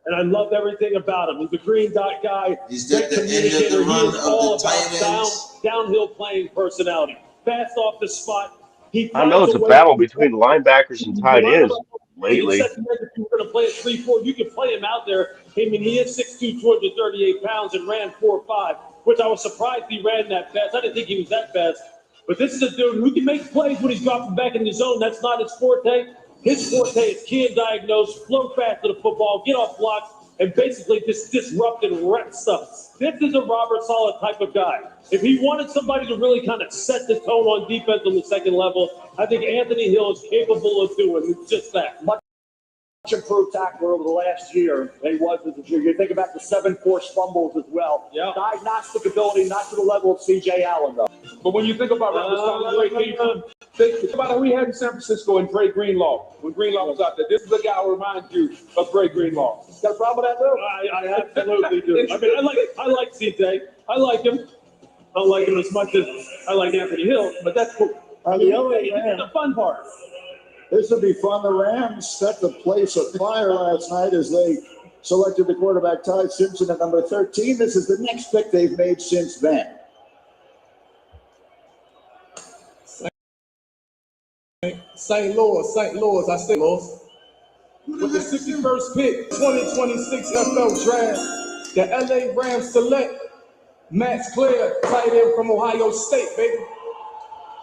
Speaker 5: And I loved everything about him. He's a green dot guy,
Speaker 1: Is
Speaker 5: great
Speaker 1: that the end of the
Speaker 5: communicator. He
Speaker 1: run
Speaker 5: is
Speaker 1: of
Speaker 5: all
Speaker 1: the
Speaker 5: about
Speaker 1: tight ends?
Speaker 5: downhill playing personality. Fast off the spot. He
Speaker 16: I know
Speaker 5: finds
Speaker 16: it's
Speaker 5: a
Speaker 16: a
Speaker 5: way
Speaker 16: battle
Speaker 5: to
Speaker 16: between linebackers and tight ends lately.
Speaker 5: If you were going to play at 3-4, you could play him out there. I mean, he is 6'2", 238 pounds and ran 4.5, which I was surprised he ran that fast. I didn't think he was that fast. But this is a dude who can make plays when he's dropping back in the zone. That's not his forte. His forte is key and diagnose, flow fast to the football, get off blocks, and basically just disrupt and wreck stuff. This is a Robert Saleh type of guy. If he wanted somebody to really kind of set the tone on defense on the second level, I think Anthony Hill is capable of doing just that.
Speaker 17: Much improved tackler over the last year than he was as a junior. You think about the 7 forced fumbles as well.
Speaker 5: Yeah.
Speaker 17: Diagnostic ability, not to the level of C.J. Allen, though.
Speaker 6: But when you think about Robert Saleh, think about how we had in San Francisco and Dre Greenlaw. When Greenlaw was out there, this is the guy who reminds you of Dre Greenlaw.
Speaker 17: Got a problem with that, though?
Speaker 5: I absolutely do. I mean, I like CJ. I like him. I don't like him as much as I like Anthony Hill, but that's cool. The fun part.
Speaker 7: This will be fun. The Rams set the place afire last night as they selected the quarterback Ty Simpson at number 13. This is the next pick they've made since then.
Speaker 19: St. Louis, I say Louis. With the 61st pick, 2026 NFL Draft, the LA Rams select Max Clare, tight end from Ohio State, baby.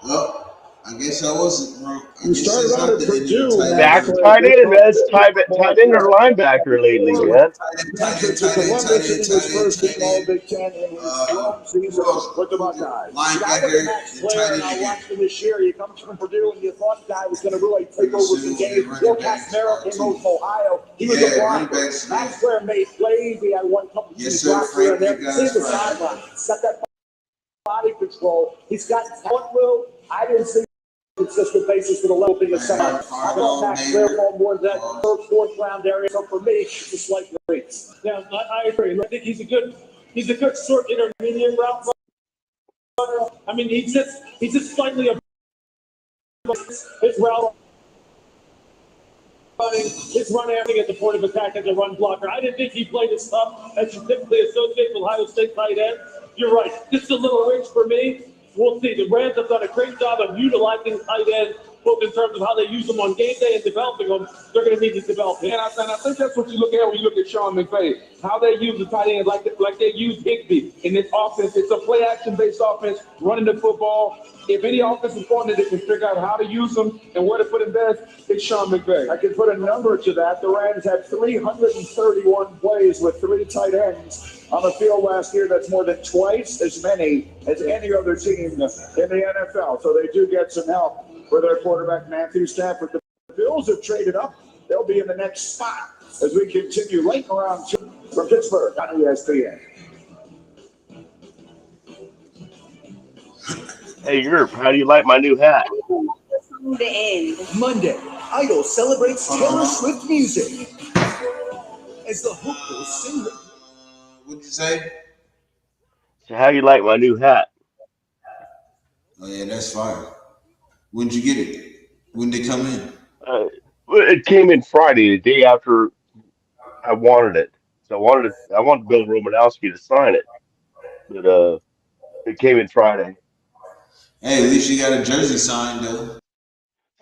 Speaker 1: Well, I guess I wasn't wrong.
Speaker 7: You started out at Purdue.
Speaker 16: Back to tight end, man. It's tight end or linebacker lately, man.
Speaker 7: Transferred to Columbus, and he was first in all Big Ten in his 12 seasons with the Buckeyes.
Speaker 1: Linebacker
Speaker 17: Max Clare, and I watched him this year. He comes from Purdue, and you thought the guy was going to really take over some games. Bill Castanero came over from Ohio. He was a blocker. Max Clare made plays. He had one couple of blocks here and there. See the sideline. He's got that body control. He's got talent, Will. I didn't see consistent basis for the level being a center. I thought Max Clare fall more than that third, fourth round area. So for me, it's a slight race.
Speaker 5: Yeah, I agree. I think he's a good short intermediate route runner. I mean, he's just slightly above his route running, his run everything at the point of attack as a run blocker. I didn't think he played as tough as you typically associate with Ohio State tight end. You're right. Just a little range for me. We'll see. The Rams have done a great job of utilizing tight ends, both in terms of how they use them on game day and developing them. They're going to need to develop him.
Speaker 6: And I think that's what you look at when you look at Sean McVay, how they use the tight end like they use Higbee in this offense. It's a play-action-based offense, running the football. If any offensive coordinator can figure out how to use them and where to put them best, it's Sean McVay.
Speaker 7: I can put a number to that. The Rams had 331 plays with 3 tight ends on the field last year. That's more than twice as many as any other team in the NFL. So they do get some help with their quarterback, Matthew Stafford. The Bills have traded up. They'll be in the next spot as we continue late in round 2 from Pittsburgh on ESPN.
Speaker 16: Hey, Yurp, how do you like my new hat?
Speaker 20: The end.
Speaker 10: Monday, Idol celebrates Taylor Swift music as the hopeful singer.
Speaker 1: What'd you say?
Speaker 16: So how you like my new hat?
Speaker 1: Oh yeah, that's fire. When'd you get it? When did it come in?
Speaker 16: Well, it came in Friday, the day after I wanted it. So I wanted Bill Romanowski to sign it, but it came in Friday.
Speaker 1: Hey, at least you got a jersey signed though.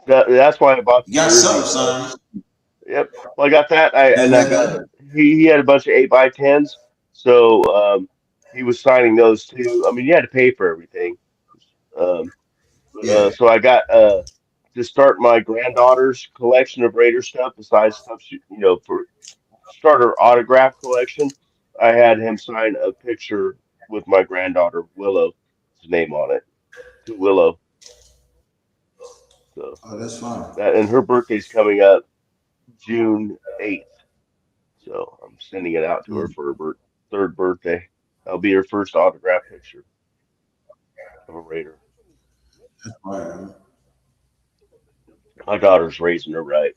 Speaker 16: That's why I bought the
Speaker 1: You got
Speaker 16: jersey.
Speaker 1: something signed.
Speaker 16: Yep. Well, I got that. I got he had a bunch of 8x10s, so he was signing those too. I mean, you had to pay for everything. So I got to start my granddaughter's collection of Raider stuff. Besides stuff for starter autograph collection, I had him sign a picture with my granddaughter Willow, his name on it, to Willow. So
Speaker 1: Oh, that's fine.
Speaker 16: that, and her birthday's coming up June 8th. So I'm sending it out to her
Speaker 1: Mm,
Speaker 16: for her third birthday. That'll be her first autograph picture of a Raider.
Speaker 1: that's fine.
Speaker 16: My daughter's raising her right.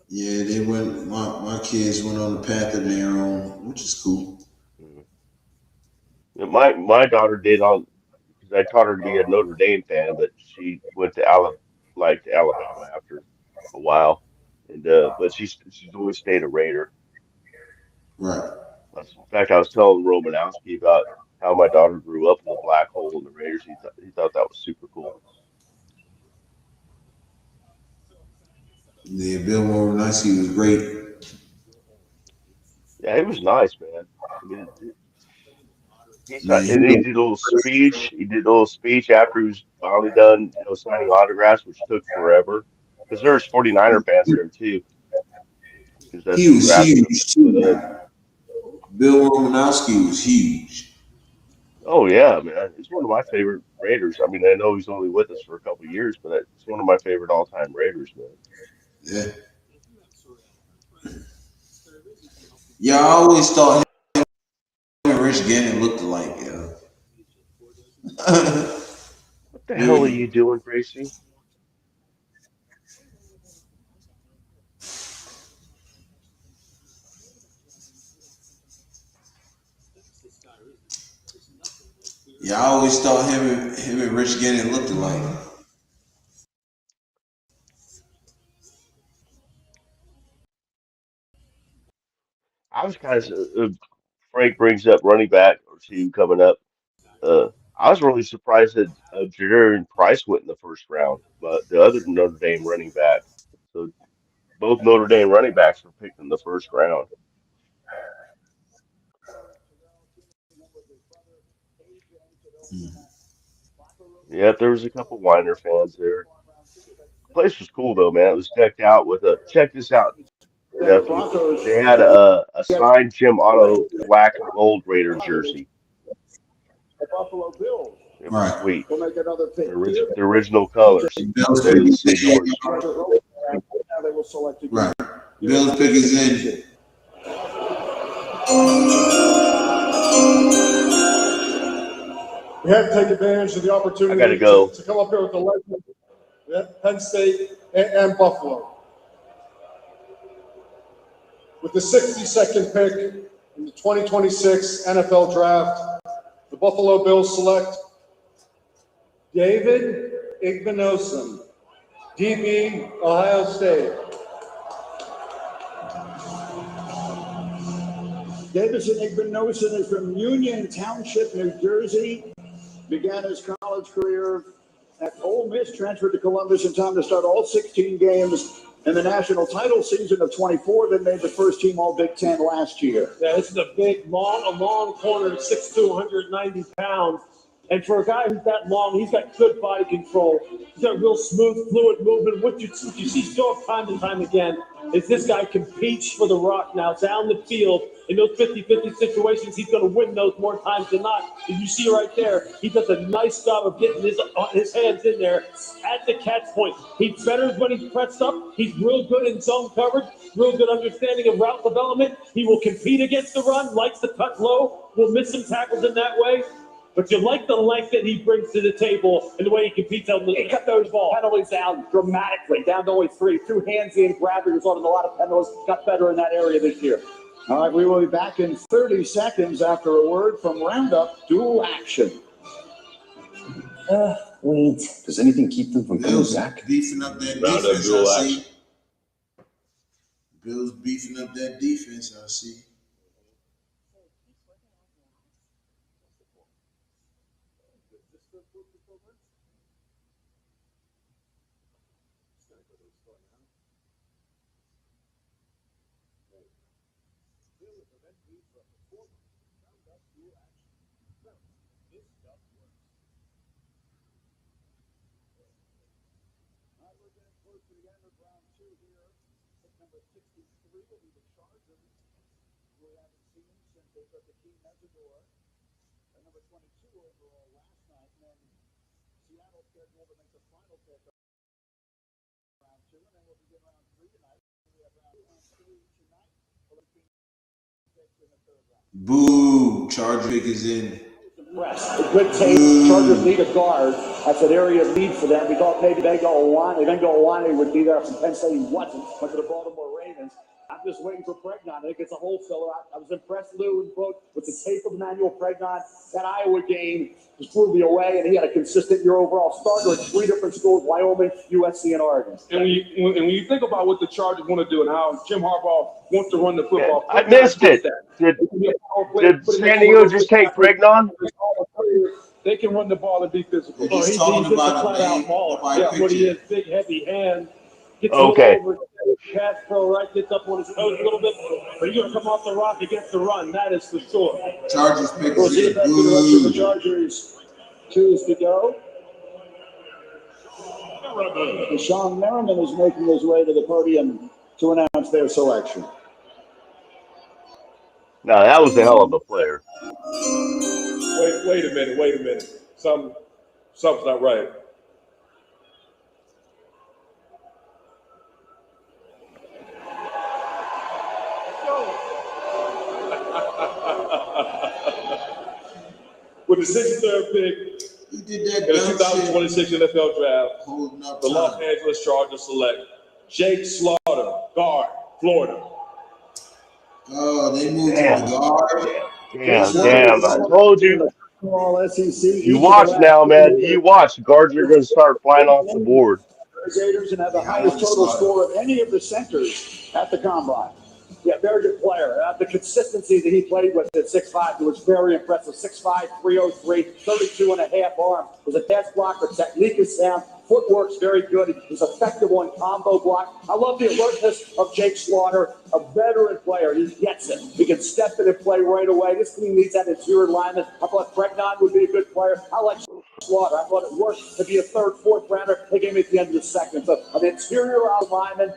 Speaker 1: Yeah, they went. My kids went on the path of their own, which is cool.
Speaker 16: Mhm. Yeah, my daughter did on because I taught her to be a Notre Dame fan, but she went to Alabama after a while, and but she's always stayed a Raider.
Speaker 1: Right.
Speaker 16: In fact, I was telling Romanowski about how my daughter grew up in the black hole in the Raiders. He thought that was super cool.
Speaker 1: Yeah, Bill Moronowski was great.
Speaker 16: Yeah, he was nice, man. I mean,
Speaker 1: Man,
Speaker 16: and he did a little speech. He did a little speech after he was finally done, signing autographs, which took forever. Because there's 49er fans there too, because
Speaker 1: he
Speaker 16: that's the
Speaker 1: was
Speaker 16: grass he wanted
Speaker 1: huge
Speaker 16: to put
Speaker 1: too.
Speaker 16: in.
Speaker 1: Bill Romanowski was huge.
Speaker 16: Oh yeah, man, he's one of my favorite Raiders. I mean, I know he's only with us for a couple of years, but he's one of my favorite all-time Raiders, man.
Speaker 1: Yeah. Yeah, I always thought him and Rich Gannon looked alike. Yeah.
Speaker 16: What the hell are
Speaker 1: Dude,
Speaker 16: you doing, Gracie?
Speaker 1: yeah, I always thought him and Rich Gannon looked alike.
Speaker 16: I was kind of Frank brings up running back or two coming up. I was really surprised that Jadarian Price went in the first round, but the other Notre Dame running back. So both Notre Dame running backs were picked in the first round. Yeah, there was a couple Weiner fans there. Place was cool though, man. It was decked out with a check this out,
Speaker 7: The
Speaker 16: nephew.
Speaker 7: Broncos
Speaker 16: They had a signed Jim Otto black and gold Raider jersey.
Speaker 7: the Buffalo Bills
Speaker 16: It was
Speaker 1: Right.
Speaker 16: sweet.
Speaker 7: will make another pick here.
Speaker 16: The original colors.
Speaker 1: Bills
Speaker 16: They
Speaker 1: pick
Speaker 16: didn't
Speaker 1: is
Speaker 16: say yours.
Speaker 7: Now they will select again.
Speaker 1: right. Bills pick is in.
Speaker 11: We had to take advantage of the
Speaker 16: I
Speaker 11: opportunity
Speaker 16: gotta go.
Speaker 11: to come up here with the legend, Penn State and Buffalo. With the 62nd pick in the 2026 NFL Draft, the Buffalo Bills select David Igbinosun, DB, Ohio State.
Speaker 7: Davison Igbinosun is from Union Township, New Jersey. Began his college career at Ole Miss, transferred to Columbus in time to start all 16 games in the national title season of 24, then made the first team All Big Ten last year.
Speaker 5: Yeah, this is a long corner, 6'2", 190 pounds. And for a guy who's that long, he's got good body control. He's got real smooth, fluid movement. What you see show up time and time again is this guy competes for the rock now down the field. In those 50-50 situations, he's going to win those more times than not. As you see right there, he does a nice job of getting his hands in there at the catch point. He's better when he's pressed up. He's real good in zone coverage, real good understanding of route development. He will compete against the run, likes to cut low, will miss some tackles in that way. But you like the length that he brings to the table and the way he competes on the.
Speaker 17: He cut those penalties down dramatically, down to only 3. 2 hands-in grabs, resulted in a lot of penalties. Got better in that area this year.
Speaker 7: All right, we will be back in 30 seconds after a word from Roundup Dual Action.
Speaker 9: Weeds.
Speaker 21: Does anything keep them from coming
Speaker 1: Bills
Speaker 21: back?
Speaker 1: beefing up that
Speaker 21: Roundup
Speaker 1: defense.
Speaker 21: dual
Speaker 1: I
Speaker 21: action.
Speaker 1: see. Bills beefing up that defense. I see.
Speaker 7: We haven't seen since they took the team Mezzador.
Speaker 1: Boo. Charger pick is in.
Speaker 4: A good take. Chargers need a guard. That's an area of need for them. We thought maybe Bengal Iwane would be there from Penn State. He wasn't. Went to the Baltimore Ravens. I'm just waiting for Pregnon. I think it's a whole filler. I was impressed, Lou, and quote, with the tape of Emmanuel Pregnon. That Iowa game just blew me away, and he had a consistent year overall starter at 3 different schools: Wyoming, USC, and Oregon.
Speaker 6: And when you think about what the Chargers want to do and how Jim Harbaugh wants to run the football,
Speaker 16: I missed it. Did San Diego just take Pregnon?
Speaker 6: They can run the ball and be physical.
Speaker 1: He's
Speaker 5: He's
Speaker 1: talking
Speaker 5: just a
Speaker 1: about
Speaker 5: flat
Speaker 1: him,
Speaker 5: out
Speaker 1: man.
Speaker 5: baller.
Speaker 1: Nobody
Speaker 5: Yeah, what he
Speaker 1: picture.
Speaker 5: is, big, heavy hand. Gets
Speaker 16: Okay.
Speaker 5: a little over pass pro, right? Gets up on his toes a little bit. But he's going to come off the rock against the run. That is for sure.
Speaker 1: Chargers pick
Speaker 4: We'll
Speaker 1: is
Speaker 4: see
Speaker 1: in.
Speaker 4: if that's the direction the
Speaker 1: Boo.
Speaker 4: Chargers choose to go. Deshaun Merriman is making his way to the podium to announce their selection.
Speaker 16: No, that was a hell of a player.
Speaker 12: Wait a minute. Something's not right. With the 63rd pick
Speaker 1: He did that
Speaker 12: in the
Speaker 1: dumb
Speaker 12: 2026 NFL Draft,
Speaker 1: holding up
Speaker 12: the Los
Speaker 1: time.
Speaker 12: Angeles Chargers select Jake Slaughter, guard, Florida.
Speaker 1: Oh, they moved him to guard.
Speaker 16: Damn. I told you.
Speaker 4: All SEC.
Speaker 16: You watch now, man. You watch. Guards are going to start flying off the board.
Speaker 4: Gators and have the highest total score of any of the centers at the combine. Yeah, very good player. The consistency that he played with at 6'5" was very impressive. 6'5", 303, 32 and a half arms. Was a pass blocker. Technique is sound. Footwork's very good. He's effective on combo block. I love the alertness of Jake Slaughter, a veteran player. He gets it. He can step in and play right away. This team needs that interior lineman. I thought Pregnon would be a good player. I like Slaughter. I thought it worked to be a third, fourth rounder. They gave me at the end of the second. So an interior lineman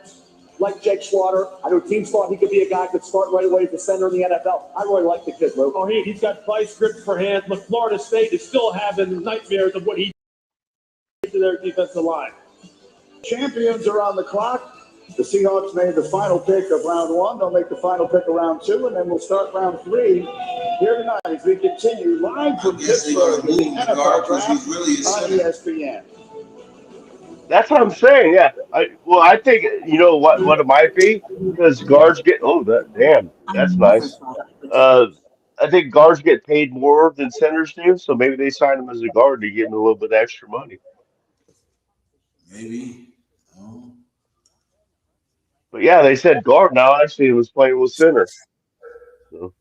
Speaker 4: like Jake Slaughter. I know teams thought he could be a guy who could start right away as the center in the NFL. I really like the kid, Luke.
Speaker 5: Oh, he's got vice grip for hands. Look, Florida State is still having nightmares of what he did to their defensive line.
Speaker 4: Champions are on the clock. The Seahawks made the final pick of round 1. They'll make the final pick of round 2, and then we'll start round 3 here tonight as we continue live from Pittsburgh with the NFL Draft on ESPN.
Speaker 16: That's what I'm saying. Yeah. I think you know what it might be because guards get. Oh, that's nice. I think guards get paid more than centers do, so maybe they sign him as a guard to get him a little bit extra money.
Speaker 1: Maybe.
Speaker 16: But yeah, they said guard. Now actually, he was playing with center. So.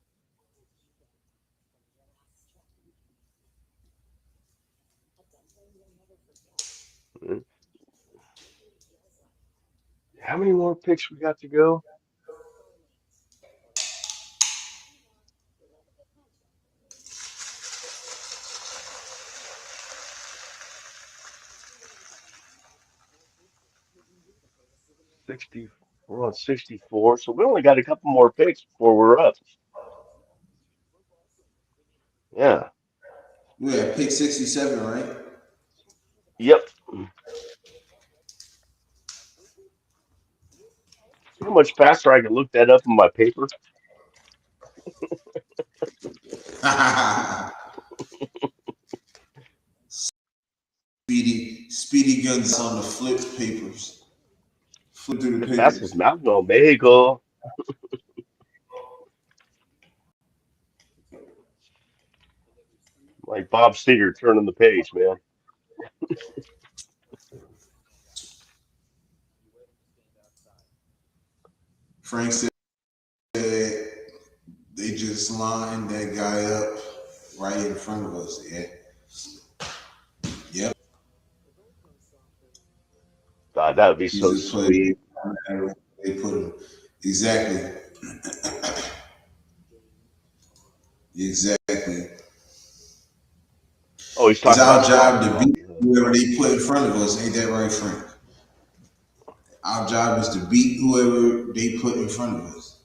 Speaker 16: How many more picks we got to go? We're on 64, so we only got a couple more picks before we're up. Yeah.
Speaker 1: We're at pick 67, right?
Speaker 16: Yep. See how much faster I can look that up in my paper?
Speaker 1: Speedy guns on the flip papers. Flip through the
Speaker 16: The fastest
Speaker 1: papers.
Speaker 16: mountain in Mexico. Like Bob Seger turning the page, man.
Speaker 1: Frank said they just lined that guy up right in front of us. Yeah. Yep.
Speaker 16: God, that would be so sweet.
Speaker 1: They put him exactly. Exactly.
Speaker 16: Oh, he's
Speaker 1: It's
Speaker 16: talking
Speaker 1: our
Speaker 16: about
Speaker 1: job to beat whoever they put in front of us. Ain't that right, Frank? Our job is to beat whoever they put in front of us.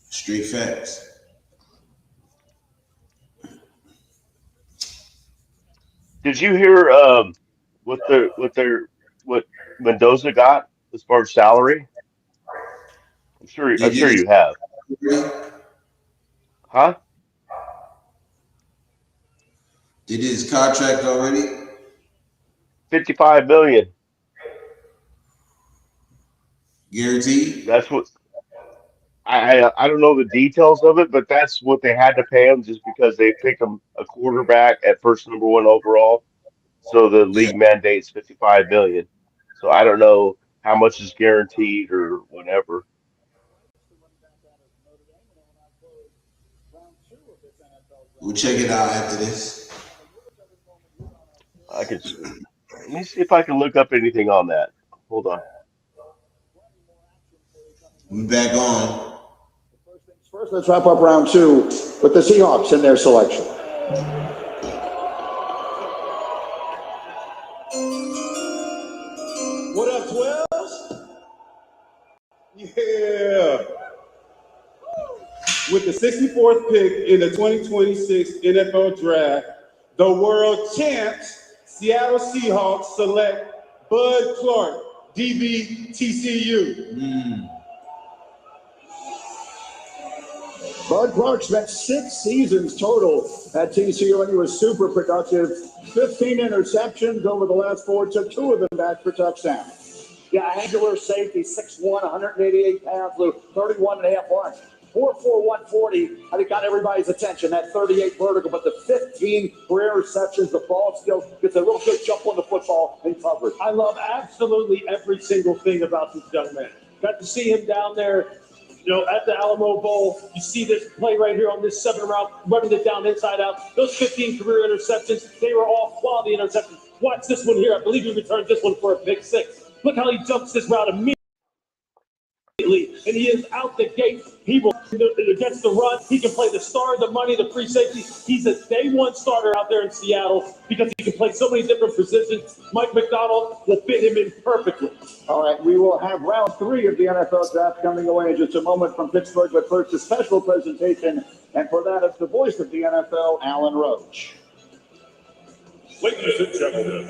Speaker 1: Straight facts.
Speaker 16: Did you hear what Mendoza got as far as salary? I'm
Speaker 1: Did
Speaker 16: sure
Speaker 1: his
Speaker 16: you have. Huh?
Speaker 1: did his contract already?
Speaker 16: 55 million.
Speaker 1: Guaranteed?
Speaker 16: That's what I don't know the details of it, but that's what they had to pay him just because they picked him a quarterback at first number one overall. So the
Speaker 1: Yeah.
Speaker 16: league mandates 55 million. So I don't know how much is guaranteed or whatever.
Speaker 1: We'll check it out after this.
Speaker 16: I could let me see if I can look up anything on that. Hold on.
Speaker 1: We back on.
Speaker 7: First, let's wrap up round two with the Seahawks in their selection.
Speaker 12: What up, 12s? Yeah. With the 64th pick in the 2026 NFL Draft, the world champs Seattle Seahawks select Bud Clark, DB TCU.
Speaker 7: Bud Clark spent 6 seasons total at TCU, and he was super productive. 15 interceptions over the last 4, took 2 of them back for touchdowns.
Speaker 17: Yeah, angular safety, 6'1", 188 pounds, Lou, 31 and a half runs. 4'4", 140, I think got everybody's attention, that 38 vertical, but the 15 career receptions, the ball skills, gets a real good jump on the football and coverage.
Speaker 5: I love absolutely every single thing about this young man. Got to see him down there, at the Alamo Bowl. You see this play right here on this 7 route, running it down inside out. Those 15 career interceptions, they were all quality interceptions. Watch this one here. I believe he returned this one for a pick 6. Look how he jumps this route immediately, and he is out the gate. He will against the run. He can play the star, the money, the free safety. He's a day one starter out there in Seattle because he can play so many different positions. Mike McDonald will fit him in perfectly.
Speaker 7: All right, we will have round 3 of the NFL Draft coming away in just a moment from Pittsburgh, but first a special presentation, and for that, it's the voice of the NFL, Alan Roach.
Speaker 14: Ladies and gentlemen,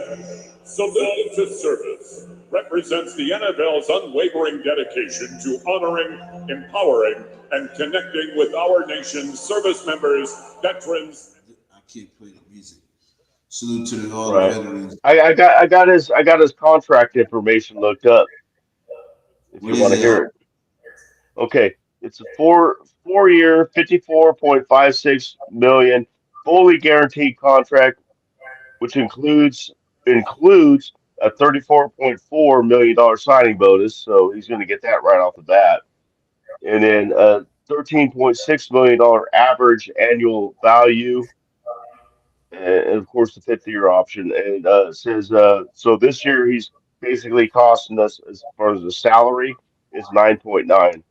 Speaker 14: salute to service represents the NFL's unwavering dedication to honoring, empowering, and connecting with our nation's service members, veterans.
Speaker 1: I can't play the music. Salute to all
Speaker 16: Right.
Speaker 1: the veterans.
Speaker 16: I got his contract information looked up. If
Speaker 1: What
Speaker 16: you
Speaker 1: is
Speaker 16: want to
Speaker 1: it?
Speaker 16: hear it. Okay, it's a 4-year, 54.56 million, fully guaranteed contract, which includes a $34.4 million signing bonus. So he's going to get that right off the bat, and then a $13.6 million average annual value, and of course the 5th-year option. And it says so this year he's basically costing us as far as the salary is 9.9.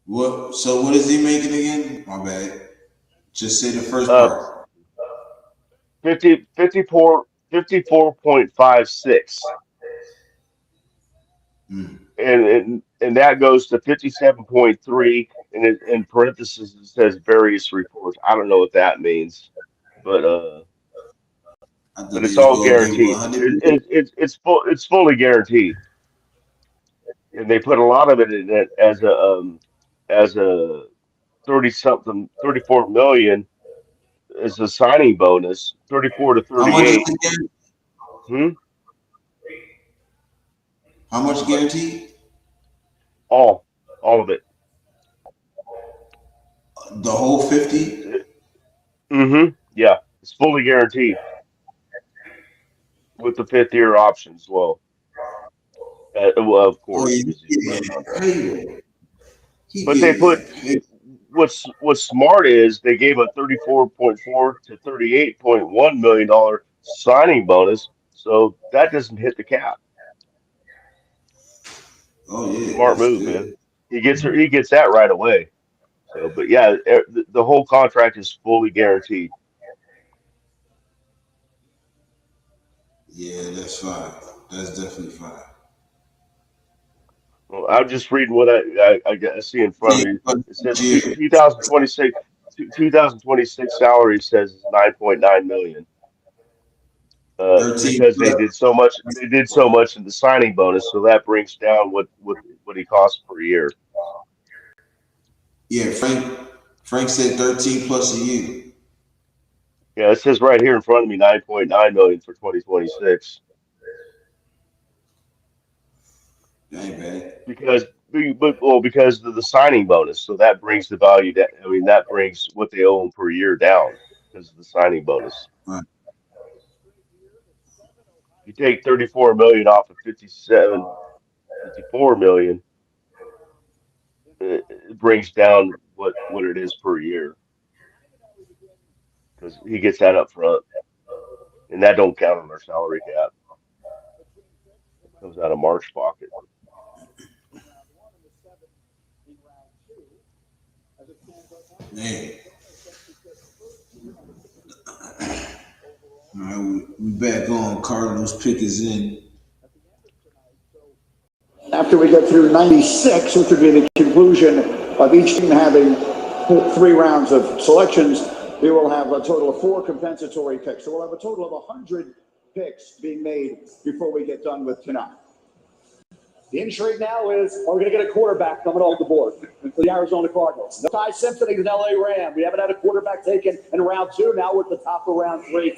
Speaker 1: What? So what is he making again? My bad. Just say the first
Speaker 16: Uh,
Speaker 1: part.
Speaker 16: 54.56, and that goes to 57.3, and in parentheses it says various reports. I don't know what that means, but
Speaker 1: I thought
Speaker 16: but
Speaker 1: he
Speaker 16: it's
Speaker 1: was
Speaker 16: all
Speaker 1: gonna give him
Speaker 16: guaranteed.
Speaker 1: 100.
Speaker 16: It's fully guaranteed, and they put a lot of it in it as a 30 something 34 million as a signing bonus, 34 to
Speaker 1: How much is
Speaker 16: 38.
Speaker 1: it again?
Speaker 16: Hmm?
Speaker 1: How much guaranteed?
Speaker 16: All of it.
Speaker 1: The whole 50?
Speaker 16: Mm-hmm. Yeah, it's fully guaranteed with the 5th-year option as well. Well, of
Speaker 1: Oh,
Speaker 16: course,
Speaker 1: yeah,
Speaker 16: because he's
Speaker 1: he
Speaker 16: under
Speaker 1: getting that
Speaker 16: contract.
Speaker 1: payroll. He
Speaker 16: But they
Speaker 1: getting
Speaker 16: put
Speaker 1: that pay.
Speaker 16: what's smart is they gave a 34.4 to 38.1 million dollar signing bonus, so that doesn't hit the cap.
Speaker 1: Oh yeah,
Speaker 16: Smart
Speaker 1: that's
Speaker 16: move, man.
Speaker 1: good.
Speaker 16: He gets that right away. So, but yeah, the whole contract is fully guaranteed.
Speaker 1: Yeah, that's fine. That's definitely fine.
Speaker 16: Well, I'm just reading what I see in front
Speaker 1: Yeah,
Speaker 16: of me.
Speaker 1: but
Speaker 16: It says
Speaker 1: yeah,
Speaker 16: 2026 salary says is 9.9 million.
Speaker 1: 13
Speaker 16: because they
Speaker 1: plus.
Speaker 16: did so much. They did so much in the signing bonus, so that brings down what he costs per year.
Speaker 1: Yeah, Frank said 13 plus a year.
Speaker 16: Yeah, it says right here in front of me, 9.9 million for 2026.
Speaker 1: That ain't bad.
Speaker 16: Because of the signing bonus, so that brings the value down. I mean, that brings what they owe him per year down because of the signing bonus.
Speaker 1: Right.
Speaker 16: You take 34 million off of 57, 54 million, it brings down what it is per year because he gets that up front, and that don't count on our salary cap. Comes out of Mark's pocket.
Speaker 1: Man. All right, we back on. Cardinals pick is in.
Speaker 7: After we get through 96, which would be the conclusion of each team having 3 rounds of selections, we will have a total of 4 compensatory picks. So we'll have a total of 100 picks being made before we get done with tonight.
Speaker 4: The intrigue now is, are we going to get a quarterback coming off the board for the Arizona Cardinals? No Ty Simpson, he's an LA Ram. We haven't had a quarterback taken in round 2. Now we're at the top of round 3.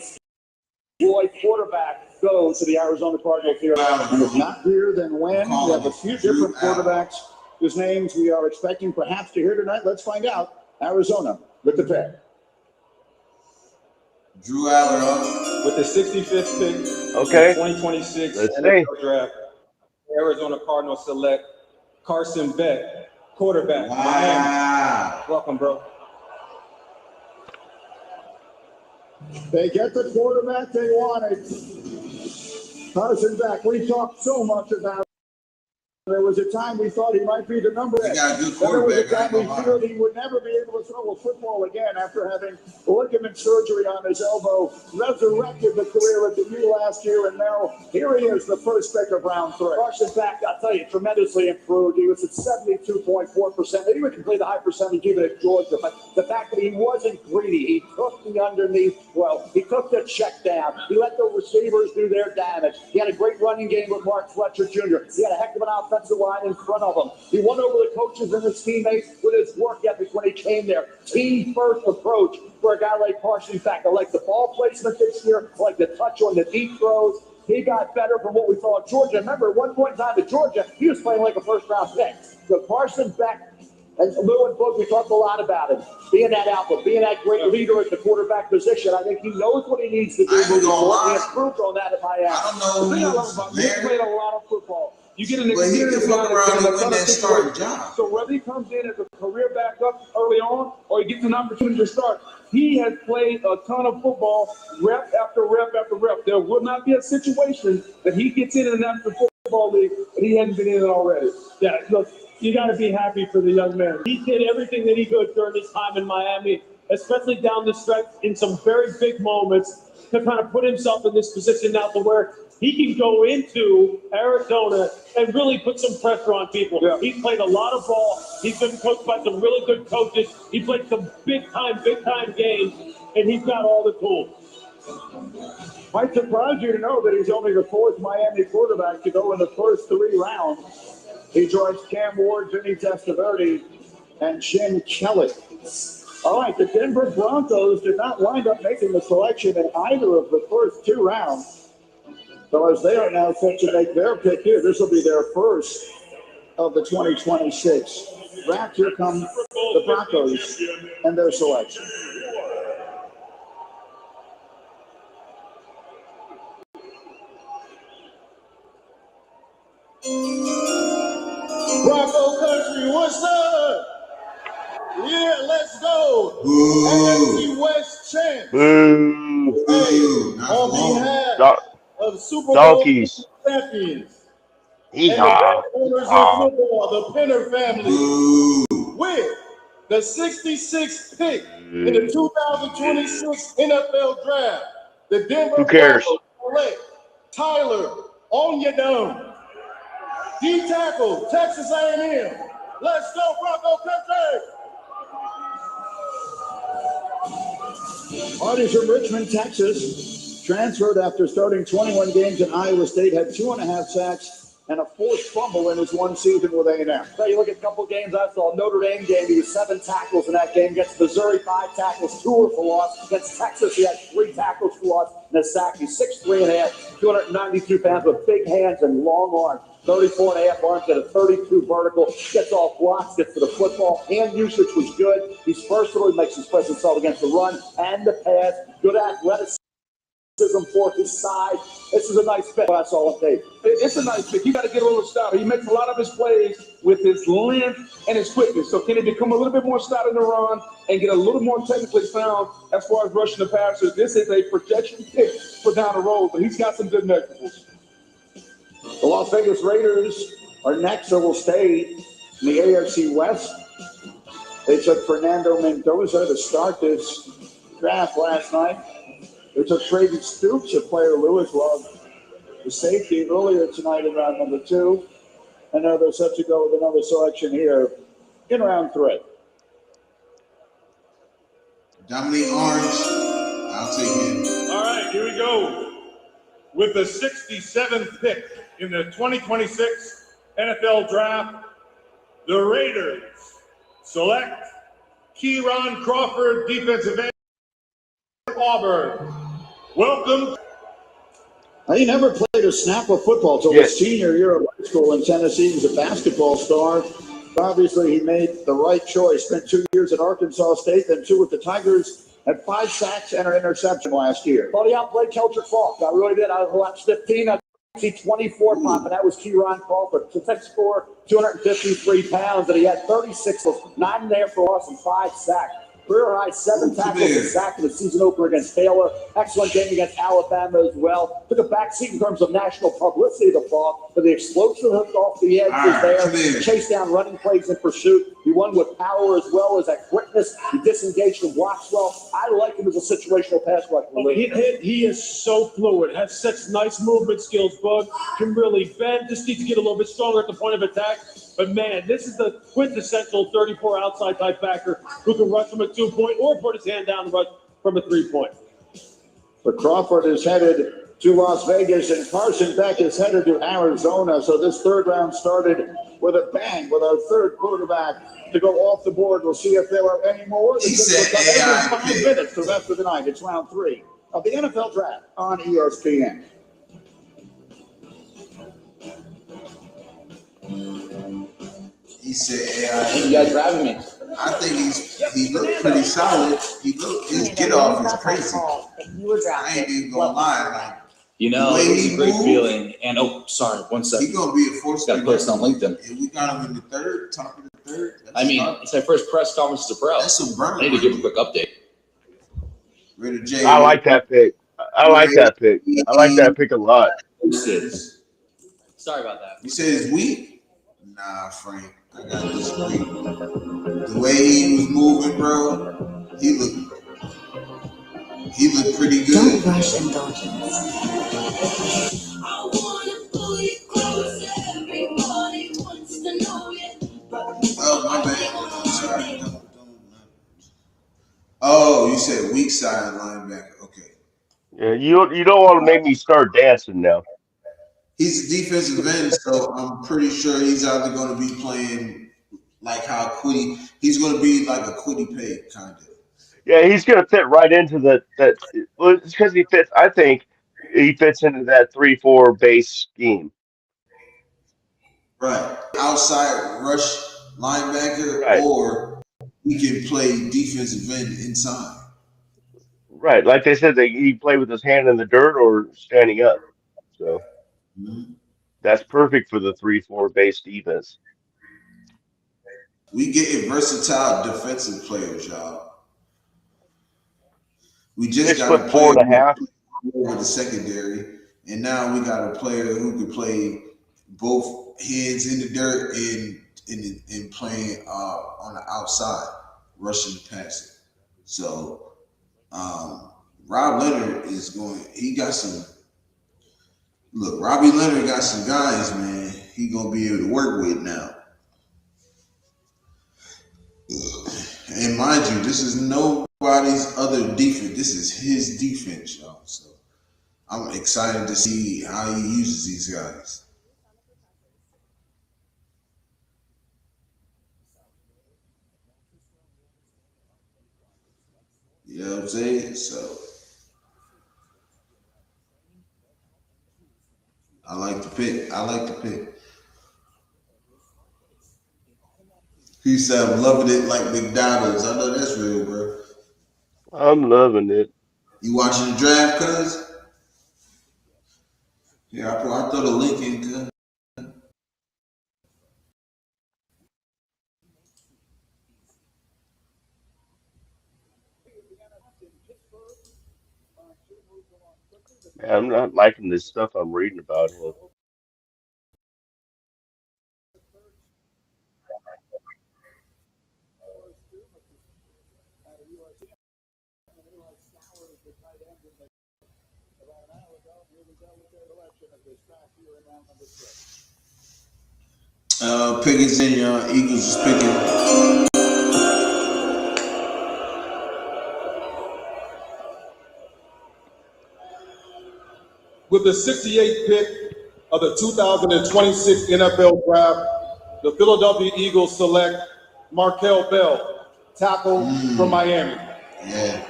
Speaker 4: Boy, quarterback goes to the Arizona Cardinals here.
Speaker 7: And if not here, then when? We have a few different quarterbacks whose names we are expecting perhaps to hear tonight. Let's find out. Arizona with the pick.
Speaker 1: Drew Allen
Speaker 8: With the 65th pick
Speaker 16: Okay.
Speaker 8: in the 2026
Speaker 16: Let's see.
Speaker 8: NFL draft, Arizona Cardinals select Carson Beck, quarterback, Miami. Welcome, bro.
Speaker 7: They get the quarterback they wanted. Carson Beck, we talked so much about. There was a time we thought he might be the number 8.
Speaker 1: got a good
Speaker 7: There was a
Speaker 1: quarterback,
Speaker 7: time we feared he would never be able to throw a football again after having ligament surgery on his elbow. Resurrected the career at the U last year, and now here he is, the first pick of round 3.
Speaker 4: Carson Beck, I'll tell you, tremendously improved. He was at 72.4%. Maybe we can play the high percentage even at Georgia, but the fact that he wasn't greedy, he took the underneath, he took the check down. He let the receivers do their damage. He had a great running game with Mark Fletcher Jr. He had a heck of an offensive line in front of him. He won over the coaches and his teammates with his work ethic when he came there. Team first approach for a guy like Carson Beck. I like the ball placement this year. I like the touch on the deep throws. He got better from what we saw at Georgia. Remember, at one point in time at Georgia, he was playing like a first-round pick. So Carson Beck and Lou and Book, we talked a lot about him. Being that alpha, being that great leader at the quarterback position. I think he knows what he needs to do moving forward. He improved on that at Miami.
Speaker 1: I don't know.
Speaker 8: The thing I love about him, he played a lot of football. You get an
Speaker 1: But he can
Speaker 8: experienced
Speaker 1: fuck
Speaker 8: guy
Speaker 1: around
Speaker 8: that's
Speaker 1: and win
Speaker 8: done a
Speaker 1: that
Speaker 8: ton of
Speaker 1: starting
Speaker 8: situations.
Speaker 1: job.
Speaker 8: So whether he comes in as a career backup early on or he gets an opportunity to start, he has played a ton of football, rep after rep after rep. There will not be a situation that he gets in the National Football League that he hasn't been in already.
Speaker 5: Yeah, look, you got to be happy for the young man. He did everything that he could during his time in Miami, especially down the stretch in some very big moments to kind of put himself in this position now to where he can go into Arizona and really put some pressure on people.
Speaker 8: Yeah.
Speaker 5: He's played a lot of ball. He's been coached by some really good coaches. He played some big time games, and he's got all the tools.
Speaker 7: Might surprise you to know that he's only the 4th Miami quarterback to go in the first 3 rounds. He joins Cam Ward, Vinny Testaverde, and Chin Kelly. All right, the Denver Broncos did not wind up making the selection in either of the first 2 rounds. So as they are now set to make their pick here, this will be their first of the 2026 draft. Here come the Broncos and their selection.
Speaker 19: Bronco country, what's up? Yeah, let's go. NFC West champs.
Speaker 16: Boo.
Speaker 19: Hey, on behalf of Super Bowl
Speaker 16: Donkeys.
Speaker 19: champions and the
Speaker 16: Yeehaw.
Speaker 19: owners of football, the Penner family, with the 66th pick in the 2026 NFL Draft, the Denver
Speaker 16: Who cares?
Speaker 19: Broncos select Tyler Onyedon, D-tackle, Texas A&M. Let's go, Bronco country!
Speaker 7: Party's from Richmond, Texas. transferred after starting 21 games at Iowa State, had 2.5 sacks and a forced fumble in his one season with A&M.
Speaker 4: So you look at a couple games I saw, Notre Dame game, he was 7 tackles in that game. Against Missouri, 5 tackles, 2 were for loss. Against Texas, he had 3 tackles for loss and a sack. He's 6'3.5", 292 pounds with big hands and long arms. 34.5 arms, got a 32 vertical, gets off blocks, gets to the football. Hand usage was good. He's versatile. He makes his presence felt against the run and the pass. Good athleticism for his side. This is a nice fit. That's all it takes.
Speaker 8: It's a nice pick. You got to get a little stouter. He makes a lot of his plays with his length and his quickness. So can he become a little bit more stout in the run and get a little more technically sound as far as rushing the passer? This is a projection pick for down the road, but he's got some good measurables.
Speaker 7: The Las Vegas Raiders are next, so will stay in the AFC West. They took Fernando Mendoza to start this draft last night. They took Braden Stoops, a player Lewis loved, the safety earlier tonight in round number 2. And now they're set to go with another selection here in round 3.
Speaker 1: Dominique Orange, I'll take him.
Speaker 11: All right, here we go. With the 67th pick in the 2026 NFL Draft, the Raiders select Kieran Crawford, defensive end, Auburn. Welcome.
Speaker 7: He never played a snap of football until his senior year of high school in Tennessee. He was a basketball star. Obviously, he made the right choice. Spent 2 years at Arkansas State, then 2 with the Tigers. Had 5 sacks and an interception last year.
Speaker 4: Well, he outplayed Keldrick Falk. I really did. I watched 15. I see 24 pop, and that was Kieran Crawford. So that score, 253 pounds, and he had 36, 9 there for loss and 5 sacks. Career high 7 tackles and sack in the season opener against Baylor. Excellent game against Alabama as well. Took a back seat in terms of national publicity of the fall, but the explosive hook off the edge was there. Chase down running plays in pursuit. He won with power as well as that quickness. He disengaged and blocks well. I like him as a situational pass rusher.
Speaker 5: He is so fluid, has such nice movement skills, Bug. Can really bend. Just needs to get a little bit stronger at the point of attack. But, man, this is the quintessential 34 outside type backer who can rush from a 2-point or put his hand down and rush from a 3-point.
Speaker 7: But Crawford is headed to Las Vegas, and Carson Beck is headed to Arizona. So this third round started with a bang, with our third quarterback to go off the board. We'll see if there are any more.
Speaker 1: He said AI
Speaker 7: 5 minutes the rest of the night. It's round 3 of the NFL Draft on ESPN.
Speaker 1: He said AI.
Speaker 3: You guys driving me.
Speaker 1: I think he looked pretty solid. His get off is crazy. I ain't even gonna lie. Like,
Speaker 3: you know, it's a great feeling. And sorry, 1 second.
Speaker 1: He's gonna be a force.
Speaker 3: Got to post on LinkedIn.
Speaker 1: And we got him in the third, top of the third.
Speaker 3: I mean, it's my first press conference as a pro.
Speaker 1: That's some burn.
Speaker 3: I need to give a quick update.
Speaker 16: I like that pick. I like that pick. I like that pick a lot.
Speaker 3: Sorry about that.
Speaker 1: You said it's weak? Nah, Frank. I got to disagree. The way he was moving, bro, he looked pretty good.
Speaker 9: Don't rush indulgence.
Speaker 1: Oh, my bad. Sorry. Don't. Oh, you said weak side linebacker. Okay.
Speaker 16: Yeah, you don't want to make me start dancing now.
Speaker 1: He's a defensive end, so I'm pretty sure he's either going to be playing like how Quiddy. He's going to be like a Quiddy Pay kind of.
Speaker 16: Yeah, he's going to fit right into that. Well, it's because he fits. I think he fits into that 3-4 base scheme.
Speaker 1: Right, outside rush linebacker, or he can play defensive end inside.
Speaker 16: Right, like they said, he play with his hand in the dirt or standing up. So. That's perfect for the 3-4 base defense.
Speaker 1: We getting versatile defensive players, y'all. We just got a player
Speaker 16: 4.5
Speaker 1: over the secondary, and now we got a player who can play both hands in the dirt and playing on the outside, rushing and passing. So Rob Leonard is going. He got some. Look, Robbie Leonard got some guys, man. He gonna be able to work with now. And mind you, this is nobody's other defense. This is his defense, y'all. So I'm excited to see how he uses these guys. You know what I'm saying? So I like the pick. He said, I'm loving it like McDonald's. I know that's real, bro.
Speaker 16: I'm loving it.
Speaker 1: You watching the draft, cuz? Yeah, I throw the link in, cuz.
Speaker 16: Man, I'm not liking this stuff I'm reading about him.
Speaker 1: Pickett's in, y'all. Eagles is picking.
Speaker 12: With the 68th pick of the 2026 NFL Draft, the Philadelphia Eagles select Markel Bell, tackle from Miami.
Speaker 1: Yeah.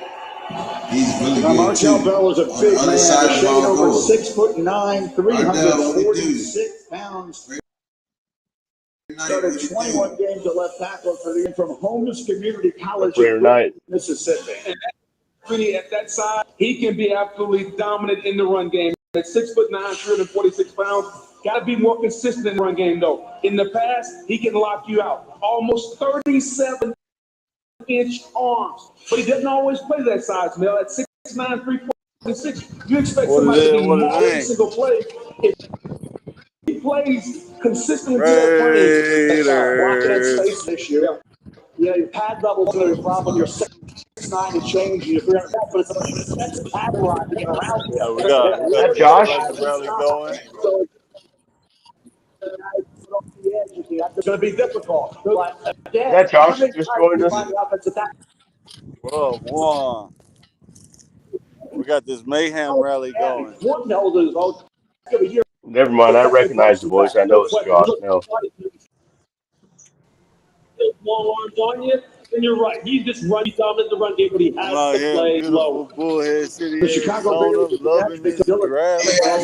Speaker 1: He's really
Speaker 7: Now,
Speaker 1: good
Speaker 7: Markel
Speaker 1: too.
Speaker 7: Bell is a
Speaker 1: On
Speaker 7: big
Speaker 1: the other
Speaker 7: man,
Speaker 1: side
Speaker 7: a
Speaker 1: of
Speaker 7: shade
Speaker 1: our
Speaker 7: over
Speaker 1: goal.
Speaker 7: 6'9", 346 pounds. Started 21 games at left tackle for the from Holmes Community College in
Speaker 16: Night.
Speaker 7: Mississippi.
Speaker 8: And really at that size, he can be absolutely dominant in the run game. At 6'9", 346 pounds, got to be more consistent in the run game though. In the past, he can lock you out. Almost 37-inch arms, but he doesn't always play that size, Mel. At 6'9", 346, you expect somebody to be more every single play. If he plays consistently good playing that size,
Speaker 7: Blocking in space this year. Yeah, your pad level is going to be a problem. You're 6'9" and change, and you're 300 pounds, but it's an expensive pad line to get around you.
Speaker 16: We got Josh?
Speaker 7: So it's going to be difficult. But again,
Speaker 16: Is that Josh
Speaker 7: how many
Speaker 16: just
Speaker 7: times
Speaker 16: joined
Speaker 7: do you
Speaker 16: us?
Speaker 7: find the offensive tackle?
Speaker 13: Well, we got this mayhem rally going.
Speaker 7: One hell of vote.
Speaker 16: Never mind, I recognize the voice. I know it's Josh now.
Speaker 5: Long arms on you, then you're right. He's just running dominant the run game, but he
Speaker 13: I'm
Speaker 5: has
Speaker 13: out
Speaker 5: to
Speaker 13: here in
Speaker 5: play
Speaker 13: beautiful
Speaker 5: low.
Speaker 13: Bullhead City,
Speaker 7: The Chicago
Speaker 13: Arizona,
Speaker 7: Bears
Speaker 13: loving this draft.
Speaker 1: Hey,
Speaker 13: Jones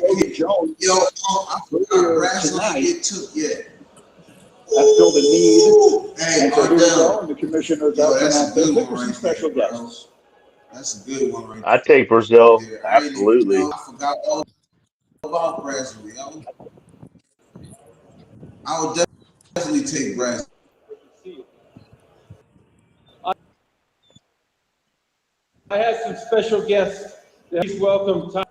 Speaker 13: player.
Speaker 7: Jones.
Speaker 1: Yo, I forgot Braxton
Speaker 7: tonight.
Speaker 1: get took yet.
Speaker 7: That's still the need.
Speaker 1: Hey,
Speaker 7: And so here we go,
Speaker 1: Ardell.
Speaker 7: and the commissioner's
Speaker 1: Yo,
Speaker 7: up
Speaker 1: that's
Speaker 7: and
Speaker 1: a
Speaker 7: at
Speaker 1: good
Speaker 7: this
Speaker 1: one
Speaker 7: some
Speaker 1: right
Speaker 7: special
Speaker 1: there, bro.
Speaker 7: guests.
Speaker 1: That's a good one right
Speaker 16: I take Brazil.
Speaker 1: there. I didn't even
Speaker 16: Absolutely.
Speaker 1: know. I forgot all about Braxton. I would definitely take Braxton.
Speaker 5: I have some special guests. Please welcome Tom.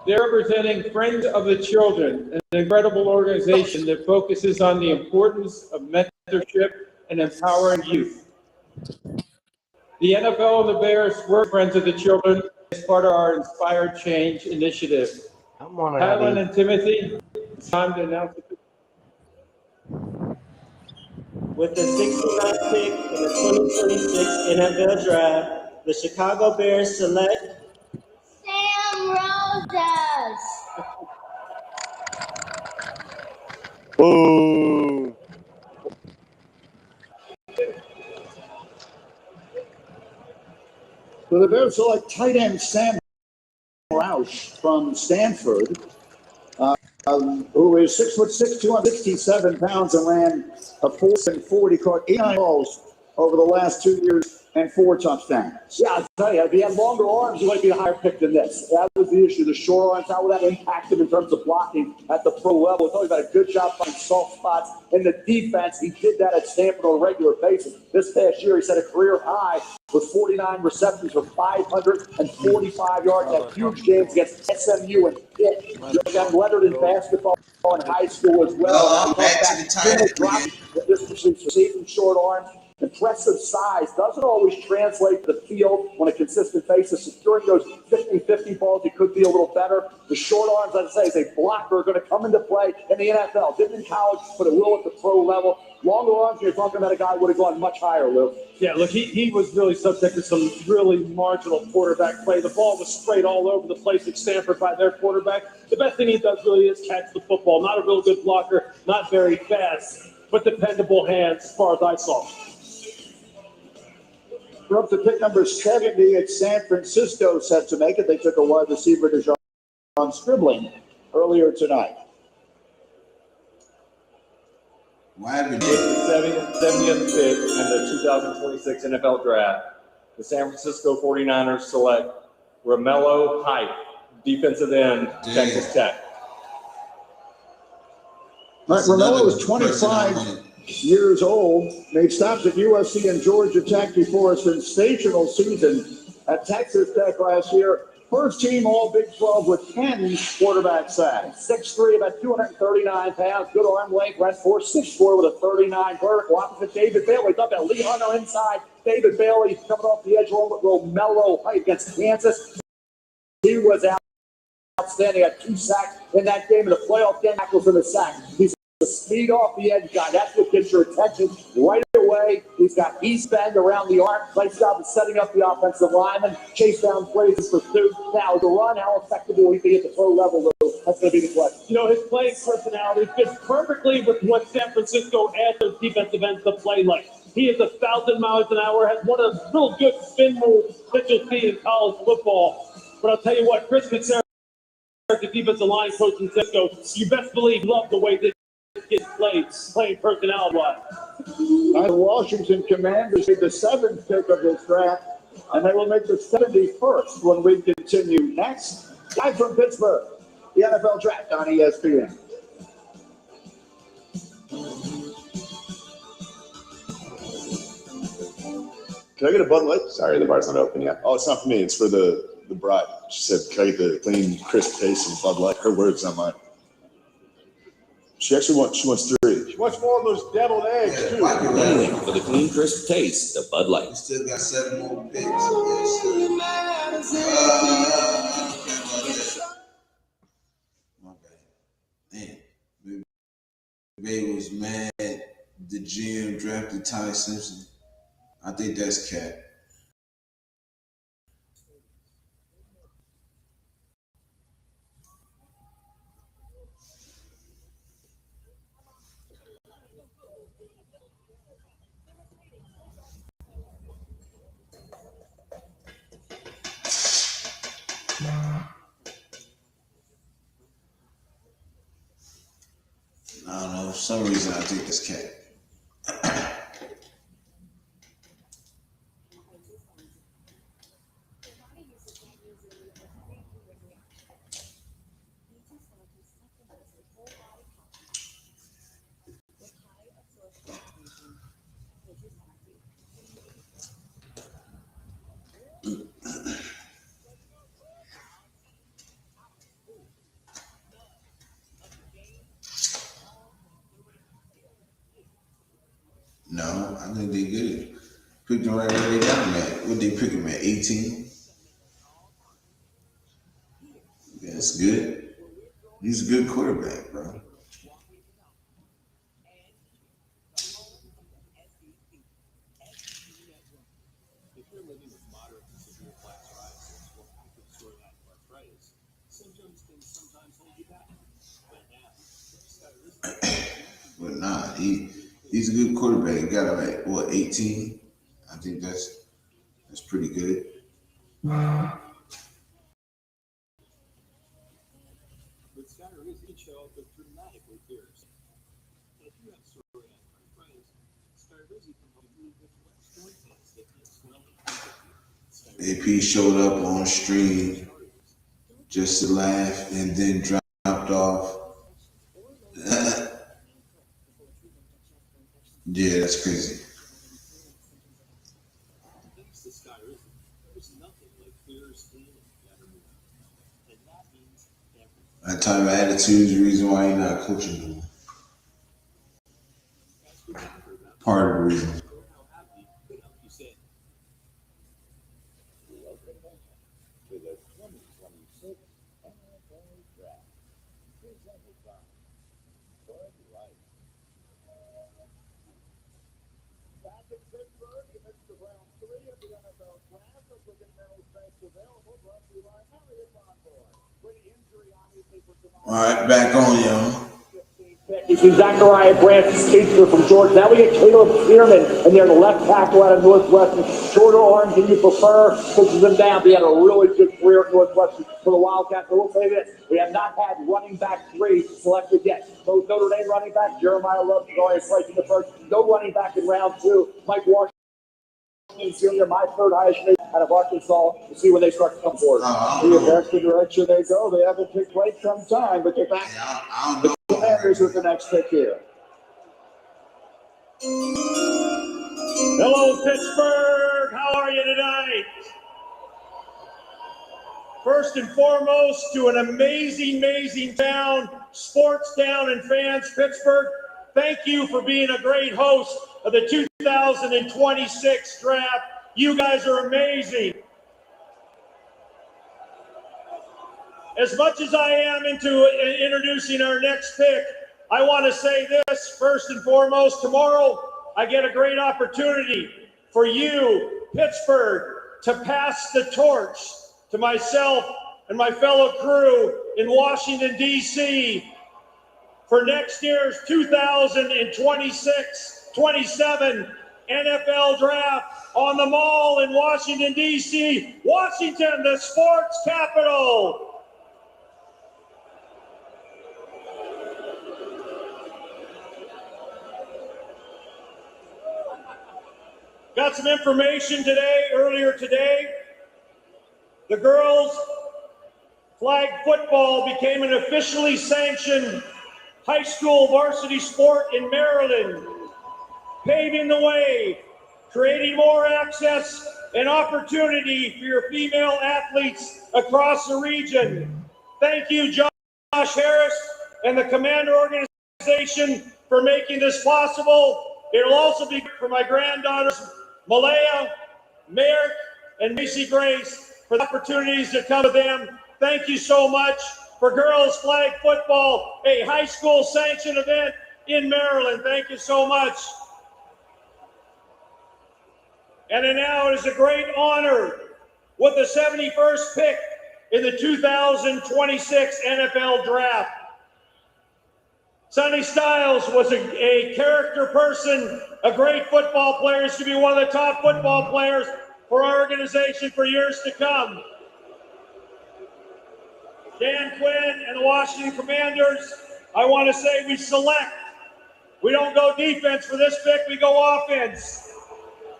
Speaker 5: They're representing Friends of the Children, an incredible organization that focuses on the importance of mentorship and empowering youth. The NFL and the Bears were Friends of the Children as part of our Inspired Change initiative.
Speaker 16: Come on,
Speaker 5: Kylan
Speaker 16: Abby.
Speaker 5: and Timothy, it's time to announce it.
Speaker 22: With the 69th pick in the 2026 NFL Draft, the Chicago Bears select
Speaker 23: Sam Rogers.
Speaker 13: Boo.
Speaker 7: So the Bears select tight end Sam Roush from Stanford, who is 6'6", 267 pounds, and ran a 4.40. Caught 89 balls over the last 2 years and 4 touchdowns. Yeah, I'll tell you, if he had longer arms, he might be a higher pick than this. That was the issue. The short arms, how would that impact him in terms of blocking at the pro level? It's always got a good job finding soft spots in the defense. He did that at Stanford on a regular basis. This past year, he set a career high with 49 receptions for 545 yards. Had huge games against SMU and Pitt. He got lettered in basketball in high school as well.
Speaker 1: Back to the tight end.
Speaker 7: This receiving short arms. Impressive size doesn't always translate to the field on a consistent basis. Securing those 50-50 balls, he could be a little better. The short arms, I'd say, as a blocker, are going to come into play in the NFL. Didn't in college, but it will at the pro level.
Speaker 4: Longer runs, you're talking about a guy who would have gone much higher, Lou.
Speaker 5: Yeah, look, he was really subject to some really marginal quarterback play. The ball was sprayed all over the place at Stanford by their quarterback. The best thing he does really is catch the football. Not a real good blocker, not very fast, but dependable hands as far as I saw.
Speaker 7: We're up to pick number 70 at San Francisco, set to make it. They took a wide receiver to John Scribbling earlier tonight.
Speaker 1: Why have you
Speaker 2: 70th pick in the 2026 NFL Draft, the San Francisco 49ers select Romello Height, defensive end, Texas Tech.
Speaker 7: All right, Romello is 25 years old, made stops at USC and Georgia Tech before a sensational season at Texas Tech last year. First team all Big 12 with 10 quarterback sacks.
Speaker 4: 6'3", about 239 pounds, good arm length, ran 4.64 with a 39 vertical. Opposite David Bailey, up at Lee Hunter inside. David Bailey coming off the edge, Romello Height against Kansas. He was outstanding, had 2 sacks in that game in the playoff game. Tackles in the sack. He's the speed off the edge guy. That's what gets your attention right away. He's got east bend around the arc. Nice job of setting up the offensive lineman. Chase down plays in pursuit. Now, the run, how effective will he be at the pro level, though? That's going to be the question.
Speaker 5: You know, his playing personality fits perfectly with what San Francisco asked those defensive ends to play like. He is 1,000 miles an hour, has one of the real good spin moves that you'll see in college football. But I'll tell you what, Chris Fitzgerald, the defensive line coach in Cisco, you best believe loved the way this kid playing personality-wise.
Speaker 7: The Washington Commanders made the 7th pick of this draft, and they will make the 71st when we continue next. Live from Pittsburgh, the NFL Draft on ESPN.
Speaker 15: Can I get a Bud Light? Sorry, the bar's not open yet. Oh, it's not for me. It's for the bride. She said, can I get the clean, crisp taste of Bud Light? Her words, not mine. She wants 3.
Speaker 11: She wants more of those deviled eggs, too.
Speaker 10: Anything for the clean, crisp taste of Bud Light.
Speaker 1: We still got 7 more picks. My bad. Man, Babe was mad. The GM drafted Ty Simpson. I think that's cat. I don't know. For some reason, I think it's cat. No, I think they good. Picked him right where they got him at. What they pick him at? 18? Yeah, that's good. He's a good quarterback, bro. But nah, he's a good quarterback. He got him at what, 18? I think that's pretty good. AP showed up on stream just to laugh and then dropped off. Yeah, that's crazy. That type of attitude is the reason why you're not coaching anymore. Part of the reason. All right, back on, y'all.
Speaker 4: You see Zachariah Branch, speedster from Georgia. Now we get Caleb Spearman, and they're the left tackle out of Northwestern. Shorter arms than you prefer, pushes them down. He had a really good career at Northwestern for the Wildcats. So we'll say this: we have not had running back 3 selected yet. Both Notre Dame running back Jeremiah Love is already placed in the first. No running back in round 2. Mike Washington Jr., my third highest grade out of Arkansas. We'll see when they start to come forward. See if that's the direction they go. They haven't picked quite some time, but they're back. The Commanders with the next pick here.
Speaker 5: Hello, Pittsburgh. How are you tonight? First and foremost, to an amazing, amazing town, sports town and fans, Pittsburgh, thank you for being a great host of the 2026 draft. You guys are amazing. As much as I am into introducing our next pick, I want to say this first and foremost. Tomorrow, I get a great opportunity for you, Pittsburgh, to pass the torch to myself and my fellow crew in Washington, D.C. for next year's 2026-27 NFL Draft on the Mall in Washington, D.C. Washington, the sports capital. Got some information earlier today. The girls' flag football became an officially sanctioned high school varsity sport in Maryland, paving the way, creating more access and opportunity for your female athletes across the region. Thank you, Josh Harris and the Commander organization for making this possible. It'll also be for my granddaughters, Malaya, Merrick, and Macy Grace, for the opportunities to come to them. Thank you so much for girls flag football, a high school sanctioned event in Maryland. Thank you so much. And now it is a great honor with the 71st pick in the 2026 NFL Draft. Sonny Styles was a character person, a great football player. He's going to be one of the top football players for our organization for years to come. Dan Quinn and the Washington Commanders, I want to say we select. We don't go defense for this pick, we go offense.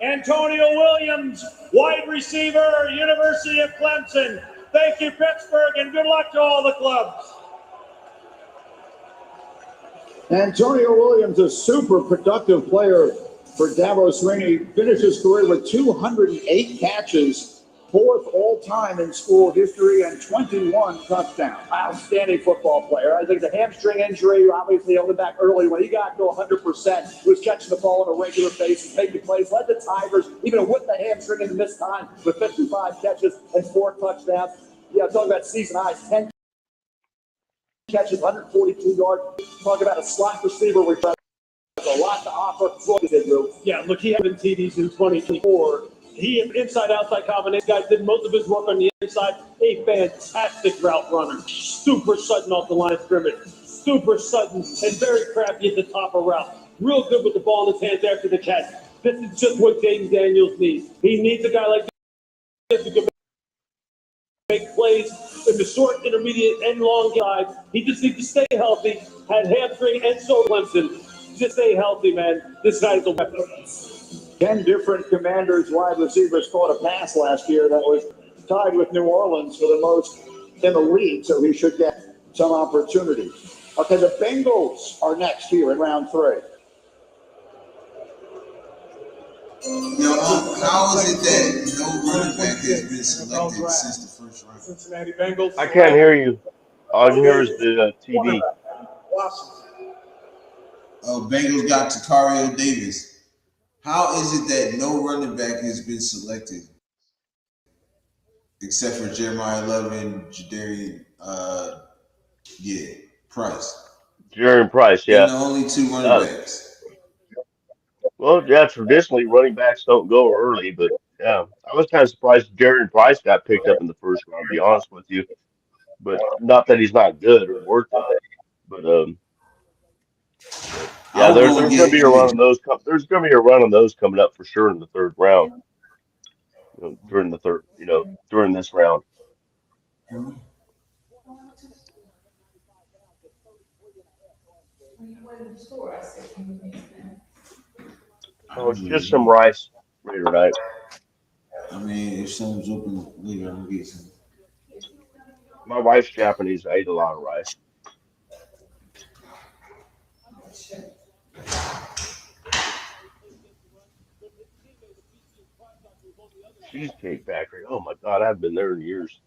Speaker 5: Antonio Williams, wide receiver, University of Clemson. Thank you, Pittsburgh, and good luck to all the clubs.
Speaker 7: Antonio Williams, a super productive player for Davos Rainey, finished his career with 208 catches, 4th all-time in school history, and 21 touchdowns. Outstanding football player. I think the hamstring injury obviously held him back early. When he got to 100%, he was catching the ball on a regular basis, making plays, led the Tigers, even with the hamstring in this time, with 55 catches and 4 touchdowns. Yeah, talking about season highs, 10 catches, 142 yards. Talk about a slot receiver with a lot to offer.
Speaker 5: Yeah, look, he had TDs in 2024. He inside-outside combination guys did most of his work on the inside. A fantastic route runner. Super sudden off the line of scrimmage. Super sudden and very crafty at the top of route. Real good with the ball in his hands after the catch. This is just what Jaden Daniels needs. He needs a guy like this who can make plays in the short, intermediate, and long sides. He just needs to stay healthy. Had hamstring and so Clemson. Just stay healthy, man. This guy's a weapon.
Speaker 7: 10 different Commanders wide receivers caught a pass last year that was tied with New Orleans for the most in the league, so he should get some opportunity. Okay, the Bengals are next here in round 3.
Speaker 1: How is it that no running back has been selected since the first round?
Speaker 5: Cincinnati Bengals.
Speaker 16: I can't hear you. All I can hear is the TV.
Speaker 1: Bengals got Takario Davis. How is it that no running back has been selected except for Jeremiah Love and Jadarian Price?
Speaker 16: Jerry Price, yeah.
Speaker 1: And the only 2 running backs.
Speaker 16: Well, yeah, traditionally running backs don't go early, but yeah, I was kind of surprised Jaron Price got picked up in the first round, to be honest with you. But not that he's not good or worth it. But
Speaker 1: I
Speaker 16: yeah,
Speaker 1: would go and
Speaker 16: there's going to
Speaker 1: get
Speaker 16: be a run on those. There's going to be a run on those coming up for sure in the third round. During the third, during this round. Oh, it's just some rice later tonight.
Speaker 1: I mean, if something's open later, I'm gonna get some.
Speaker 16: My wife's Japanese. I eat a lot of rice. Cheesecake Factory. Oh my God, I've been there in years.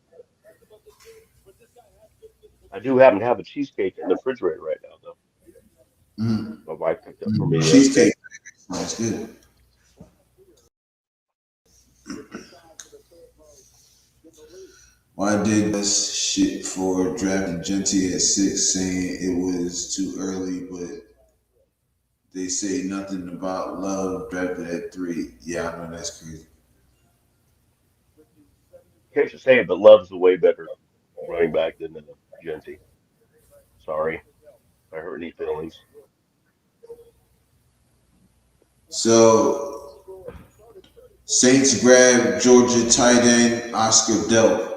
Speaker 16: I do happen to have a cheesecake in the refrigerator right now, though. My wife picked up for me the other day.
Speaker 1: Cheesecake. That's good. Why did this shit for drafting Genty at 6, saying it was too early, but they say nothing about Love drafted at 3. Yeah, I know that's crazy.
Speaker 16: Can't you say it, but Love's a way better running back than Genty. Sorry if I hurt any feelings.
Speaker 1: So Saints grab Georgia tight end Oscar Delp.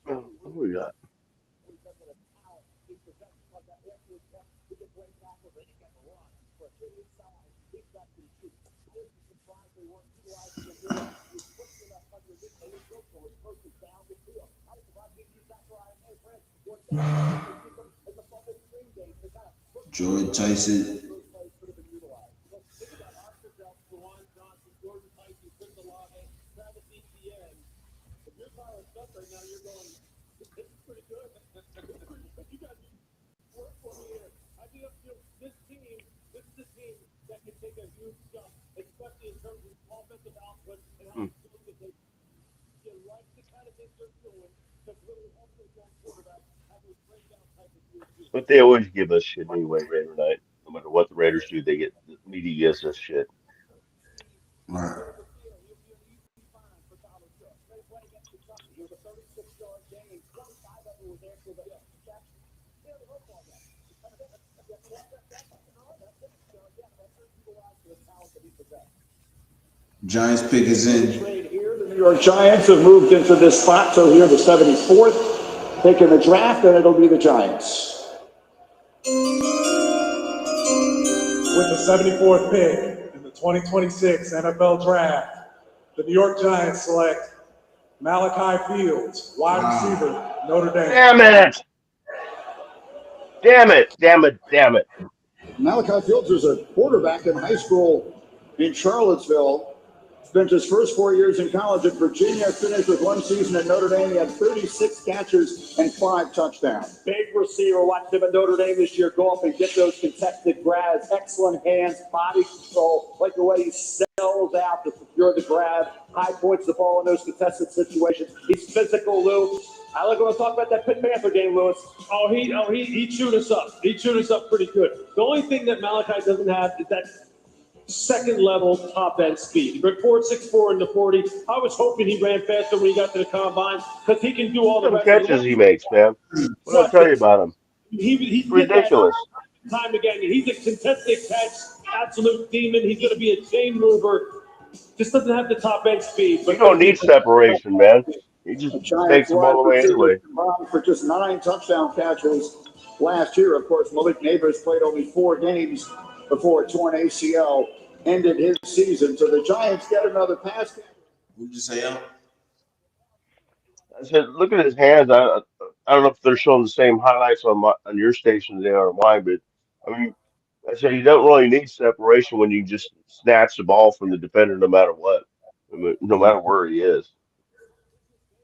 Speaker 16: What do we got?
Speaker 1: Jordan Tyson.
Speaker 16: But they always give us shit anyway, Raider night. No matter what the Raiders do, they get the media gives us shit.
Speaker 1: Right. Giants pick is in.
Speaker 7: The New York Giants have moved into this spot, so here the 74th pick in the draft, and it'll be the Giants.
Speaker 19: With the 74th pick in the 2026 NFL Draft, the New York Giants select Malachi Fields, wide receiver, Notre Dame.
Speaker 16: Damn it! Damn it! Damn it! Damn it!
Speaker 7: Malachi Fields was a quarterback in high school in Charlottesville. Spent his first 4 years in college at Virginia, finished with 1 season at Notre Dame. He had 36 catches and 5 touchdowns.
Speaker 17: Big receiver. Watch him at Notre Dame this year go up and get those contested grabs. Excellent hands, body control, like the way he sells out to secure the grab. High points the ball in those contested situations. He's physical, Lou. I like when I talk about that Pitt Panther game, Lewis.
Speaker 5: He chewed us up. He chewed us up pretty good. The only thing that Malachi doesn't have is that second level top end speed. He ran 4.64 in the 40. I was hoping he ran faster when he got to the combine because he can do all the
Speaker 16: Some
Speaker 5: rest
Speaker 16: catches
Speaker 5: of the
Speaker 16: he makes, man. What did I tell you about him?
Speaker 5: He
Speaker 16: Ridiculous.
Speaker 5: did that time again. He's a contested catch, absolute demon. He's going to be a chain mover. Just doesn't have the top end speed.
Speaker 16: You don't need separation, man. He just takes them all the way anyway.
Speaker 7: For just 9 touchdown catches last year. Of course, Malik Neighbors played only 4 games before a torn ACL ended his season. So the Giants get another pass.
Speaker 1: What'd you say, Al?
Speaker 16: I said, look at his hands. I don't know if they're showing the same highlights on your station as they are on mine, but I mean, I say you don't really need separation when you can just snatch the ball from the defender no matter what, I mean, no matter where he is.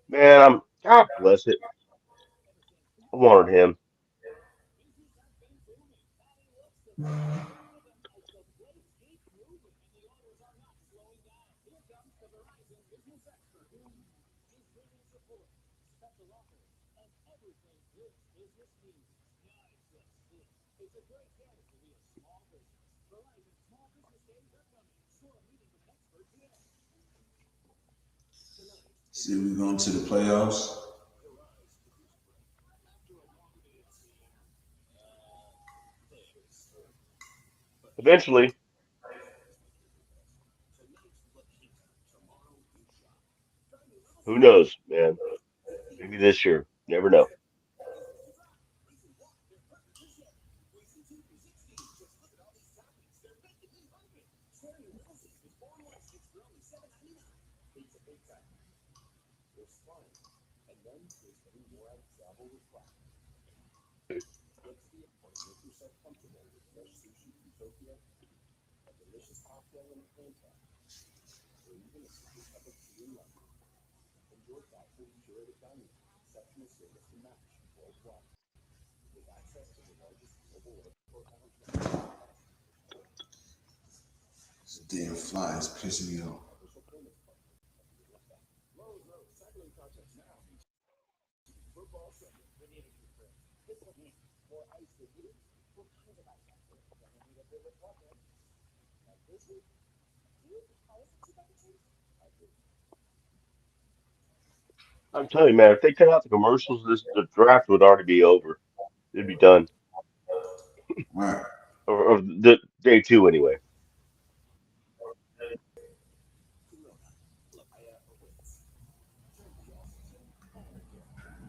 Speaker 16: Man, God bless it. I wanted him.
Speaker 1: See, we're going to the playoffs.
Speaker 16: Eventually, who knows, man? Maybe this year. Never know.
Speaker 1: This damn fly is pissing me off.
Speaker 16: I'm telling you, man, if they cut out the commercials, the draft would already be over. It'd be done.
Speaker 1: Right.
Speaker 16: Or the day two anyway.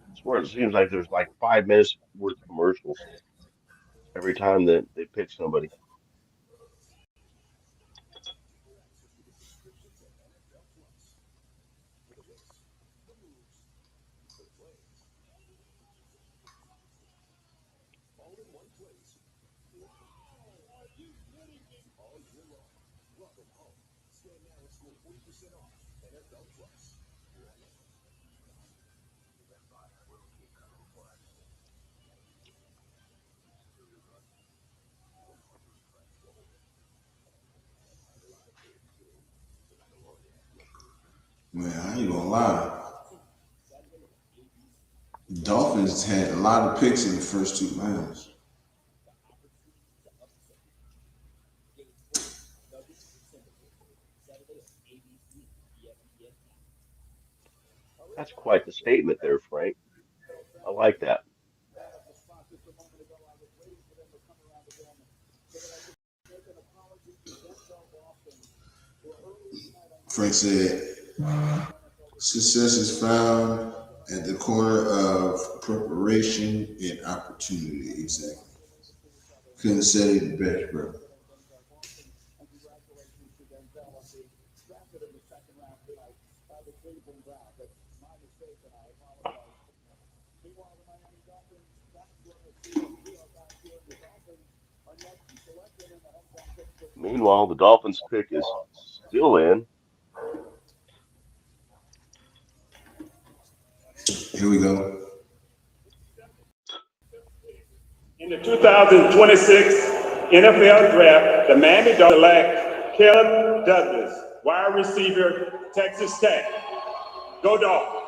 Speaker 16: I swear it seems like there's like 5 minutes worth of commercials every time that they pick somebody.
Speaker 1: Man, I ain't gonna lie. The Dolphins had a lot of picks in the first 2 rounds.
Speaker 16: That's quite the statement there, Frank. I like that.
Speaker 1: Frank said, success is found at the corner of preparation and opportunity. Exactly. Couldn't have said it better, bro.
Speaker 16: Meanwhile, the Dolphins pick is still in.
Speaker 1: Here we go.
Speaker 5: In the 2026 NFL Draft, the Miami Dolphins select Caleb Douglas, wide receiver, Texas Tech. Go Dolphins.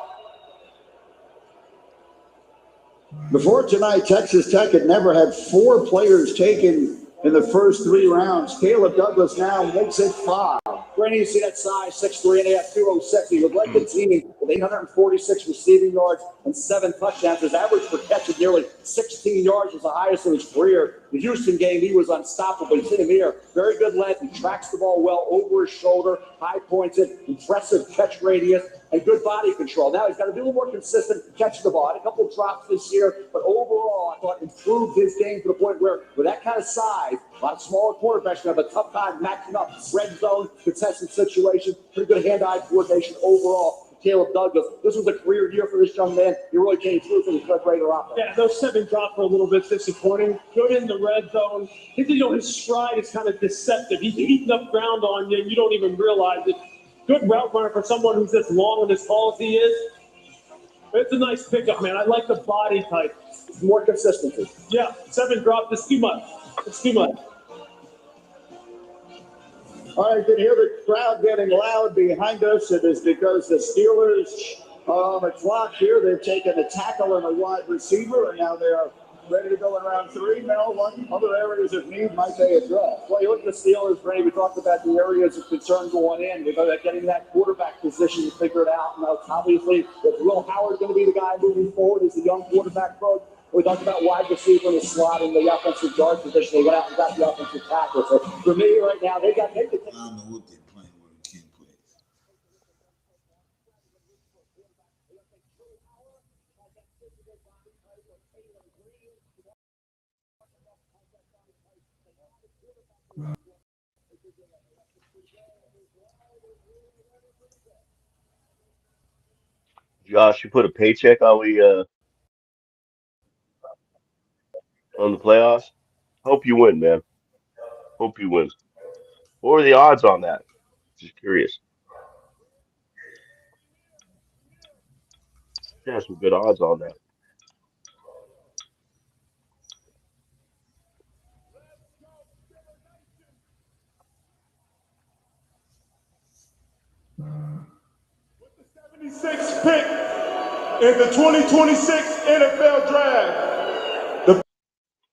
Speaker 7: Before tonight, Texas Tech had never had 4 players taken in the first 3 rounds. Caleb Douglas now makes it 5.
Speaker 17: Brandon, you see that size, 6'3.5", 206. He would lead the team with 846 receiving yards and 7 touchdowns. His average per catch of nearly 16 yards was the highest of his career. The Houston game, he was unstoppable. You see him here, very good length. He tracks the ball well over his shoulder, high pointed, impressive catch radius, and good body control. Now he's got to be a little more consistent catching the ball. Had a couple of drops this year, but overall, I thought improved his game to the point where, with that kind of size, a lot of smaller quarterbacks have a tough time matching up red zone, contested situation, pretty good hand-eye coordination overall.
Speaker 4: Caleb Douglas. This was a career year for this young man. He really came through for the Red Raider offense.
Speaker 5: Yeah, those 7 drops were a little bit disappointing. Good in the red zone. His stride is kind of deceptive. He's eating up ground on you, and you don't even realize it. Good route runner for someone who's as long and as tall as he is. It's a nice pickup, man. I like the body type.
Speaker 4: More consistency.
Speaker 5: Yeah, 7 drops is too much. It's too much.
Speaker 7: All right, you can hear the crowd getting loud behind us. It is because the Steelers are on the clock here. They've taken a tackle and a wide receiver, and now they are ready to go in round 3. Mel, what other areas of need might they address?
Speaker 4: Well, you look at the Steelers, Ray, we talked about the areas of concern going in. We're about getting that quarterback position figured out. Now, obviously, if Will Howard's going to be the guy moving forward as the young quarterback coach, we talked about wide receiver in the slot in the offensive guard position. They went out and got the offensive tackle. So for me right now, they
Speaker 1: I don't know what they're playing with Ken plays.
Speaker 16: Josh, you put a paycheck on the playoffs. Hope you win, man. Hope you win. What are the odds on that? Just curious. Yeah, some good odds on that.
Speaker 11: The 76th pick in the 2026 NFL Draft. The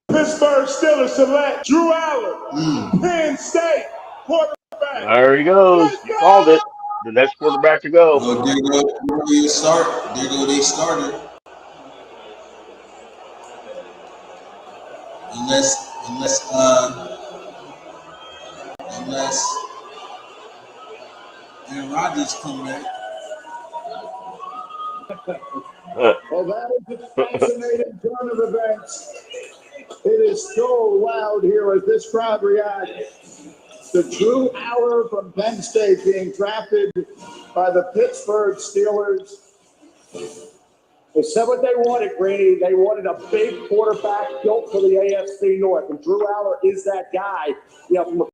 Speaker 11: Pittsburgh Steelers select Drew Allen, Penn State quarterback.
Speaker 16: There he goes. You called it. The next quarterback to go.
Speaker 1: Oh, there go you start. There go they started. Unless Aaron Rodgers come back.
Speaker 7: Well, that is a fascinating turn of events. It is so loud here as this crowd reacts to Drew Allen from Penn State being drafted by the Pittsburgh Steelers.
Speaker 4: They said what they wanted, Grady. They wanted a big quarterback built for the AFC North. And Drew Allen is that guy. You know, from a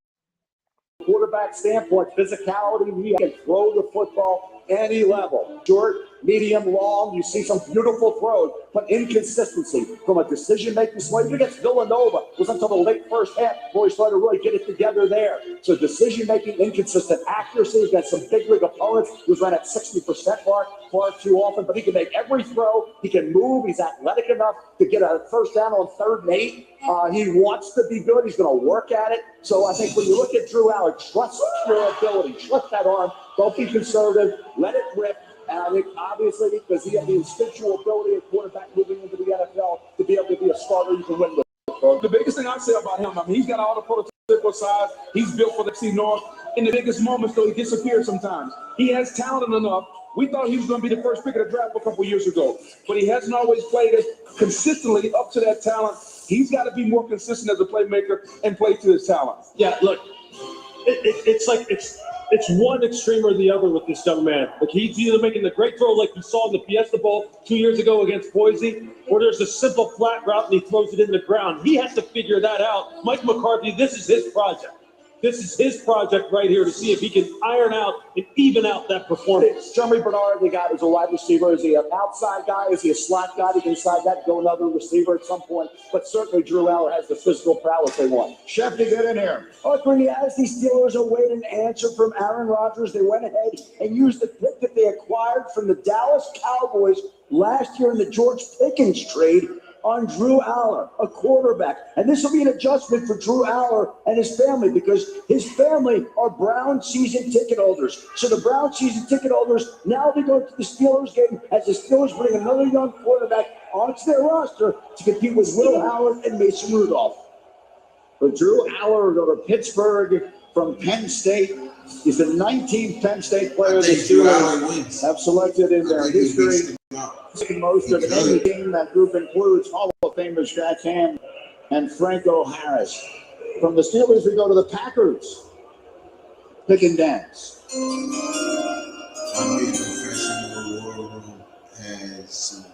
Speaker 4: quarterback standpoint, physicality, he can throw the football any level. Short, medium, long. You see some beautiful throws, but inconsistency from a decision-making slate. Against Villanova was until the late first half before he started to really get it together there. So decision-making, inconsistent accuracy against some big league opponents. Was right at 60% mark far too often, but he can make every throw. He can move. He's athletic enough to get a first down on 3rd and 8. He wants to be good. He's going to work at it. So I think when you look at Drew Allen, trust your ability, trust that arm. Don't be conservative. Let it rip. And I think, obviously, because he has the instinctual ability of quarterback moving into the NFL to be able to be a starter you can win with.
Speaker 8: The biggest thing I say about him, I mean, he's got all the prototypical size. He's built for the FC North. In the biggest moments, though, he disappears sometimes. He has talent enough. We thought he was going to be the first pick of the draft a couple years ago, but he hasn't always played as consistently up to that talent. He's got to be more consistent as a playmaker and play to his talent.
Speaker 5: Yeah, look, it's one extreme or the other with this young man. Like, he's either making the great throw like you saw in the Fiesta Bowl 2 years ago against Boise, or there's a simple flat route and he throws it in the ground. He has to figure that out. Mike McCarthy, this is his project. This is his project right here to see if he can iron out and even out that performance.
Speaker 4: Jeremy Bernard, the guy who's a wide receiver. Is he an outside guy? Is he a slot guy? He can decide that, go another receiver at some point. But certainly Drew Allen has the physical prowess they want.
Speaker 7: Shefty, get in here.
Speaker 4: Oh, Grady, as these Steelers await an answer from Aaron Rodgers, they went ahead and used the pick that they acquired from the Dallas Cowboys last year in the George Pickens trade on Drew Allen, a quarterback. And this will be an adjustment for Drew Allen and his family because his family are Brown season ticket holders. So the Brown season ticket holders, now they go to the Steelers game as the Steelers bring another young quarterback onto their roster to compete with Will Howard and Mason Rudolph.
Speaker 7: But Drew Allen will go to Pittsburgh from Penn State. He's the 19th Penn State player the Steelers have selected in their history. Most of any team. That group includes Hall of Famers Jack Ham and Franco Harris. From the Steelers, we go to the Packers. Pick and dance.
Speaker 1: I'm ready to some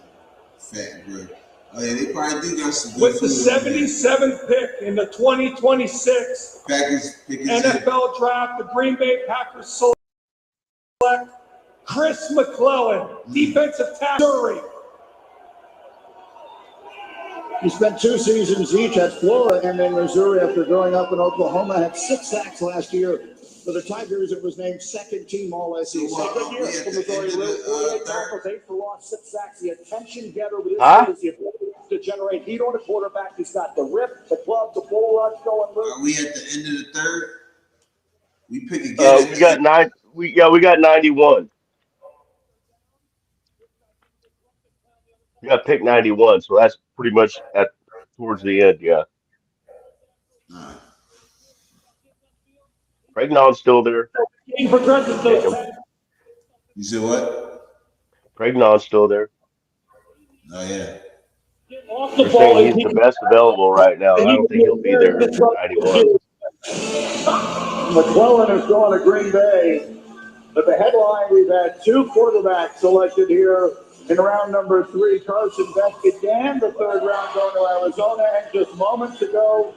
Speaker 1: fat bread. Oh yeah, they probably do got some good
Speaker 5: With the
Speaker 1: food over there.
Speaker 5: 77th pick in the 2026
Speaker 1: Packers picking
Speaker 5: NFL Draft, the Green Bay Packers select Chris McClellan, defensive tackle.
Speaker 7: He spent 2 seasons each at Florida and in Missouri after growing up in Oklahoma. Had 6 sacks last year. For the Tigers, it was named second team All-SEC.
Speaker 17: Good year for Missouri. 48 tackles, 8 for loss, 6 sacks. The attention getter with his is the ability to generate heat on a quarterback. He's got the rip, the club, the bull rush going loose.
Speaker 1: Are we at the end of the third? We pick again.
Speaker 16: We got 9. We got 91. We got pick 91, so that's pretty much at towards the end. Yeah. Pregnon's still there.
Speaker 5: Game progresses though.
Speaker 1: You said what?
Speaker 16: Pregnon's still there.
Speaker 1: Oh yeah.
Speaker 5: Off the
Speaker 16: They're
Speaker 5: ball,
Speaker 16: saying he's the best available right now. I don't think he'll be there at 91.
Speaker 7: McClellan is going to Green Bay. But the headline, we've had 2 quarterbacks selected here in round number 3. Carson Beck began the 3rd round going to Arizona, and just moments ago,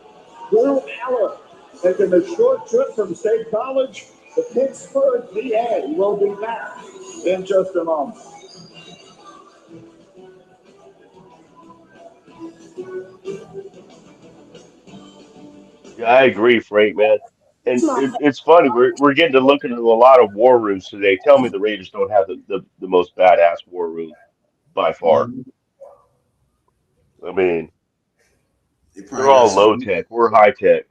Speaker 7: Will Allen taking a short trip from State College to Pittsburgh, PA. We'll be back in just a moment.
Speaker 16: Yeah, I agree, Frank, man. And it's funny, we're getting to look into a lot of war rooms today. Tell me the Raiders don't have the most badass war room by far. I mean, they're all low tech. We're high tech.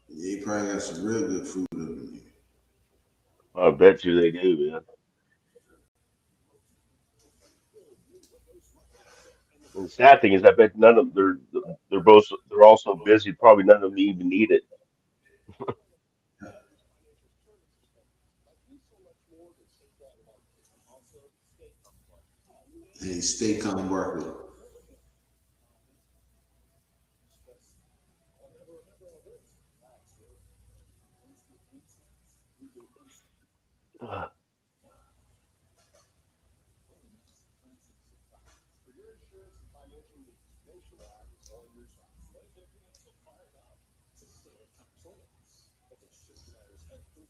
Speaker 1: Yeah, you probably got some real good food over there.
Speaker 16: I bet you they do, man. And the sad thing is, I bet none of they're all so busy. Probably none of them even need it.
Speaker 1: Hey, steak on Barkley.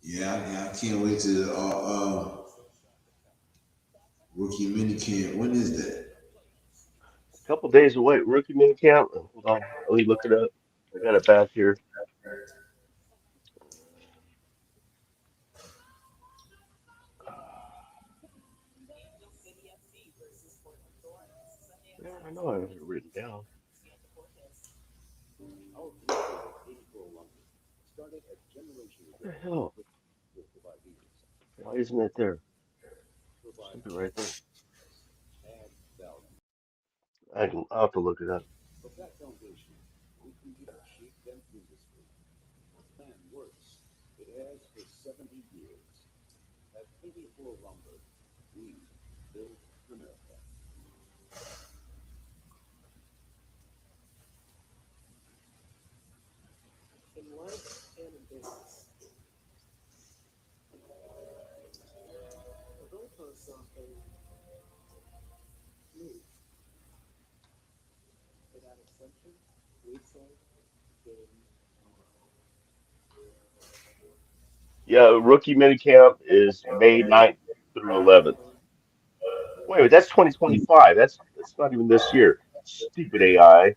Speaker 1: Yeah, I can't wait to rookie minicamp. When is that?
Speaker 16: A couple days away. Rookie minicamp. Hold on, let me look it up. I got it back here. Yeah, I know I have it written down. What the hell? Why isn't it there? It should be right there. I'll have to look it up. Yeah, rookie minicamp is May 9th through 11th. Wait a minute, that's 2025. That's not even this year. Stupid AI.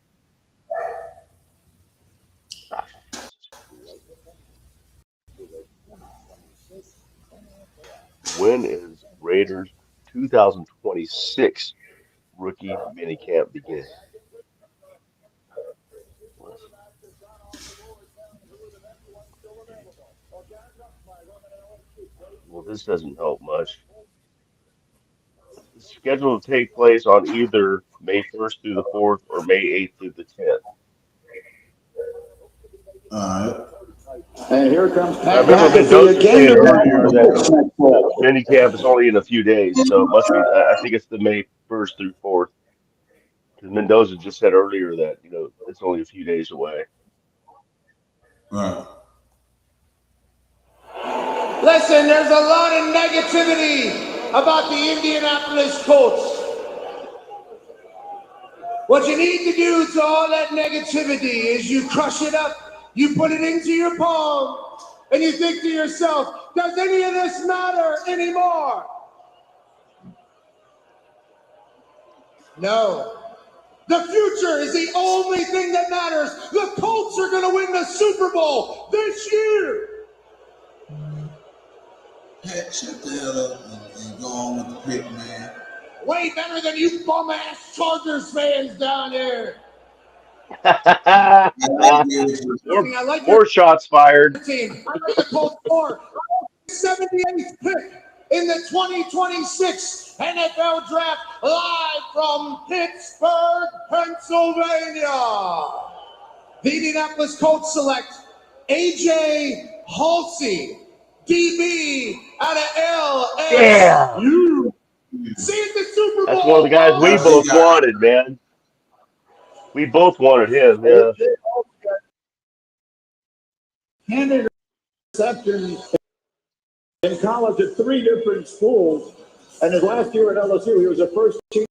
Speaker 16: Ah, when is Raiders 2026 rookie minicamp begin? Well, this doesn't help much. It's scheduled to take place on either May 1st through the 4th or May 8th through the 10th.
Speaker 7: And here comes
Speaker 16: I remember Mendoza saying earlier that minicamp is only in a few days, so it must be. I think it's the May 1st through 4th. Because Mendoza just said earlier that it's only a few days away.
Speaker 1: Right.
Speaker 19: Listen, there's a lot of negativity
Speaker 11: about the Indianapolis Colts. What you need to do to all that negativity is you crush it up, you put it into your palm, and you think to yourself, does any of this matter anymore? No. The future is the only thing that matters. The Colts are going to win the Super Bowl this year.
Speaker 1: Pat, shut the hell up and go on with the pick, man.
Speaker 11: Way better than you bum-ass Chargers fans down there.
Speaker 16: More shots fired.
Speaker 11: Team. I like the Colts more. 78th pick in the 2026 NFL Draft, live from Pittsburgh, Pennsylvania. The Indianapolis Colts select A.J. Halsey, DB out of LSU.
Speaker 16: Yeah.
Speaker 11: See the Super Bowl.
Speaker 16: That's one of the guys we both wanted, man. We both wanted him, yeah.
Speaker 4: Handed receptions in college at 3 different schools, and his last year at LSU, he was a first-team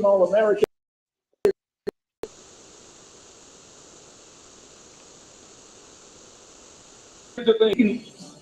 Speaker 4: All-American.
Speaker 8: Here's the thing. He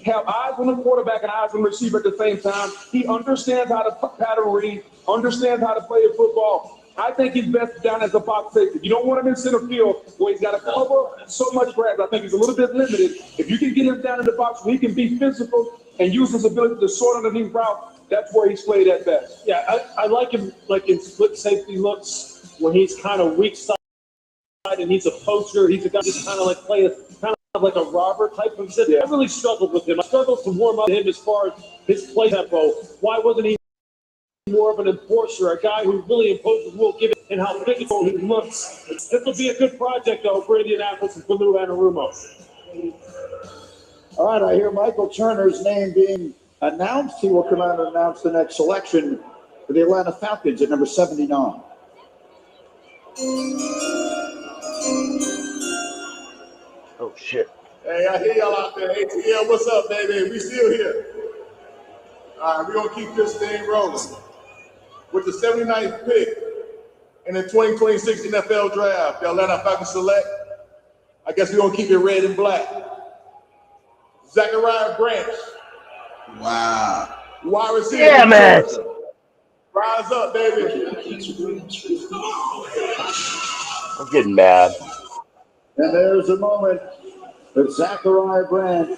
Speaker 8: can have eyes on the quarterback and eyes on the receiver at the same time. He understands how to pattern read, understands how to play football. I think he's best down as a box safety. You don't want him in center field where he's got to cover so much grass. I think he's a little bit limited. If you can get him down in the box where he can be physical and use his ability to sort underneath route, that's where he's played at best.
Speaker 5: Yeah, I like him like in split safety looks when he's kind of weak side and he's a poacher. He's a guy just kind of like play a kind of like a robber type of position. I really struggled with him. I struggled to warm up to him as far as his play tempo. Why wasn't he more of an enforcer, a guy who really imposes rule, given and how physical he looks? This will be a good project, though, for Indianapolis and for Lou Anarumo.
Speaker 7: All right, I hear Michael Turner's name being announced. He will come out and announce the next selection for the Atlanta Falcons at number 79.
Speaker 16: Oh, shit.
Speaker 11: Hey, I hear y'all out there. ATL, what's up, baby? We still here. All right, we're going to keep this thing rolling. With the 79th pick in the 2026 NFL Draft, the Atlanta Falcons select, I guess we're going to keep it red and black. Zachariah Branch.
Speaker 1: Wow.
Speaker 11: Wide receiver.
Speaker 16: Damn it.
Speaker 11: Rise up, baby.
Speaker 16: I'm getting mad.
Speaker 7: And there's a moment that Zachariah Branch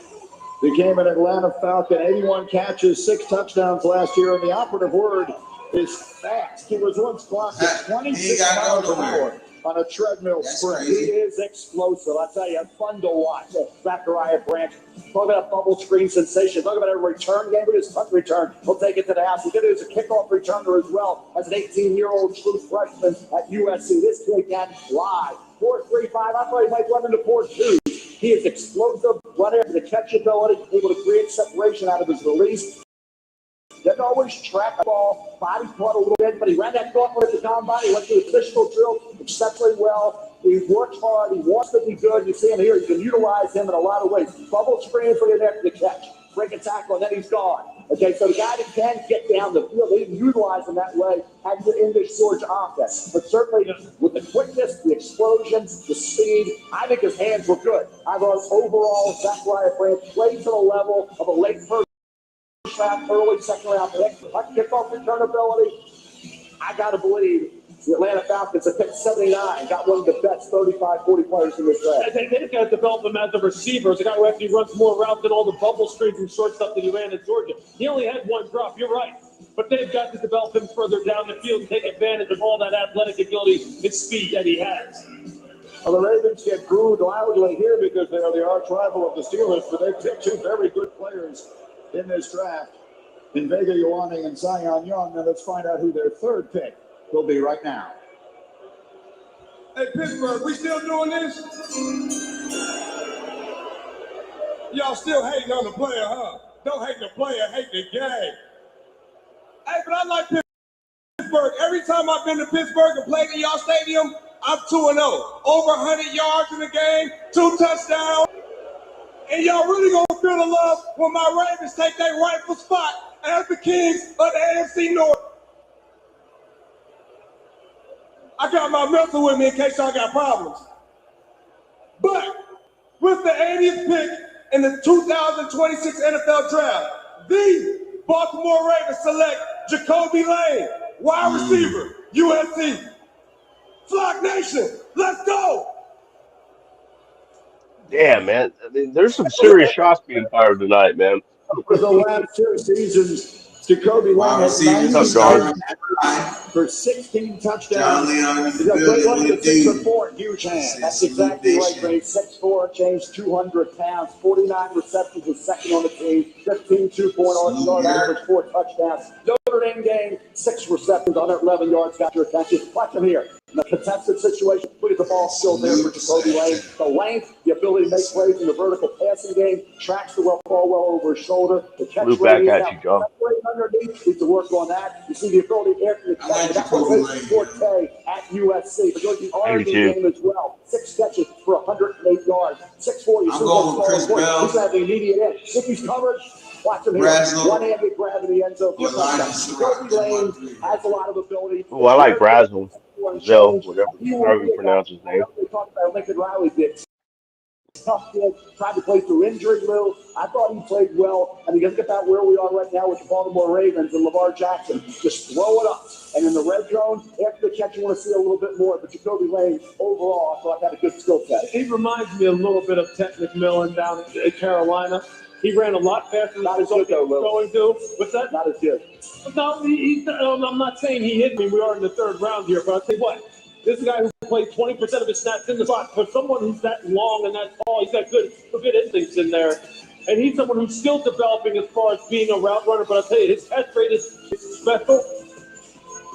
Speaker 7: became an Atlanta Falcon. 81 catches, 6 touchdowns last year, and the operative word is fast. He was once clocked at 26 miles an hour on a treadmill sprint. He is explosive. I tell you, fun to watch. Zachariah Branch. Talk about bubble screen sensation. Talk about a return game with his punt return. He'll take it to the house. He did it as a kickoff returner as well as an 18-year-old true freshman at USC. This kid can fly. 4.35. I thought he might run into 4.2. He is explosive, running after the catch ability, able to create separation out of his release. Didn't always track the ball, body part a little bit, but he ran that gauntlet at the combine. He went through the physical drill exceptionally well. He works hard. He wants to be good. You see him here. You can utilize him in a lot of ways. Bubble screen for you after the catch. Break a tackle, and then he's gone. Okay, so the guy that can get down the field, they can utilize him that way in this Georgia offense. But certainly with the quickness, the explosions, the speed, I think his hands were good. I thought overall, Zachariah Branch played to the level of a late first round, early second round pick. Kickoff return ability, I got to believe the Atlanta Falcons have picked 79, got one of the best 35, 40 players in this draft.
Speaker 5: They've got to develop him as a receiver, as a guy who actually runs more routes than all the bubble screens and short stuff that he ran in Georgia. He only had one drop, you're right. But they've got to develop him further down the field and take advantage of all that athletic ability and speed that he has.
Speaker 7: Well, the Ravens get booed loudly here because they are the arch rival of the Steelers, but they picked 2 very good players in this draft, in Vega Ioane and Zion Young. Now let's find out who their 3rd pick will be right now.
Speaker 19: Hey, Pittsburgh, we still doing this? Y'all still hating on the player, huh? Don't hate the player, hate the game. Hey, but I like Pittsburgh. Every time I've been to Pittsburgh and played in y'all stadium, I'm 2-0. Over 100 yards in the game, 2 touchdowns. And y'all really gonna feel the love when my Ravens take their rightful spot as the kings of the AFC North. I got my mental with me in case y'all got problems. But with the 80th pick in the 2026 NFL Draft, the Baltimore Ravens select Jacoby Lane, wide receiver, USC. Flock Nation, let's go!
Speaker 16: Damn, man. I mean, there's some serious shots being fired tonight, man.
Speaker 7: For the last 2 seasons, Jacoby Lane
Speaker 1: Wide
Speaker 7: has
Speaker 1: receivers,
Speaker 7: 90
Speaker 16: guard.
Speaker 7: for 16 touchdowns.
Speaker 1: John Leon in
Speaker 7: He's
Speaker 1: the
Speaker 7: got great
Speaker 1: building
Speaker 7: luck
Speaker 1: with
Speaker 7: at
Speaker 1: the
Speaker 7: 6'4", huge hand. That's exactly right, Greg. 6'4", changed 200 pounds, 49 receptions, was second on the team, 15 two-point yard average, 4 touchdowns. Notre Dame game, 6 receptions, 111 yards, got your attention. Watch him here. In a contested situation, look at the ball still there for Jacoby Lane. The length, the ability to make plays in the vertical passing game, tracks the ball well over his shoulder. The catch
Speaker 16: Flew back
Speaker 7: radius
Speaker 16: at you, John.
Speaker 7: underneath, needs to work on that. You see the ability after the catch. That's what makes Forte at USC. But look, the Oregon game as well. 6 catches for 108 yards. 6'4". You
Speaker 1: I'm
Speaker 7: see
Speaker 1: going with Chris
Speaker 7: Bell.
Speaker 1: Bell.
Speaker 7: He's having immediate end. If he's covered, watch him here.
Speaker 1: Bradshaw.
Speaker 7: One-handed grab in the end zone.
Speaker 1: Yolanda
Speaker 7: Jacoby Lane has a lot of ability.
Speaker 16: Oh, I like Brazel. Zell, however you pronounce his name.
Speaker 7: They talked about Lincoln Riley did. Tough kid, tried to play through injury, Lou. I thought he played well. And you think about where we are right now with the Baltimore Ravens and Lamar Jackson. Just throw it up. And in the red zone, after the catch, you want to see a little bit more. But Jacoby Lane, overall, I thought had a good skill set.
Speaker 5: He reminds me a little bit of Ted McMillan down in Carolina. He ran a lot faster than
Speaker 7: Not as good, though, Lou.
Speaker 5: going to. What's that?
Speaker 7: Not as good.
Speaker 5: No, I'm not saying he hit me. We are in the 3rd round here, but I'll tell you what. This is a guy who played 20% of his snaps in the slot. For someone who's that long and that tall, he's got good instincts in there. And he's someone who's still developing as far as being a route runner. But I'll tell you, his catch rate is special.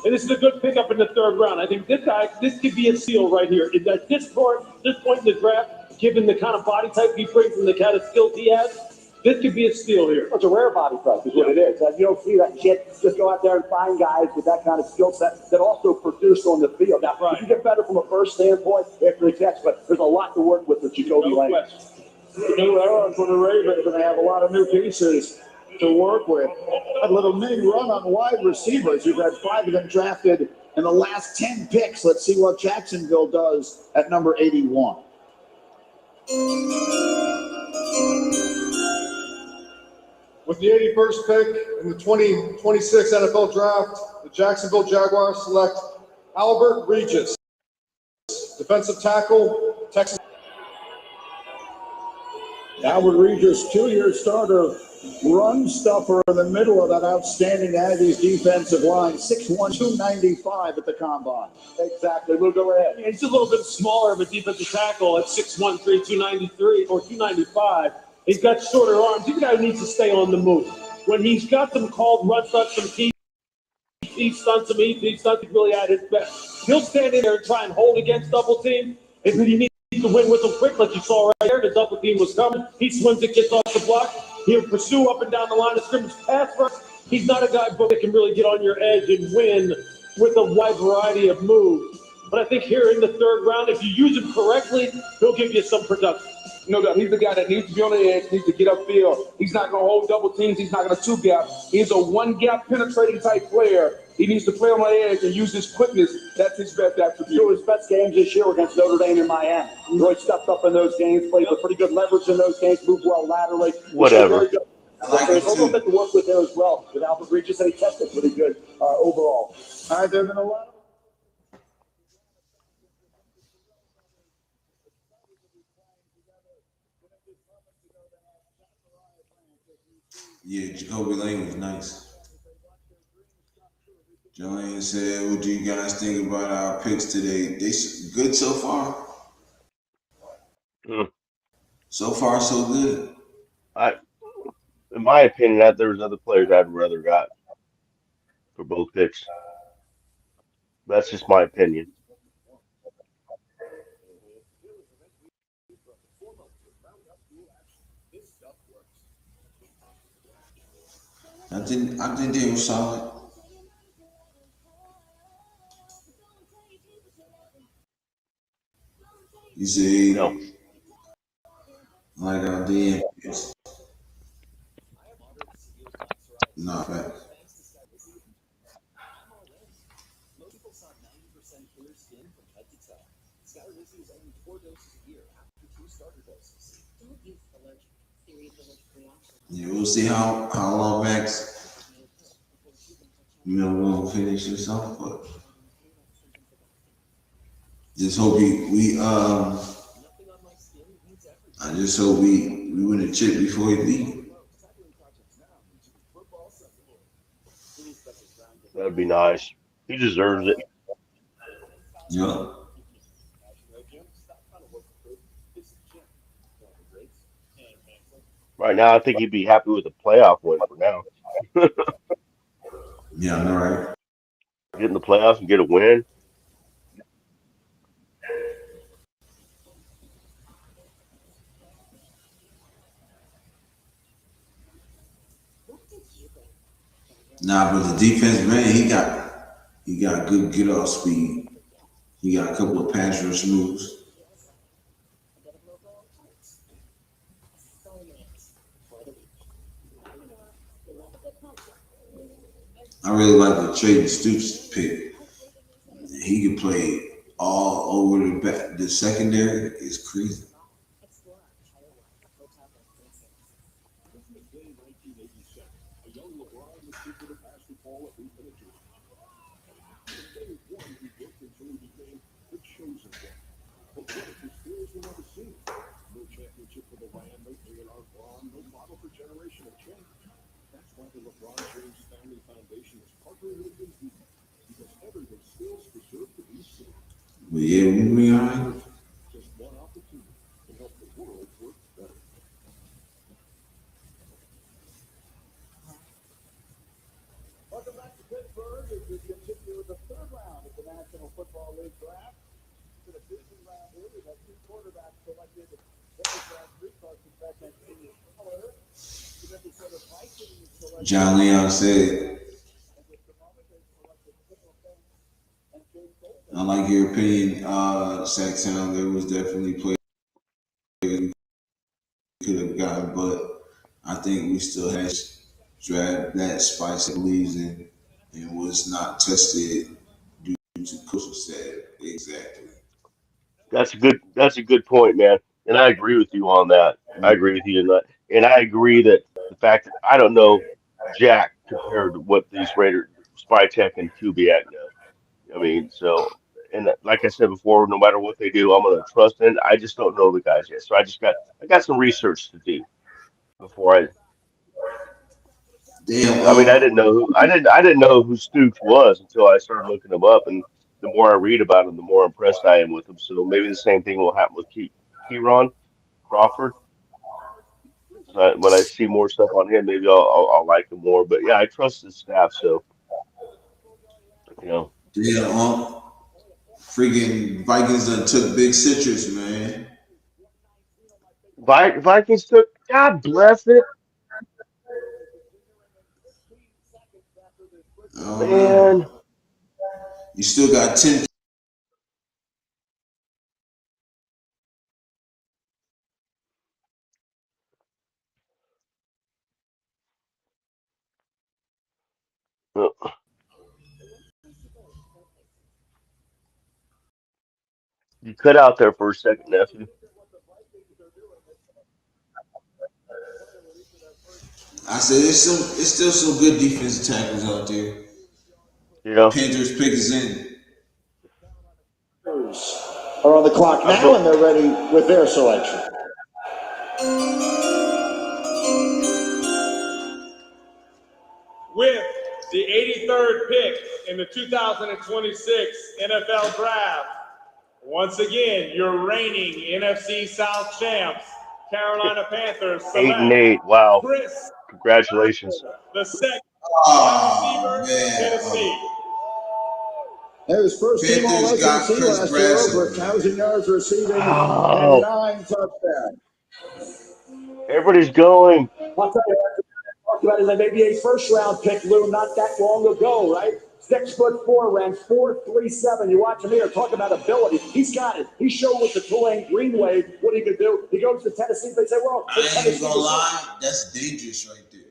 Speaker 5: And this is a good pickup in the 3rd round. I think this could be a steal right here. At this point in the draft, given the kind of body type he brings and the kind of skills he has, this could be a steal here.
Speaker 7: It's a rare body type is what it is. You don't see that kid just go out there and find guys with that kind of skill set that also produce on the field. Now, you can get better from a burst standpoint after the catch, but there's a lot to work with Jacoby Lane.
Speaker 11: New era for the Ravens, and they have a lot of new pieces to work with.
Speaker 7: A little mini run on wide receivers. You've had 5 of them drafted in the last 10 picks. Let's see what Jacksonville does at number 81.
Speaker 11: With the 81st pick in the 2026 NFL Draft, the Jacksonville Jaguars select Albert Regis, defensive tackle, Texas.
Speaker 7: Albert Regis, 2-year starter, run stuffer in the middle of that outstanding Aggies defensive line, 6'1", 295 at the combine. Exactly. We'll go ahead.
Speaker 5: He's a little bit smaller of a defensive tackle at 6'1", 293 or 295. He's got shorter arms. He's a guy who needs to stay on the move. When he's got some called run stunts, some he stunts, some EP stunts, he's really at his best. He'll stand in there and try and hold against double team. And he needs to win with them quick, like you saw right there. The double team was coming. He swims it, gets off the block. He'll pursue up and down the line of scrimmage, pass rush. He's not a guy that can really get on your edge and win with a wide variety of moves. But I think here in the 3rd round, if you use him correctly, he'll give you some production.
Speaker 6: No doubt. He's the guy that needs to be on the edge, needs to get upfield. He's not going to hold double teams. He's not going to 2-gap. He's a 1-gap penetrating type player. He needs to play on the edge and use his quickness. That's his best attribute.
Speaker 7: 2 of his best games this year were against Notre Dame and Miami. He really stepped up in those games, played with pretty good leverage in those games, moved well laterally.
Speaker 16: Whatever.
Speaker 7: There's a little bit to work with there as well with Albert Regis, and he tested pretty good overall. All right, there's been a lot.
Speaker 1: Yeah, Jacoby Lane was nice. Joanne said, what do you guys think about our picks today? They good so far? So far, so good.
Speaker 16: In my opinion, there was other players I'd rather got for both picks. That's just my opinion.
Speaker 1: I think they were solid. You see,
Speaker 16: no.
Speaker 1: Like our DMs. Nah, facts. Yeah, we'll see how long Max, will finish this off, but just hope I just hope we win a chip before he leaves.
Speaker 16: That'd be nice. He deserves it.
Speaker 1: Yeah.
Speaker 16: Right now, I think he'd be happy with a playoff win for now.
Speaker 1: Yeah, I know, right?
Speaker 16: Get in the playoffs and get a win.
Speaker 1: Nah, but the defense, man, he got good get off speed. He got a couple of pass rush moves. I really like the Trayden Stoops pick. He can play all over the back. The secondary is crazy. But yeah, we be all right.
Speaker 7: Welcome back to Pittsburgh as we continue with the third round of the National Football League draft. It's a busy round here. We've got two quarterbacks selected. Last week, Carson Beck and Amy Fowler. The Minnesota Vikings selected.
Speaker 1: John Leon said, I like your opinion, Sacktown. There was definitely players we could have gotten, but I think we still had draft that Spicer believes in and was not tested due to coaching staff. Exactly.
Speaker 16: That's a good point, man. And I agree with you on that. I agree with you on that. And I agree that the fact that I don't know Jack compared to what these Raiders Spytech and Kubiak know. I mean, so and like I said before, no matter what they do, I'm gonna trust in. I just don't know the guys yet. So I got some research to do before
Speaker 1: Damn.
Speaker 16: I mean, I didn't know who Stoops was until I started looking him up, and the more I read about him, the more impressed I am with him. So maybe the same thing will happen with Kieron Crawford. So when I see more stuff on him, maybe I'll like him more. But yeah, I trust his staff, so you know.
Speaker 1: Damn. Freaking Vikings done took big citrus, man.
Speaker 16: Vikings took. God bless it,
Speaker 1: Oh
Speaker 16: man.
Speaker 1: man. You still got 10.
Speaker 16: You cut out there for a second, nephew.
Speaker 1: I said it's still some good defensive tackles out there.
Speaker 16: Yeah.
Speaker 1: Panthers pick is in.
Speaker 7: Are on the clock now, and they're ready with their selection.
Speaker 2: With the 83rd pick in the 2026 NFL Draft, once again, your reigning NFC South champs, Carolina Panthers,
Speaker 16: 8-8. Wow.
Speaker 2: Chris,
Speaker 16: Congratulations.
Speaker 2: the second
Speaker 1: wide
Speaker 2: receiver, Tennessee.
Speaker 7: It was first team all SEC last year, over 1,000 yards receiving and 9 touchdowns.
Speaker 16: Everybody's going.
Speaker 7: I'll tell you what, talked about is that maybe a first round pick, Lou, not that long ago, right? 6'4", ran 4.37. You watch him here, talk about ability. He's got it. He showed with the Tulane Green Wave what he could do. He goes to Tennessee. They say, well,
Speaker 1: I ain't gonna lie, that's dangerous right there.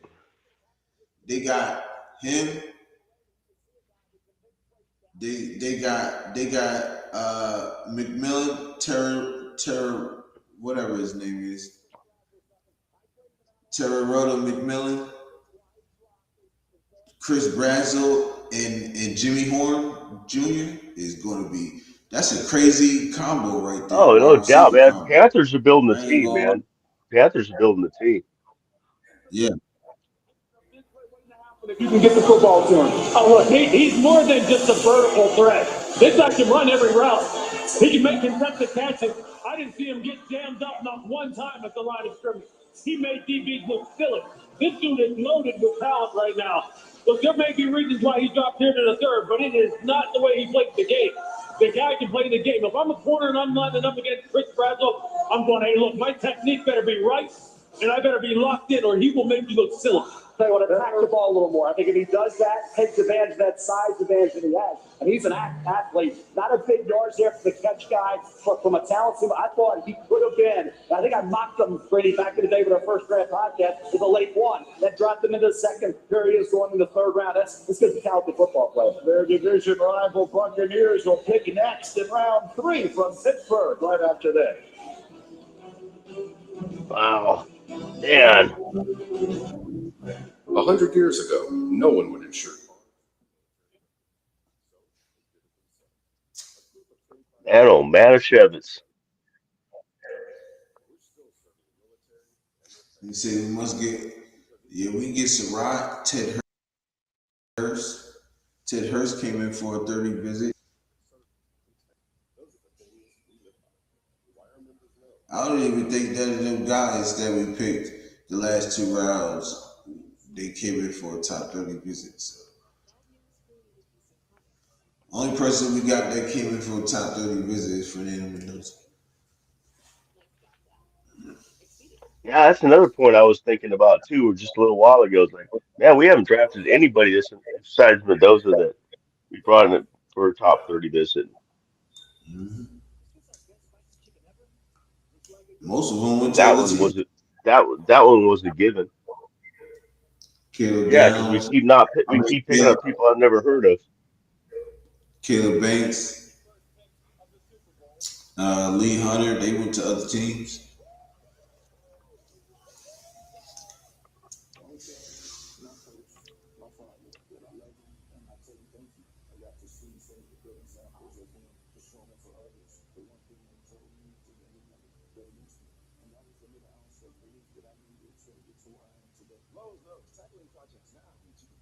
Speaker 1: They got him. They got McMillan, Terror, whatever his name is, Terrorota McMillan, Chris Brazel, and Jimmy Horn Jr. is going to be. That's a crazy combo right there.
Speaker 16: Oh, no
Speaker 1: Wide
Speaker 16: doubt,
Speaker 1: receiver
Speaker 16: man.
Speaker 1: combo.
Speaker 16: Panthers are building the
Speaker 1: I ain't
Speaker 16: team,
Speaker 1: going.
Speaker 16: man. Panthers are building the team.
Speaker 1: Yeah.
Speaker 8: If you can get the football to him.
Speaker 5: Oh, look, he's more than just a vertical threat. This guy can run every route. He can make contested catches. I didn't see him get jammed up not one time at the line of scrimmage. He made DBs look silly. This dude is loaded with talent right now. Look, there may be reasons why he dropped here to the third, but it is not the way he plays the game. The guy can play the game. If I'm a corner and I'm lining up against Chris Brazel, I'm going, hey, look, my technique better be right, and I better be locked in, or he will make you look silly.
Speaker 4: Tell you what, attack the ball a little more. I think if he does that, takes advantage of that size advantage that he has, and he's an athlete, not a big yards there for the catch guy, but from a talent standpoint, I thought he could have been. I think I mocked him, Brady, back in the day with our first draft podcast with a late one. That dropped him into the second. Here he is going in the third round. This is a talented football player.
Speaker 7: Their division rival Buccaneers will pick next in round 3 from Pittsburgh right after this.
Speaker 16: Wow. Man.
Speaker 10: 100 years ago, no one would insure.
Speaker 16: Man, oh, Manischewitz.
Speaker 1: You say we must get, we can get Sarraj, Ted Hurst. Ted Hurst came in for a 30 visit. I don't even think that of them guys that we picked the last 2 rounds, they came in for a top 30 visit. So. Only person we got that came in for a top 30 visit is Fernando Mendoza.
Speaker 16: Yeah, that's another point I was thinking about too, just a little while ago. It's like, man, we haven't drafted anybody this besides Mendoza that we brought in for a top 30 visit.
Speaker 1: Mm-hmm. Most of them went to
Speaker 16: That
Speaker 1: other
Speaker 16: one
Speaker 1: teams.
Speaker 16: was that one was a given.
Speaker 1: Caleb
Speaker 16: Yeah, because we
Speaker 1: Downs,
Speaker 16: keep picking up people I've never heard of.
Speaker 1: Caleb Banks, Lee Hunter, they went to other teams.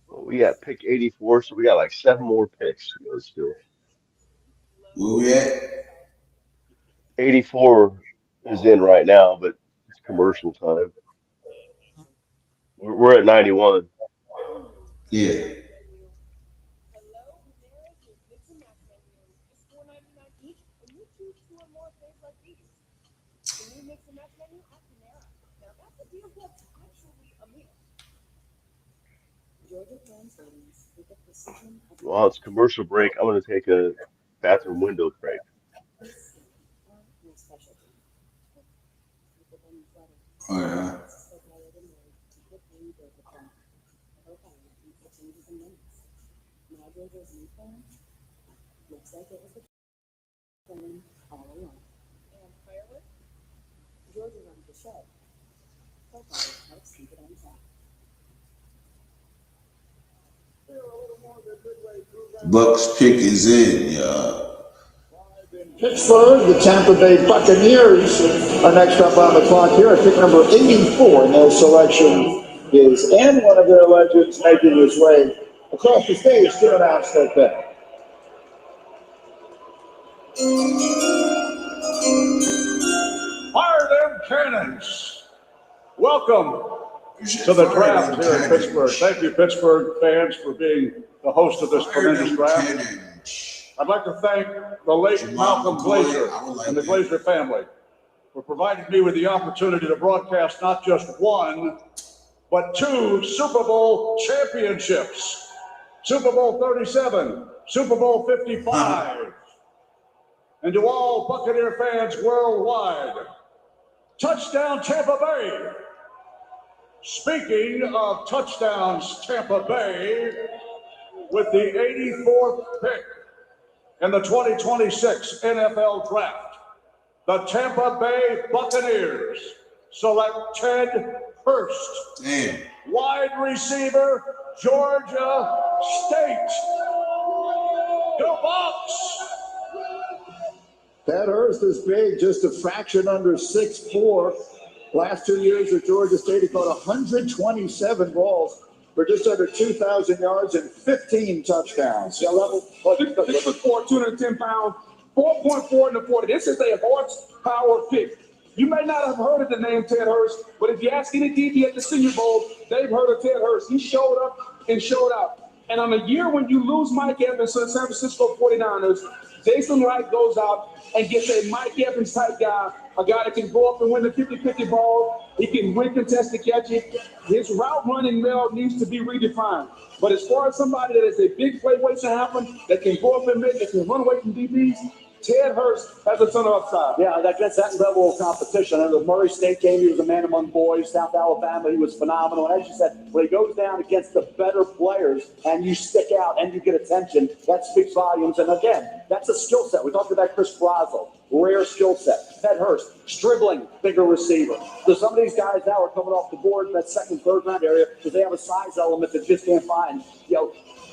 Speaker 16: Well, we got pick 84, so we got like 7 more picks to go still.
Speaker 1: Where we at?
Speaker 16: 84 is in right now, but it's commercial time. We're at 91.
Speaker 1: Yeah.
Speaker 16: While it's commercial break, I'm going to take a bathroom window break.
Speaker 1: Oh, yeah. Bucks pick is in, y'all.
Speaker 7: Pittsburgh, the Tampa Bay Buccaneers are next up on the clock here at pick number 84, and their selection is in. One of their legends making his way across the stage to announce their pick.
Speaker 8: Fire them cannons. Welcome to the draft here in Pittsburgh. Thank you, Pittsburgh fans, for being the host of this tremendous draft. I'd like to thank the late Malcolm Glazer and the Glazer family for providing me with the opportunity to broadcast not just 1, but 2 Super Bowl championships. Super Bowl 37, Super Bowl 55. And to all Buccaneer fans worldwide, touchdown Tampa Bay.
Speaker 4: Speaking of touchdowns, Tampa Bay, with the 84th pick in the 2026 NFL Draft, the Tampa Bay Buccaneers select Ted Hurst, wide receiver, Georgia State. Go Bucs!
Speaker 7: Ted Hurst is big, just a fraction under 6'4". Last 2 years at Georgia State, he caught 127 balls for just under 2,000 yards and 15 touchdowns.
Speaker 8: Yeah, level 6'4", 210 pounds, 4.4 in the 40. This is a horsepower pick. You may not have heard of the name Ted Hurst, but if you ask any DB at the Senior Bowl, they've heard of Ted Hurst. He showed up and showed out. And on a year when you lose Mike Evans to the San Francisco 49ers, Jason Wright goes out and gets a Mike Evans type guy, a guy that can go up and win the 50-50 ball. He can win contested catches. His route running needs to be redefined. But as far as somebody that is a big play waiting to happen, that can go up and make, that can run away from DBs, Ted Hurst has a ton of upside.
Speaker 4: Yeah, that gets that level of competition. In the Murray State game, he was a man among boys. South Alabama, he was phenomenal. And as you said, when he goes down against the better players and you stick out and you get attention, that speaks volumes. And again, that's a skill set. We talked about Chris Brazil, rare skill set. Ted Hurst, dribbling, bigger receiver. So some of these guys now are coming off the board in that second, third round area because they have a size element that just can't find.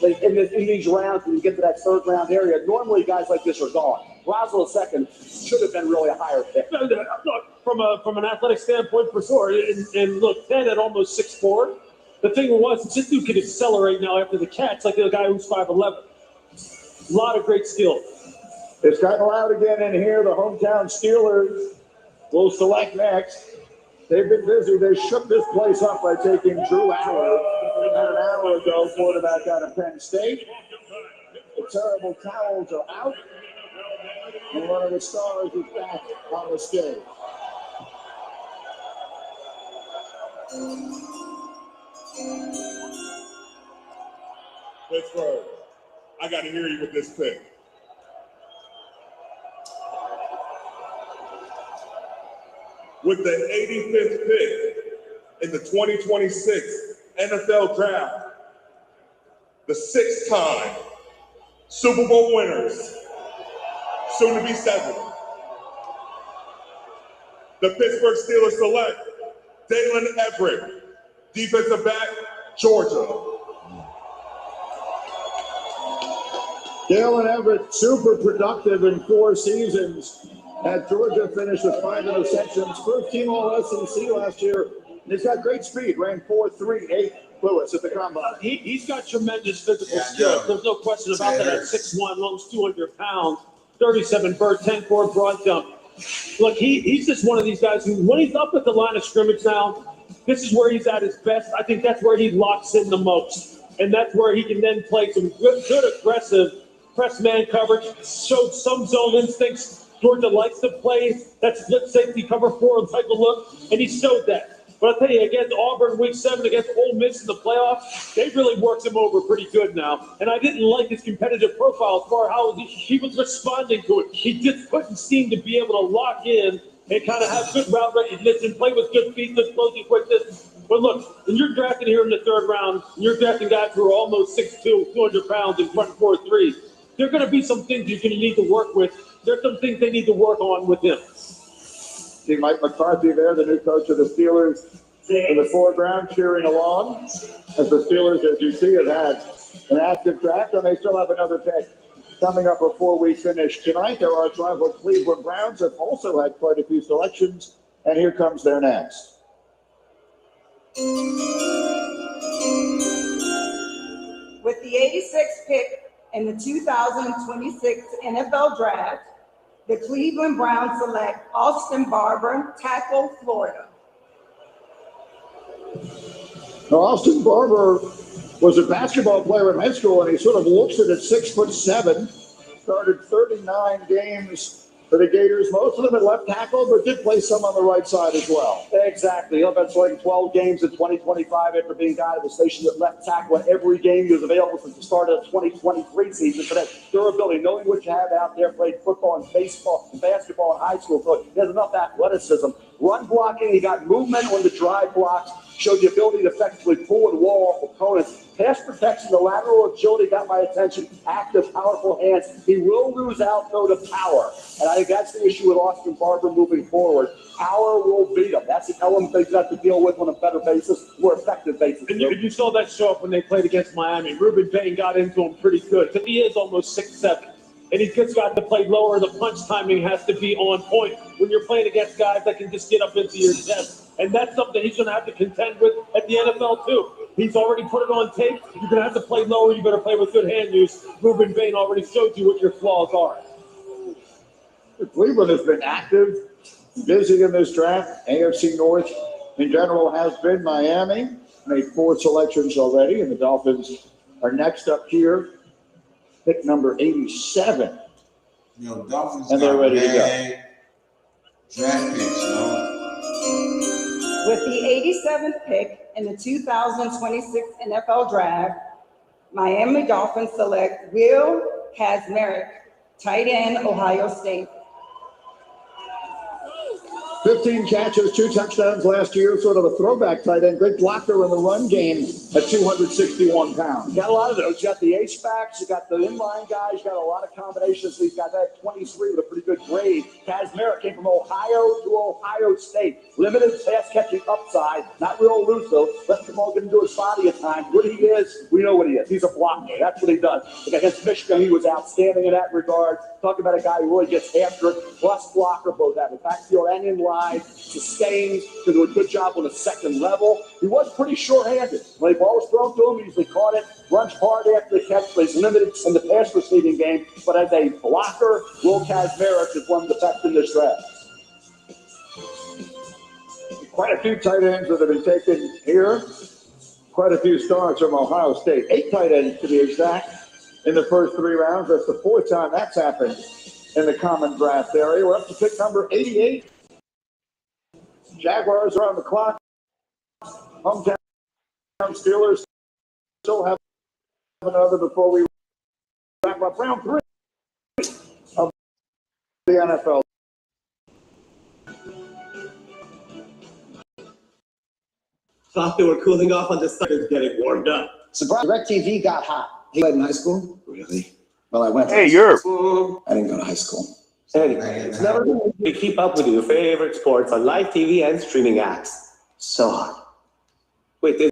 Speaker 4: In these rounds, when you get to that third round area, normally guys like this are gone. Brazil second should have been really a higher pick.
Speaker 5: Look, from an athletic standpoint, for sure. And look, Ted at almost 6'4". The thing was, this dude could accelerate now after the catch, like the guy who's 5'11". A lot of great skill.
Speaker 7: It's gotten loud again in here. The hometown Steelers will select next. They've been busy. They shook this place up by taking Drew Allen about an hour ago, quarterback out of Penn State. The terrible towels are out. And one of the stars is back on the stage.
Speaker 11: Pittsburgh, I got to hear you with this pick. With the 85th pick in the 2026 NFL Draft, the 6-time Super Bowl winners, soon to be 7. The Pittsburgh Steelers select Dalen Everett, defensive back, Georgia.
Speaker 7: Dalen Everett, super productive in 4 seasons. At Georgia, finished with 5 interceptions. First team All-SEC last year. And he's got great speed. Ran 4.38 Lewis at the combine.
Speaker 5: He's got tremendous physical skill. There's no question about that. At 6'1", almost 200 pounds, 37 vert, 10 core broad jump. Look, he's just one of these guys who, when he's up at the line of scrimmage now, this is where he's at his best. I think that's where he locks in the most. And that's where he can then play some good aggressive press man coverage, showed some zone instincts. Georgia likes to play that split safety cover 4 type of look, and he showed that. But I'll tell you, against Auburn week 7, against Ole Miss in the playoffs, they really worked him over pretty good now. And I didn't like his competitive profile as far as how he was responding to it. He just couldn't seem to be able to lock in and kind of have good route recognition, play with good feet, good closing quickness. But look, when you're drafting here in the 3rd round, and you're drafting guys who are almost 6'2", 200 pounds and front 4'3", there are going to be some things you're going to need to work with. There's some things they need to work on with him.
Speaker 7: See Mike McCarthy there, the new coach of the Steelers in the 4th round, cheering along. As the Steelers, as you see, have had an active draft, and they still have another pick coming up before we finish tonight. Their arch rival Cleveland Browns have also had quite a few selections, and here comes their next.
Speaker 18: With the 86th pick in the 2026 NFL Draft, the Cleveland Browns select Austin Barber, tackle, Florida.
Speaker 7: Now, Austin Barber was a basketball player in high school, and he sort of looks at 6'7". Started 39 games for the Gators, most of them at left tackle, but did play some on the right side as well.
Speaker 4: Exactly. He'll have playing 12 games in 2025 after being guy that was stationed at left tackle in every game. He was available since the start of the 2023 season. So that durability, knowing what you have out there, played football and baseball and basketball in high school. So he has enough athleticism. Run blocking, he got movement on the drive blocks. showed the ability to effectively pull and wall off opponents. Pass protection, the lateral agility got my attention. Active, powerful hands. He will lose out, though, to power. And I think that's the issue with Austin Barber moving forward. Power will beat him. That's an element they've got to deal with on a better basis, more effective basis.
Speaker 5: And you saw that show up when they played against Miami. Ruben Payne got into him pretty good because he is almost 6'7". And he's just got to play lower. The punch timing has to be on point when you're playing against guys that can just get up into your chest. And that's something he's going to have to contend with at the NFL, too. He's already put it on tape. You're going to have to play lower. You better play with good hand use. Ruben Payne already showed you what your flaws are.
Speaker 7: Cleveland has been active, busy in this draft. AFC North in general has been Miami. Made 4 selections already, and the Dolphins are next up here. Pick number 87.
Speaker 1: You know, Dolphins
Speaker 7: And they're ready to go.
Speaker 1: Draft picks, yo.
Speaker 18: With the 87th pick in the 2026 NFL Draft, Miami Dolphins select Will Kazmarek, tight end, Ohio State.
Speaker 7: 15 catches, 2 touchdowns last year, sort of a throwback tight end. Great blocker in the run game at 261 pounds.
Speaker 4: Got a lot of those. You got the H-backs, you got the inline guys, you got a lot of combinations. He's got that 23 with a pretty good grade. Kazmarek came from Ohio to Ohio State. Limited pass-catching upside, not real elusive. Let the ball get into his body at times. What he is, we know what he is. He's a blocker. That's what he does. Like against Michigan, he was outstanding in that regard. Talk about a guy who really gets after it, plus blocker, both at the backfield and in line, sustains, can do a good job on the second level. He was pretty short-handed. When the ball was thrown to him, he usually caught it, runs hard after the catch, but he's limited in the pass receiving game. But as a blocker, Will Kazmarek is one of the best in this draft.
Speaker 7: Quite a few tight ends that have been taken here. Quite a few stars from Ohio State. 8 tight ends to be exact in the first 3 rounds. That's the 4th time that's happened in the common draft area. We're up to pick number 88. Jaguars are on the clock. Hometown Steelers still have another before we wrap up round 3 of the NFL.
Speaker 14: Thought they were cooling off on the side. It's getting warmed up.
Speaker 20: Surprise! DirecTV got hot. He played in high school? Really? Well, I went to
Speaker 16: Hey, Yurp.
Speaker 20: I didn't go to high school.
Speaker 14: Anyway, it's never been easy to keep up with your favorite sports on live TV and streaming apps. So hard. Wait, there's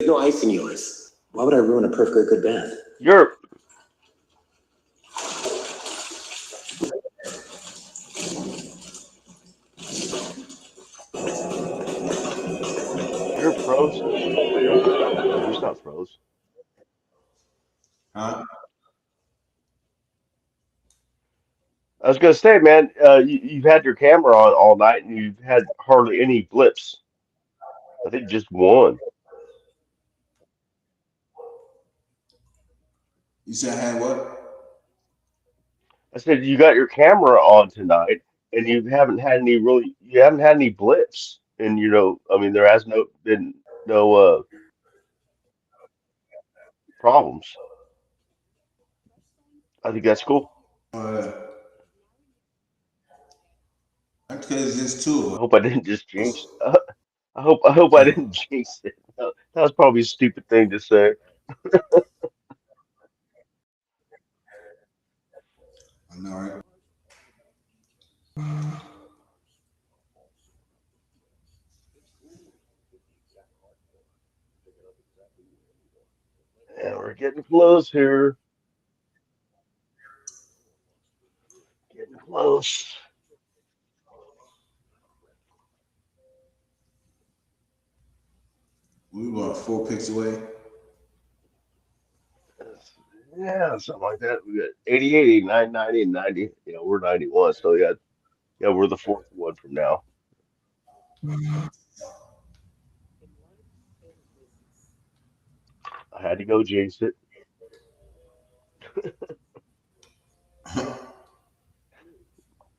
Speaker 14: no ice in yours.
Speaker 20: Why would I ruin a perfectly good band?
Speaker 16: Yurp. You're froze. No, he's not froze.
Speaker 1: Huh?
Speaker 16: I was gonna say, man, you've had your camera on all night and you've had hardly any blips. I think just one.
Speaker 1: You said I had what?
Speaker 16: I said you got your camera on tonight and you haven't had any blips. And I mean, there has been no problems. I think that's cool.
Speaker 1: That's because there's 2 of
Speaker 16: I
Speaker 1: them.
Speaker 16: hope I didn't just jinx. I hope I didn't jinx it. That was probably a stupid thing to say.
Speaker 1: I know, right?
Speaker 16: And we're getting close here. Getting close.
Speaker 1: We were 4 picks away.
Speaker 16: Yeah, something like that. We got 88, 89, 90, and 90. We're 91, so yeah, we're the 4th one from now. I had to go jinx it.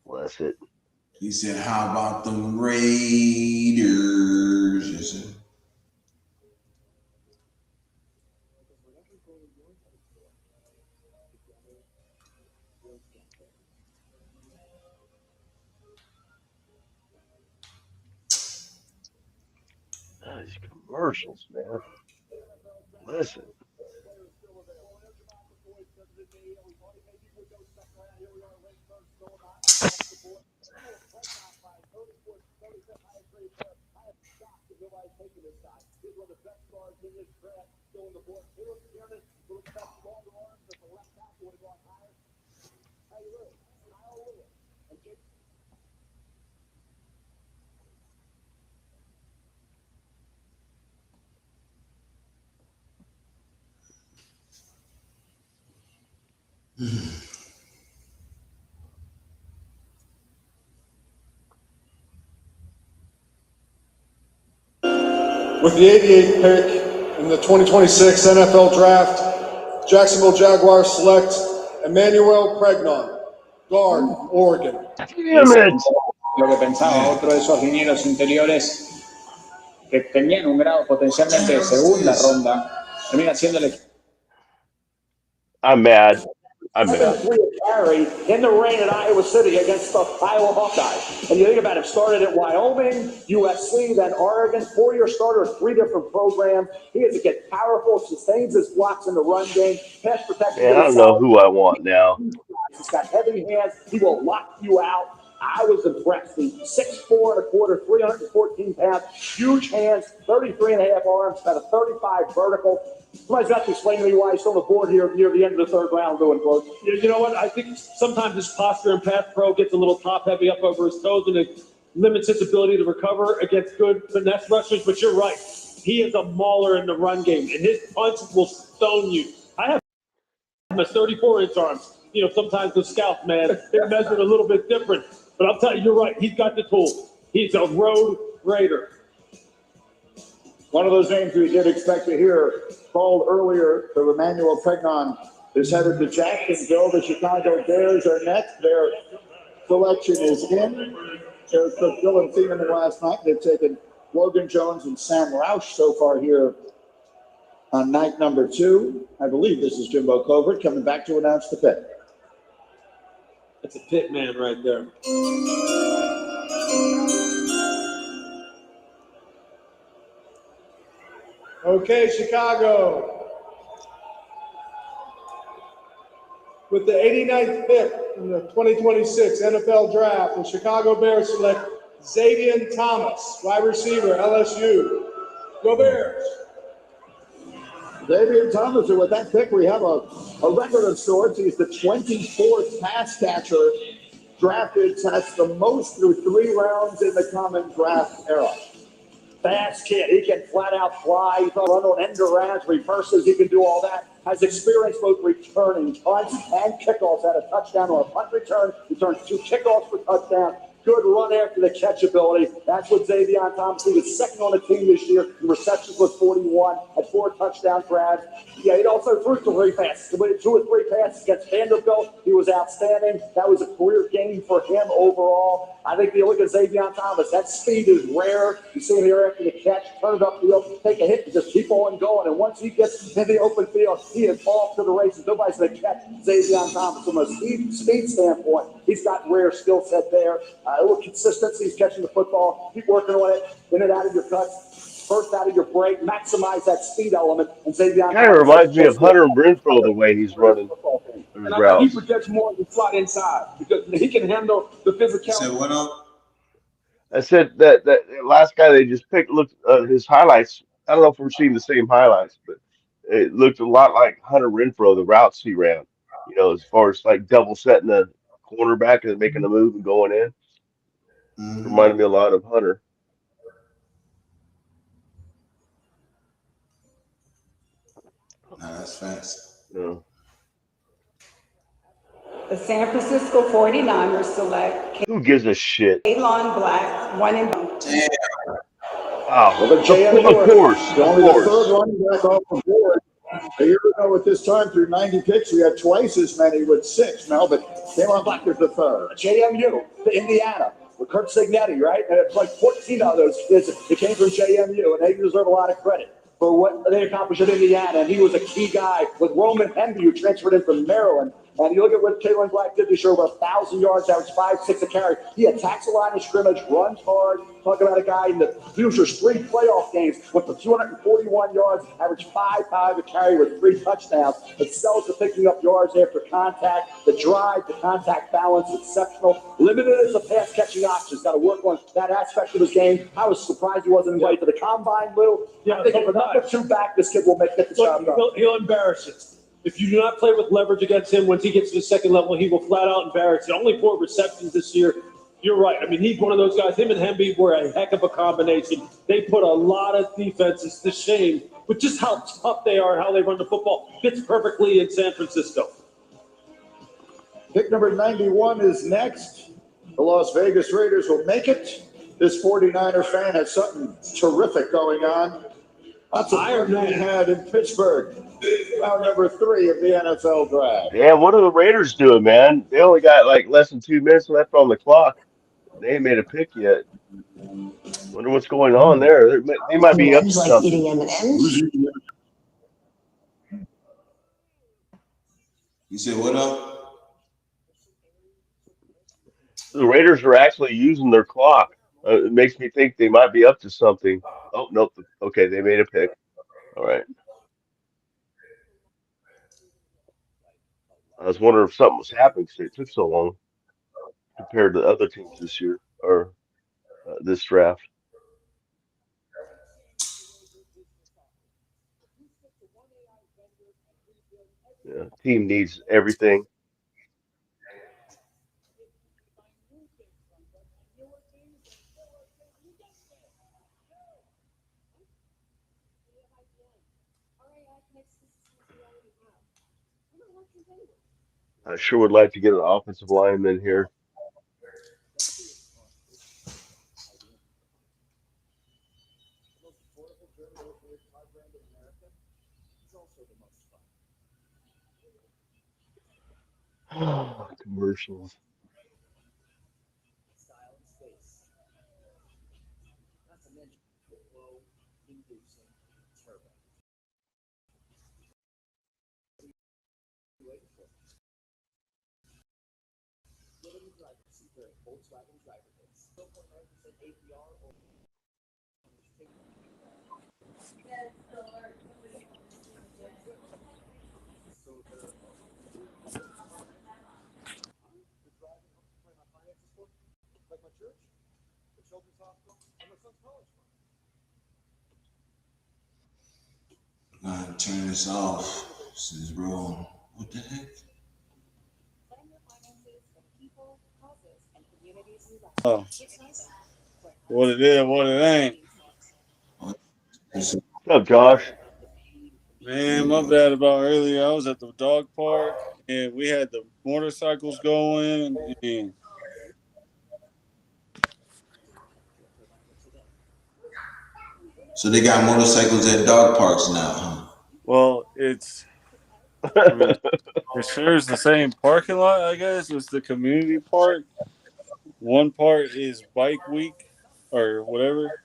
Speaker 16: Bless it.
Speaker 1: He said, how about them Raiders? Yes, sir.
Speaker 16: These commercials, man. Listen.
Speaker 3: With the 88th pick in the 2026 NFL Draft, Jacksonville Jaguars select Emmanuel Pregnon, guard, Oregon.
Speaker 16: Damn it!
Speaker 4: Lo que pensaba, otro de esos linieros interiores que tenían un grado potencialmente de segunda ronda, termina siendo el
Speaker 16: I'm mad. I'm mad.
Speaker 4: 7-3 carry in the rain at Iowa City against the Iowa Hawkeyes. And you think about it, started at Wyoming, USC, then Oregon, 4-year starter at 3 different programs. He has to get powerful, sustains his blocks in the run game, pass protection.
Speaker 16: Man, I don't know who I want now.
Speaker 4: He's got heavy hands. He will lock you out. I was impressed. He's 6'4" and a quarter, 314 pounds, huge hands, 33 and a half arms, about a 35 vertical. Somebody's got to explain to me why he's still on the board here near the end of the third round doing work.
Speaker 5: You know what? I think sometimes his posture in pass pro gets a little top heavy up over his toes, and it limits his ability to recover against good finesse rushers. But you're right. He is a mauler in the run game, and his punch will stone you. I have him as 34-inch arms. You know, sometimes the scouts, man, they're measured a little bit different. But I'll tell you, you're right. He's got the tools. He's a road raider.
Speaker 7: One of those names we did expect to hear called earlier, to Emmanuel Pregnon, is headed to Jacksonville. The Chicago Bears are next. Their selection is in. There's took Dylan Thieneman last night. They've taken Logan Jones and Sam Roush so far here on night number 2. I believe this is Jimbo Covert coming back to announce the pick.
Speaker 5: That's a pit man right there.
Speaker 3: Okay, Chicago. With the 89th pick in the 2026 NFL Draft, the Chicago Bears select Xavier Thomas, wide receiver, LSU. Go Bears.
Speaker 7: Xavier Thomas, and with that pick, we have a record of sorts. He's the 24th pass catcher drafted. That's the most through 3 rounds in the common draft era.
Speaker 4: Fast kid. He can flat out fly. He can run on end arounds, reverses. He can do all that. Has experience both returning punts and kickoffs. Had a touchdown on a punt return. Returned 2 kickoffs for touchdown. Good run after the catch ability. That's what Xavier Thomas. He was second on the team this year. The receptions was 41. Had 4 touchdown grabs. Yeah, he also threw 3 passes. Completed 2 or 3 passes against Vanderbilt. He was outstanding. That was a career game for him overall. I think if you look at Xavier Thomas, that speed is rare. You see him here after the catch, turn it up field, take a hit, and just keep on going. And once he gets in the open field, he is off to the races. Nobody's going to catch Xavier Thomas. From a speed standpoint, he's got rare skill set there. A little consistency. He's catching the football. Keep working on it. In and out of your cuts. First out of your break. Maximize that speed element. And Xavier
Speaker 16: Kind of reminds me of Hunter Renfrow the way he's running his
Speaker 8: And I think
Speaker 16: routes.
Speaker 8: he projects more of the slot inside because he can handle the physicality.
Speaker 1: So what up?
Speaker 16: I said that last guy they just picked looked his highlights. I don't know if we're seeing the same highlights, but it looked a lot like Hunter Renfrow, the routes he ran. You know, as far as like double setting the cornerback and making the move and going in. Reminded me a lot of Hunter.
Speaker 1: Nah, that's fast.
Speaker 16: No.
Speaker 18: The San Francisco 49ers select
Speaker 16: Who gives a shit?
Speaker 18: Kalon Black, 1 and 1.
Speaker 1: Damn.
Speaker 16: Wow.
Speaker 7: Well, the
Speaker 16: Of course.
Speaker 7: Only the third running back off the board. A year ago at this time, through 90 picks, we had twice as many with 6 now, but Kalon Black is the third.
Speaker 4: JMU, Indiana, with Kurt Signetti, right? And it's like 14 of those kids that came from JMU, and they deserve a lot of credit for what they accomplished at Indiana. And he was a key guy with Roman Hemby, who transferred in from Maryland. And you look at what Kalen Black did this year, over 1,000 yards, average 5.6 a carry. He attacks the line of scrimmage, runs hard. Talk about a guy in the Futures 3 playoff games with the 241 yards, average 5.5 a carry with 3 touchdowns. Excels at picking up yards after contact. The drive, the contact balance, exceptional. Limited as a pass catching option. He's got to work on that aspect of his game. I was surprised he wasn't invited to the combine, Lou.
Speaker 5: Yeah,
Speaker 4: I think if a number 2 back, this kid will get the job done.
Speaker 5: He'll embarrass you. If you do not play with leverage against him, once he gets to the second level, he will flat out embarrass you. Only 4 receptions this year. You're right. I mean, he's one of those guys. Him and Hemby were a heck of a combination. They put a lot of defenses to shame with just how tough they are and how they run the football. Fits perfectly in San Francisco.
Speaker 7: Pick number 91 is next. The Las Vegas Raiders will make it. This 49er fan has something terrific going on. That's a Iron Man had in Pittsburgh. Round number 3 of the NFL draft.
Speaker 16: Yeah, what are the Raiders doing, man? They only got like less than 2 minutes left on the clock. They ain't made a pick yet. Wonder what's going on there. They might be up to something.
Speaker 23: Eating M&Ms?
Speaker 1: You said what up?
Speaker 16: The Raiders are actually using their clock. It makes me think they might be up to something. Oh, nope. Okay, they made a pick. All right. I was wondering if something was happening because it took so long compared to other teams this year or this draft. Yeah, team needs everything. I sure would like to get an offensive lineman here. Commercials.
Speaker 1: I'm gonna turn this off. This is wrong. What the heck?
Speaker 13: Oh. What it is, what it ain't.
Speaker 16: What's up, Josh?
Speaker 13: Man, my bad about earlier. I was at the dog park and we had the motorcycles going and
Speaker 1: So they got motorcycles at dog parks now, huh?
Speaker 13: well, it shares the same parking lot, I guess. It's the community park. One part is bike week or whatever.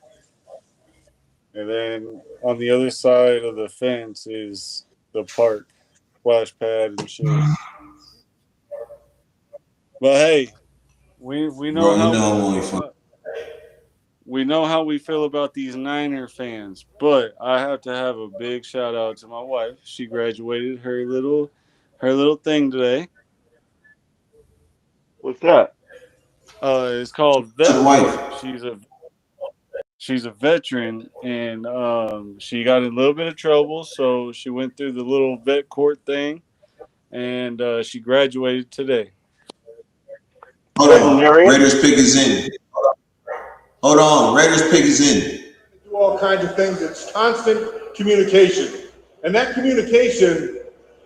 Speaker 13: And then on the other side of the fence is the park, splash pad and shit. But hey, we know we know how we feel about these Niner fans. But I have to have a big shout out to my wife. She graduated her little thing today.
Speaker 16: What's that?
Speaker 13: It's called Vet.
Speaker 1: Wife.
Speaker 13: She's a veteran, and she got in a little bit of trouble, so she went through the little vet court thing, and she graduated today.
Speaker 1: Hold on, Raiders pick is in. Hold on, Raiders pick is in.
Speaker 11: Do all kinds of things. It's constant communication, and that communication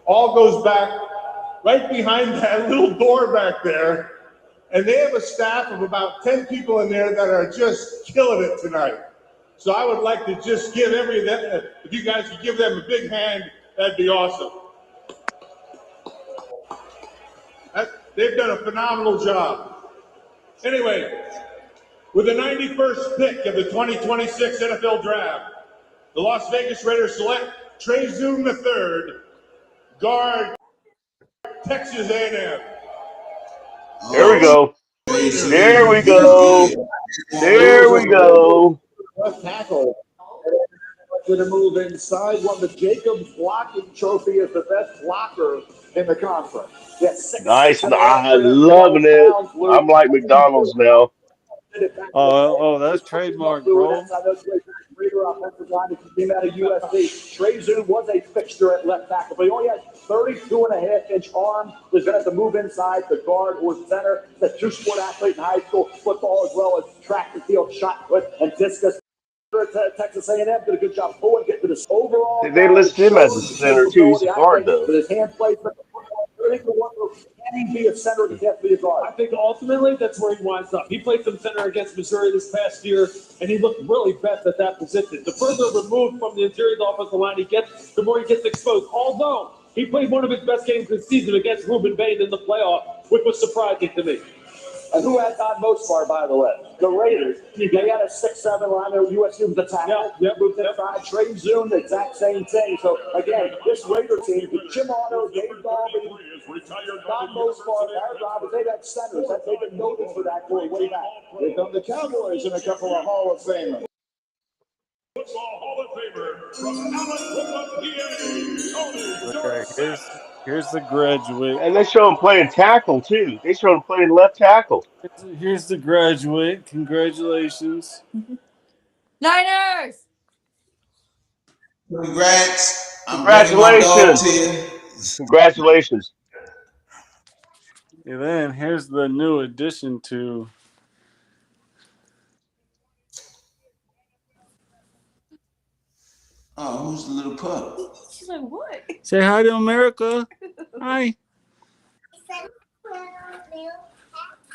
Speaker 11: all goes back right behind that little door back there. And they have a staff of about 10 people in there that are just killing it tonight. So I would like to just give if you guys could give them a big hand, that'd be awesome. They've done a phenomenal job. Anyway, with the 91st pick of the 2026 NFL Draft, the Las Vegas Raiders select Trey Zoom III, guard Texas A&M.
Speaker 16: There we go. There we go. There we go.
Speaker 4: Left tackle. Going to move inside. Won the Jacobs blocking trophy as the best blocker in the conference. Yes,
Speaker 16: Nice. I'm loving it. I'm like McDonald's now.
Speaker 13: Oh, that's trademark, bro.
Speaker 4: Came out of USC. Trey Zoon was a fixture at left tackle, but he only has 32.5-inch arm. Was going to have to move inside the guard or center. He's a two-sport athlete in high school, football as well as track and field, shot put, and discus. Texas A&M did a good job pulling, get to this overall.
Speaker 16: They listed him as a center too. He's a guard though.
Speaker 4: With his hand placement, can he be a center? He can't be a guard.
Speaker 5: I think ultimately that's where he winds up. He played some center against Missouri this past year, and he looked really best at that position. The further removed from the interior offensive line he gets, the more he gets exposed. Although he played one of his best games this season against Ruben Bain in the playoff, which was surprising to me.
Speaker 4: And who had Todd most far, by the way? The Raiders. They had a 6'7" liner. USC was the tackle. Moved inside. Trey Zoon, the exact same thing. So, again, this Raider team, Jim Otto, Dave Darby, Todd most far, Barrett Roberts, they've had centers. They've been noted for that going way back.
Speaker 7: Here come the Cowboys and a couple of Hall of Famers.
Speaker 19: Football Hall of Famer from Allen,
Speaker 13: Okay, here's the graduate.
Speaker 16: And they show him playing tackle too. They show him playing left tackle.
Speaker 13: Here's the graduate. Congratulations.
Speaker 9: Niners!
Speaker 1: Congrats.
Speaker 16: Congratulations. Congratulations.
Speaker 13: And then here's the new addition to.
Speaker 1: Oh, who's the little pup?
Speaker 9: She's like, what?
Speaker 13: Say hi to America. Hi.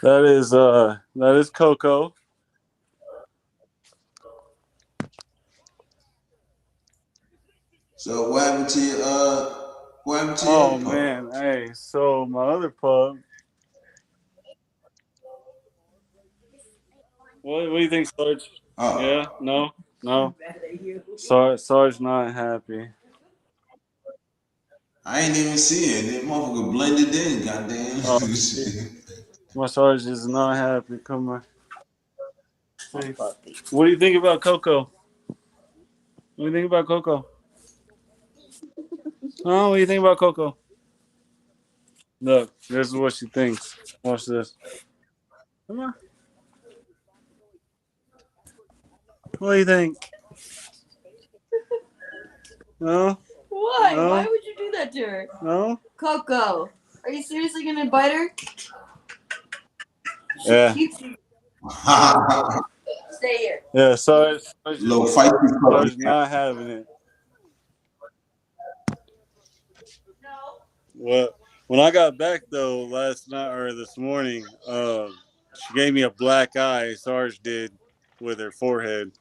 Speaker 13: That is Coco.
Speaker 1: So what happened to your
Speaker 13: Oh man, hey, so my other pup. What do you think, Sarge?
Speaker 1: Oh.
Speaker 13: Yeah, no. Sarge not happy.
Speaker 1: I ain't even see it. That motherfucker blended in, goddamn.
Speaker 13: Oh, my Sarge is not happy. Come on. What do you think about Coco? What do you think about Coco? Oh, what do you think about Coco? Look, this is what she thinks. Watch this. Come on. What do you think? No?
Speaker 9: Why?
Speaker 13: No?
Speaker 9: Why would you do that to her?
Speaker 13: No?
Speaker 9: Coco, are you seriously gonna bite her?
Speaker 13: Yeah.
Speaker 9: Stay here.
Speaker 13: Yeah, Sarge
Speaker 1: Sarge
Speaker 13: not having it. Well, when I got back though last night or this morning, she gave me a black eye. Sarge did with her forehead.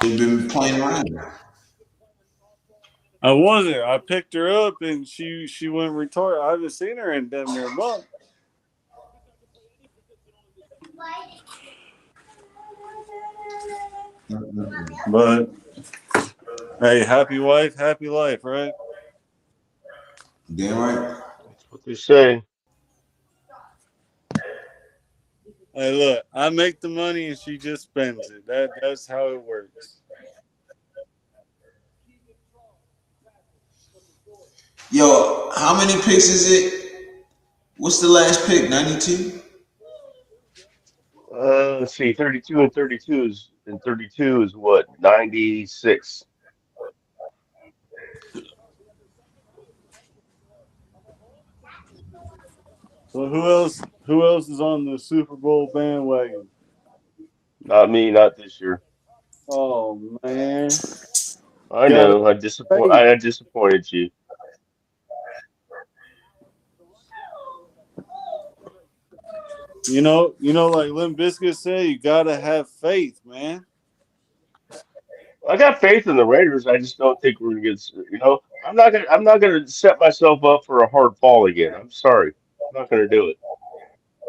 Speaker 1: You've been playing around.
Speaker 13: I wasn't. I picked her up and she went retarded. I haven't seen her in damn near a month. But hey, happy wife, happy life, right?
Speaker 1: Damn right.
Speaker 16: That's what they say.
Speaker 13: Hey, look, I make the money and she just spends it. That's how it works.
Speaker 1: Yo, how many picks is it? What's the last pick? 92?
Speaker 16: Let's see, 32 and 32 is what? 96.
Speaker 13: So who else is on the Super Bowl bandwagon?
Speaker 16: Not me, not this year.
Speaker 13: Oh man.
Speaker 16: I know. I disappointed you.
Speaker 13: You know, like Limp Bizkit say, you gotta have faith, man.
Speaker 16: I got faith in the Raiders. I just don't think we're gonna get. I'm not gonna set myself up for a hard fall again. I'm sorry. I'm not gonna do it.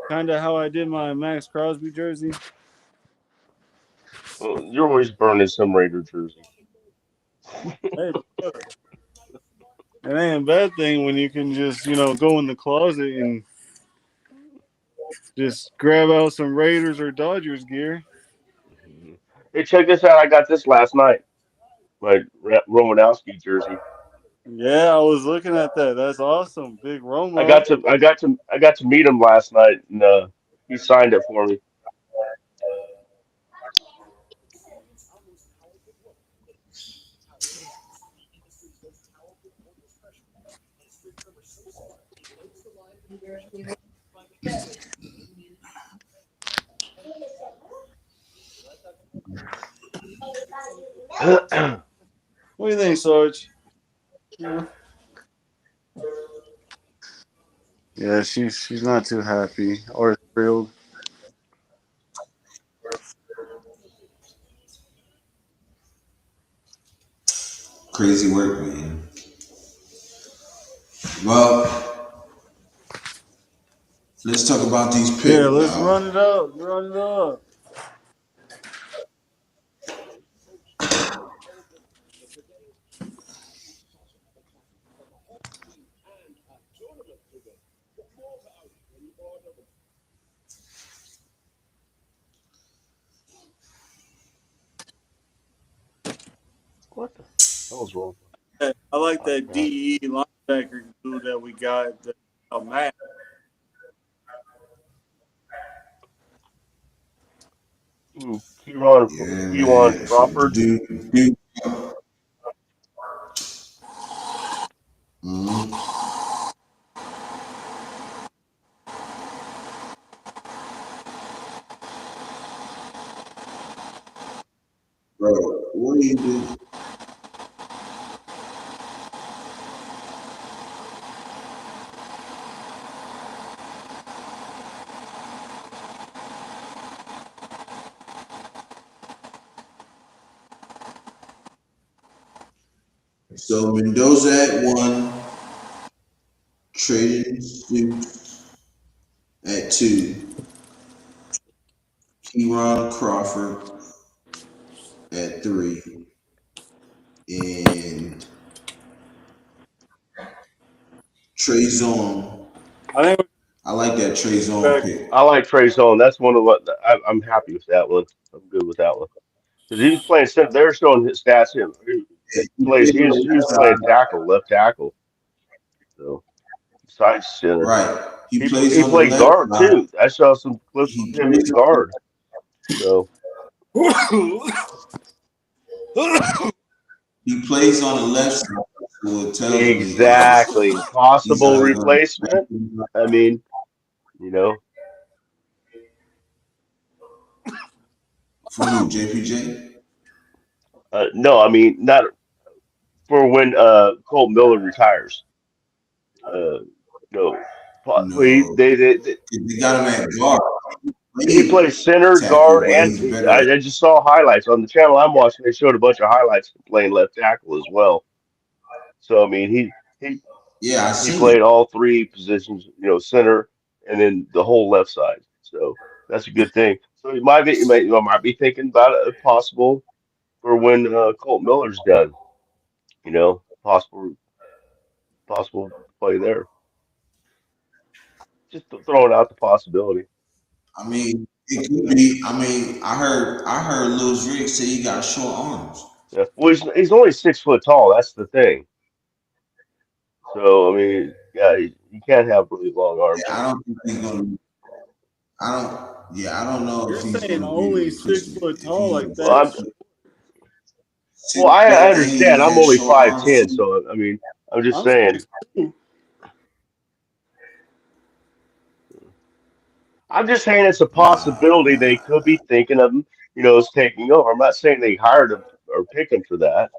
Speaker 13: Kind of how I did my Max Crosby jersey.
Speaker 16: Well, you're always burning some Raider jersey.
Speaker 13: Hey, It ain't a bad thing when you can just, go in the closet and just grab out some Raiders or Dodgers gear.
Speaker 16: Hey, check this out. I got this last night. My Romanowski jersey.
Speaker 13: Yeah, I was looking at that. That's awesome. Big
Speaker 16: I
Speaker 13: Romo.
Speaker 16: got to I got to I got to meet him last night, and he signed it for me.
Speaker 13: What do you think, Sarge? Yeah. Yeah, she's not too happy or thrilled.
Speaker 1: Crazy work, man. Well, let's talk about these
Speaker 13: Yeah,
Speaker 1: picks,
Speaker 13: let's
Speaker 1: dog.
Speaker 13: run it up. Run it up.
Speaker 16: What the hell's wrong?
Speaker 13: I like
Speaker 16: Oh
Speaker 13: that
Speaker 16: God.
Speaker 13: DE linebacker dude that we got. Matt.
Speaker 1: Yeah,
Speaker 16: Kieran
Speaker 1: man.
Speaker 16: Crawford.
Speaker 1: Dude. Mhm. Bro, what do you do? So Mendoza at 1, Trading Suits at 2, Keyron Crawford at 3, and Trey Zone.
Speaker 13: I think
Speaker 1: I like that Trey Zone pick.
Speaker 16: I like Trey Zone. That's one of what I'm happy with that one. I'm good with that one because he was playing center. They're showing his stats. He
Speaker 1: He
Speaker 16: plays.
Speaker 1: plays
Speaker 16: He
Speaker 1: on
Speaker 16: was
Speaker 1: the
Speaker 16: he was
Speaker 1: left
Speaker 16: playing
Speaker 1: side.
Speaker 16: tackle, left tackle. So besides center,
Speaker 1: Right. He
Speaker 16: he
Speaker 1: plays
Speaker 16: he
Speaker 1: on the
Speaker 16: played
Speaker 1: left
Speaker 16: guard
Speaker 1: side.
Speaker 16: too. I saw some clips with
Speaker 1: He
Speaker 16: him
Speaker 1: plays
Speaker 16: in
Speaker 1: on
Speaker 16: guard. So
Speaker 1: he plays on the left side. So what it tells me is
Speaker 16: exactly,
Speaker 1: he's
Speaker 16: possible
Speaker 1: either going
Speaker 16: replacement.
Speaker 1: to
Speaker 16: I mean, you know,
Speaker 1: for who? JPJ?
Speaker 16: no, I mean not for when Colt Miller retires. No,
Speaker 1: No.
Speaker 16: they
Speaker 1: They got him at guard.
Speaker 16: he
Speaker 1: Played
Speaker 16: plays center,
Speaker 1: tackle,
Speaker 16: guard,
Speaker 1: but
Speaker 16: and
Speaker 1: he's better at
Speaker 16: I just saw highlights on the channel I'm watching. They showed a bunch of highlights of playing left tackle as well. So I mean, he
Speaker 1: yeah, I
Speaker 16: he
Speaker 1: seen it.
Speaker 16: played all three positions, center and then the whole left side. So that's a good thing. So you might be thinking about it possible for when Colt Miller's done. Possible play there. Just throwing out the possibility.
Speaker 1: I mean, it could be. I mean, I heard Lil Rick say he got short arms.
Speaker 16: Yeah. Well, he's only 6 foot tall. That's the thing. So I mean, yeah, you can't have really long arms.
Speaker 1: Yeah, I don't think he's gonna. I don't. Yeah, I don't know
Speaker 13: you're
Speaker 1: if he's
Speaker 13: saying
Speaker 1: gonna be a
Speaker 13: only six
Speaker 1: replacement.
Speaker 13: foot
Speaker 1: If
Speaker 13: tall
Speaker 1: he's
Speaker 13: like
Speaker 1: gonna
Speaker 16: Well,
Speaker 1: play
Speaker 13: that.
Speaker 16: I'm
Speaker 1: 6
Speaker 16: well. I
Speaker 1: foot and
Speaker 16: understand.
Speaker 1: he
Speaker 16: I'm
Speaker 1: has
Speaker 16: only
Speaker 1: short
Speaker 16: five
Speaker 1: arms
Speaker 16: ten,
Speaker 1: too.
Speaker 16: so I mean, I'm just
Speaker 13: I'm
Speaker 16: saying.
Speaker 13: 6'2".
Speaker 16: I'm just saying it's a possibility they could be thinking of him. As taking over. I'm not saying they hired him or pick him for that.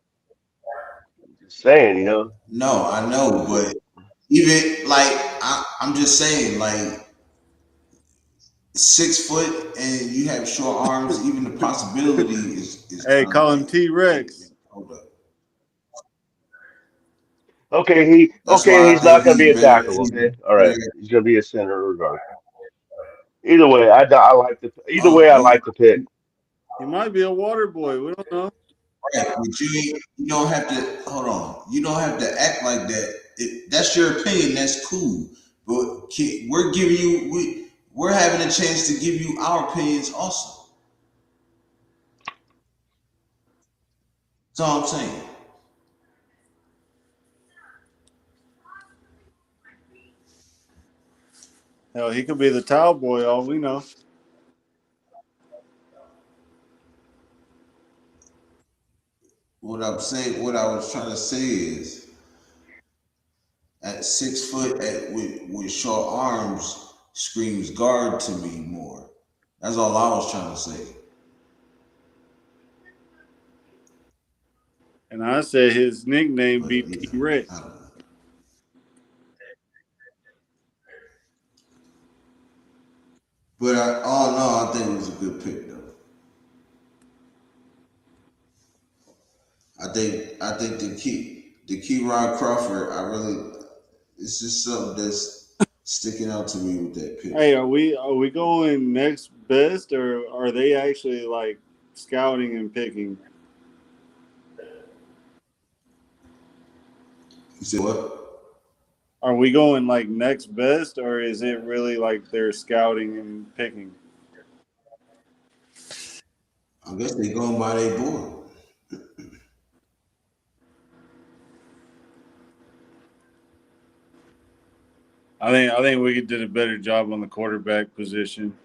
Speaker 16: I'm just saying.
Speaker 1: No, I know, but even like I'm just saying, like 6 foot and you have short arms, even the possibility is
Speaker 13: Hey,
Speaker 1: kind of
Speaker 13: call him
Speaker 1: like,
Speaker 13: T
Speaker 1: wait,
Speaker 13: Rex.
Speaker 1: hold up.
Speaker 16: Okay, he
Speaker 1: That's
Speaker 16: okay.
Speaker 1: why I
Speaker 16: He's
Speaker 1: think
Speaker 16: not going to
Speaker 1: he's
Speaker 16: be a
Speaker 1: better.
Speaker 16: tackle. Okay, all right. He's going to be a center or guard. Either way, I like the. Either way, I
Speaker 1: Oh,
Speaker 16: like the pick.
Speaker 13: He might be a water boy. We don't know.
Speaker 1: Right, but you don't have to hold on. You don't have to act like that. That's your opinion. That's cool. But we're giving you we're having a chance to give you our opinions also. That's all I'm saying.
Speaker 13: Hell, he could be the towel boy. All we know.
Speaker 1: What I'm saying, what I was trying to say is, at 6 foot, with short arms, screams guard to me more. That's all I was trying to say.
Speaker 13: And I said his nickname be
Speaker 1: But yeah,
Speaker 13: T-Rex.
Speaker 1: I don't know. But all in all, I think it was a good pick though. I think the key Rod Crawford, it's just something that's sticking out to me with that pick.
Speaker 13: Hey, are we going next best, or are they actually like scouting and picking?
Speaker 1: You said what?
Speaker 13: Are we going like next best, or is it really like they're scouting and picking?
Speaker 1: I guess they going by their board.
Speaker 13: I think we did a better job on the quarterback position.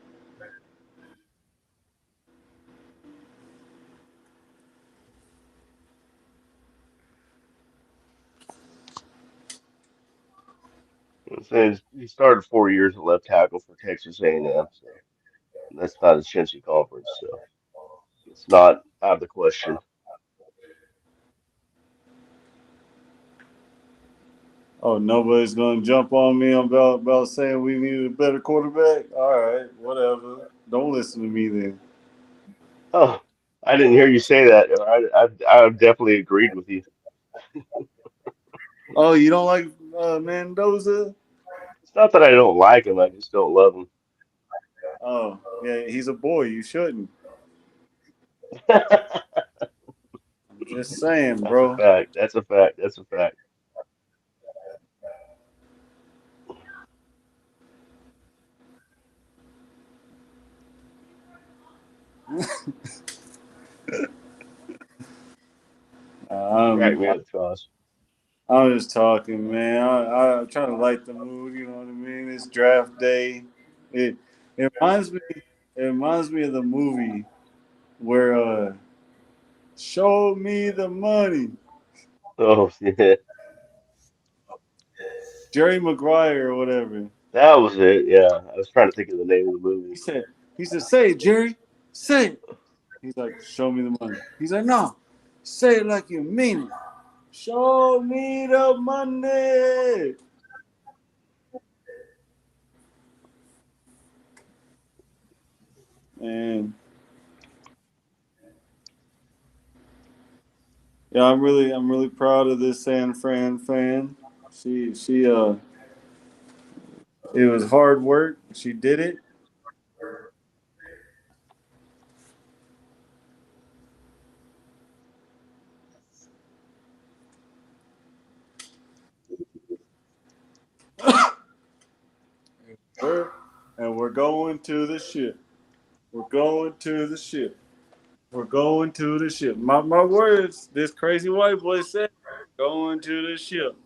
Speaker 16: I'm saying he started 4 years at left tackle for Texas A&M, so that's not a Cincy conference, so it's not out of the question.
Speaker 13: Oh, nobody's gonna jump on me about saying we needed a better quarterback. All right, whatever. Don't listen to me then.
Speaker 16: Oh, I didn't hear you say that. I definitely agreed with you.
Speaker 13: Oh, you don't like Mendoza?
Speaker 16: It's not that I don't like him, I just don't love him.
Speaker 13: Oh, yeah, he's a boy. You shouldn't. I'm just saying,
Speaker 16: That's a
Speaker 13: bro.
Speaker 16: fact. That's a fact. That's a fact. Crack
Speaker 13: Um,
Speaker 16: me up, Cos.
Speaker 13: I'm just talking, man. I'm trying to light the mood. You know what I mean? It's draft day. It it reminds me. It reminds me of the movie where "Show Me the Money."
Speaker 16: Oh, yeah.
Speaker 13: Jerry Maguire or whatever.
Speaker 16: That was it. Yeah. I was trying to think of the name of the
Speaker 13: He
Speaker 16: movie.
Speaker 13: said, "Say it, Jerry. Say it." He's like, "Show me the money." He's like, "No, say it like you mean it. Show me the money." And yeah, I'm really proud of this San Fran fan. She it was hard work. She did it. And we're going to the ship. We're going to the ship. We're going to the ship. My words, this crazy white boy said, going to the ship.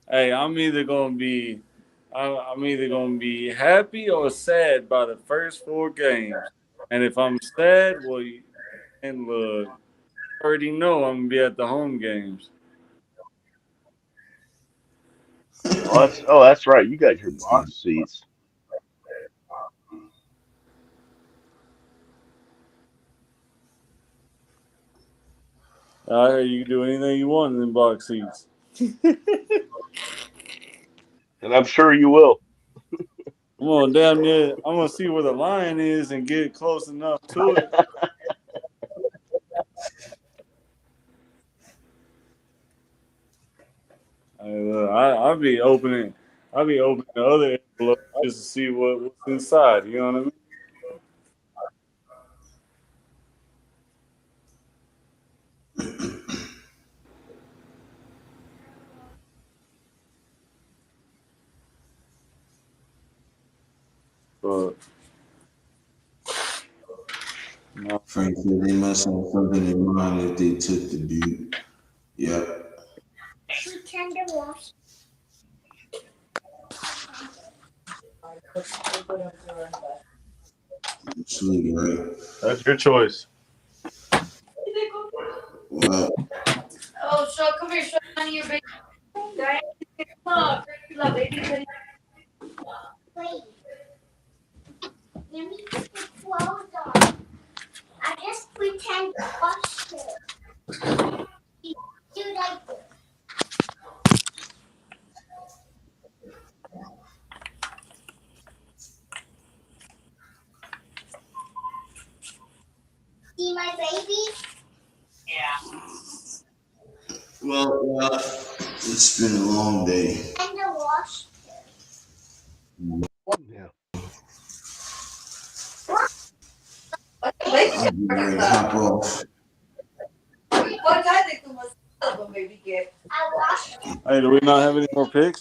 Speaker 13: Hey, I'm either gonna be happy or sad by the first 4 games. And if I'm sad, well, and look, I already know I'm gonna be at the home games.
Speaker 16: That's right. You got your box seats.
Speaker 13: I hear you can do anything you want in them box seats.
Speaker 16: And I'm sure you will.
Speaker 13: I'm gonna damn near. I'm gonna see where the line is and get close enough to it. I'll be opening. I'll be opening the other envelope just to see what's inside. You know what I mean? But no.
Speaker 1: Frankly, they must have something in mind if they took the dude. Yep. Absolutely right.
Speaker 13: That's your choice.
Speaker 1: Well,
Speaker 9: Oh, so come here, show me your baby. Diane, come on, la baby.
Speaker 23: Wait. Let me put the clothes on. I just pretend to wash it. You do like this. See my baby?
Speaker 1: well, it's been a long day.
Speaker 23: And the wash.
Speaker 16: Yeah.
Speaker 1: I'm ready to hop off.
Speaker 9: What guy they come up baby get?
Speaker 23: I washed it.
Speaker 13: Hey, do we not have any more picks?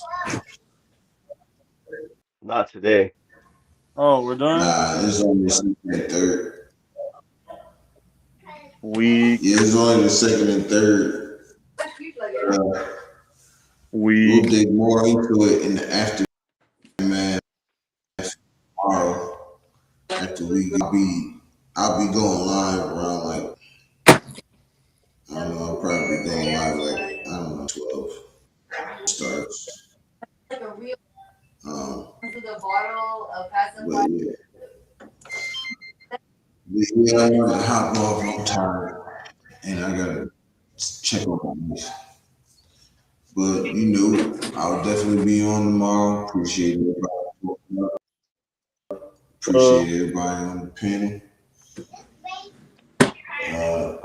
Speaker 16: Not today.
Speaker 13: Oh, we're done?
Speaker 1: Nah, it's only second and third.
Speaker 13: Week.
Speaker 1: Yeah, it's only the second and third. We'll dig more into it in the aftermath tomorrow. After I'll be going live around like, I don't know, I'll probably be going live like, I don't know, 12 starts.
Speaker 9: Like a real
Speaker 1: But
Speaker 9: the bottle of
Speaker 1: yeah. Yeah, I'm gonna hop off. I'm tired, and I gotta check on my niece. But you know, I'll definitely be on tomorrow. Appreciate everybody. Appreciate everybody on the panel.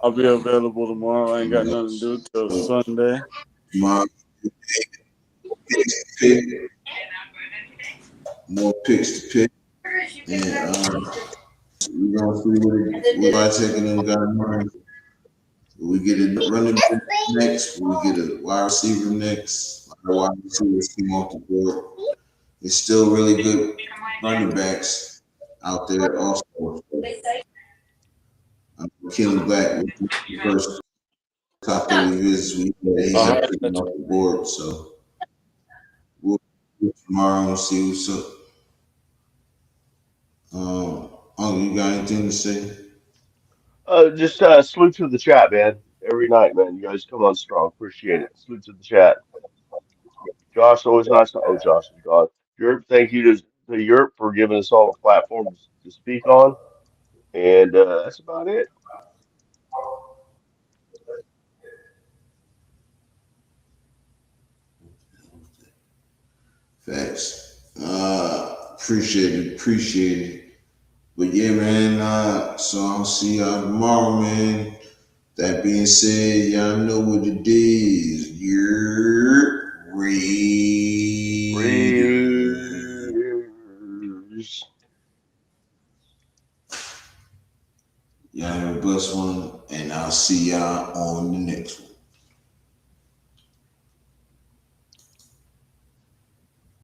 Speaker 13: I'll be available tomorrow. I ain't got nothing to do till Sunday.
Speaker 1: Tomorrow, picks to pick, more picks to pick, and we're gonna see what I taking them guys. We get a running back next. We get a wide receiver next. Our wide receivers come off the board. It's still really good running backs out there also. Kenny Black was the first top that we visited. He's off the board, so we'll tomorrow and see what's up. Uncle, you got anything to say?
Speaker 16: Just salute to the chat, man. Every night, man. You guys come on strong. Appreciate it. Salute to the chat. Josh, always nice to. Oh, Josh is gone. Yurp, thank you to Yurp for giving us all a platform to speak on. And that's about it.
Speaker 1: Facts. Appreciate it. But yeah, man, so I'll see y'all tomorrow, man. That being said, y'all know what it is. You're
Speaker 16: Raiders.
Speaker 1: Y'all have a blessed one, and I'll see y'all on the next one.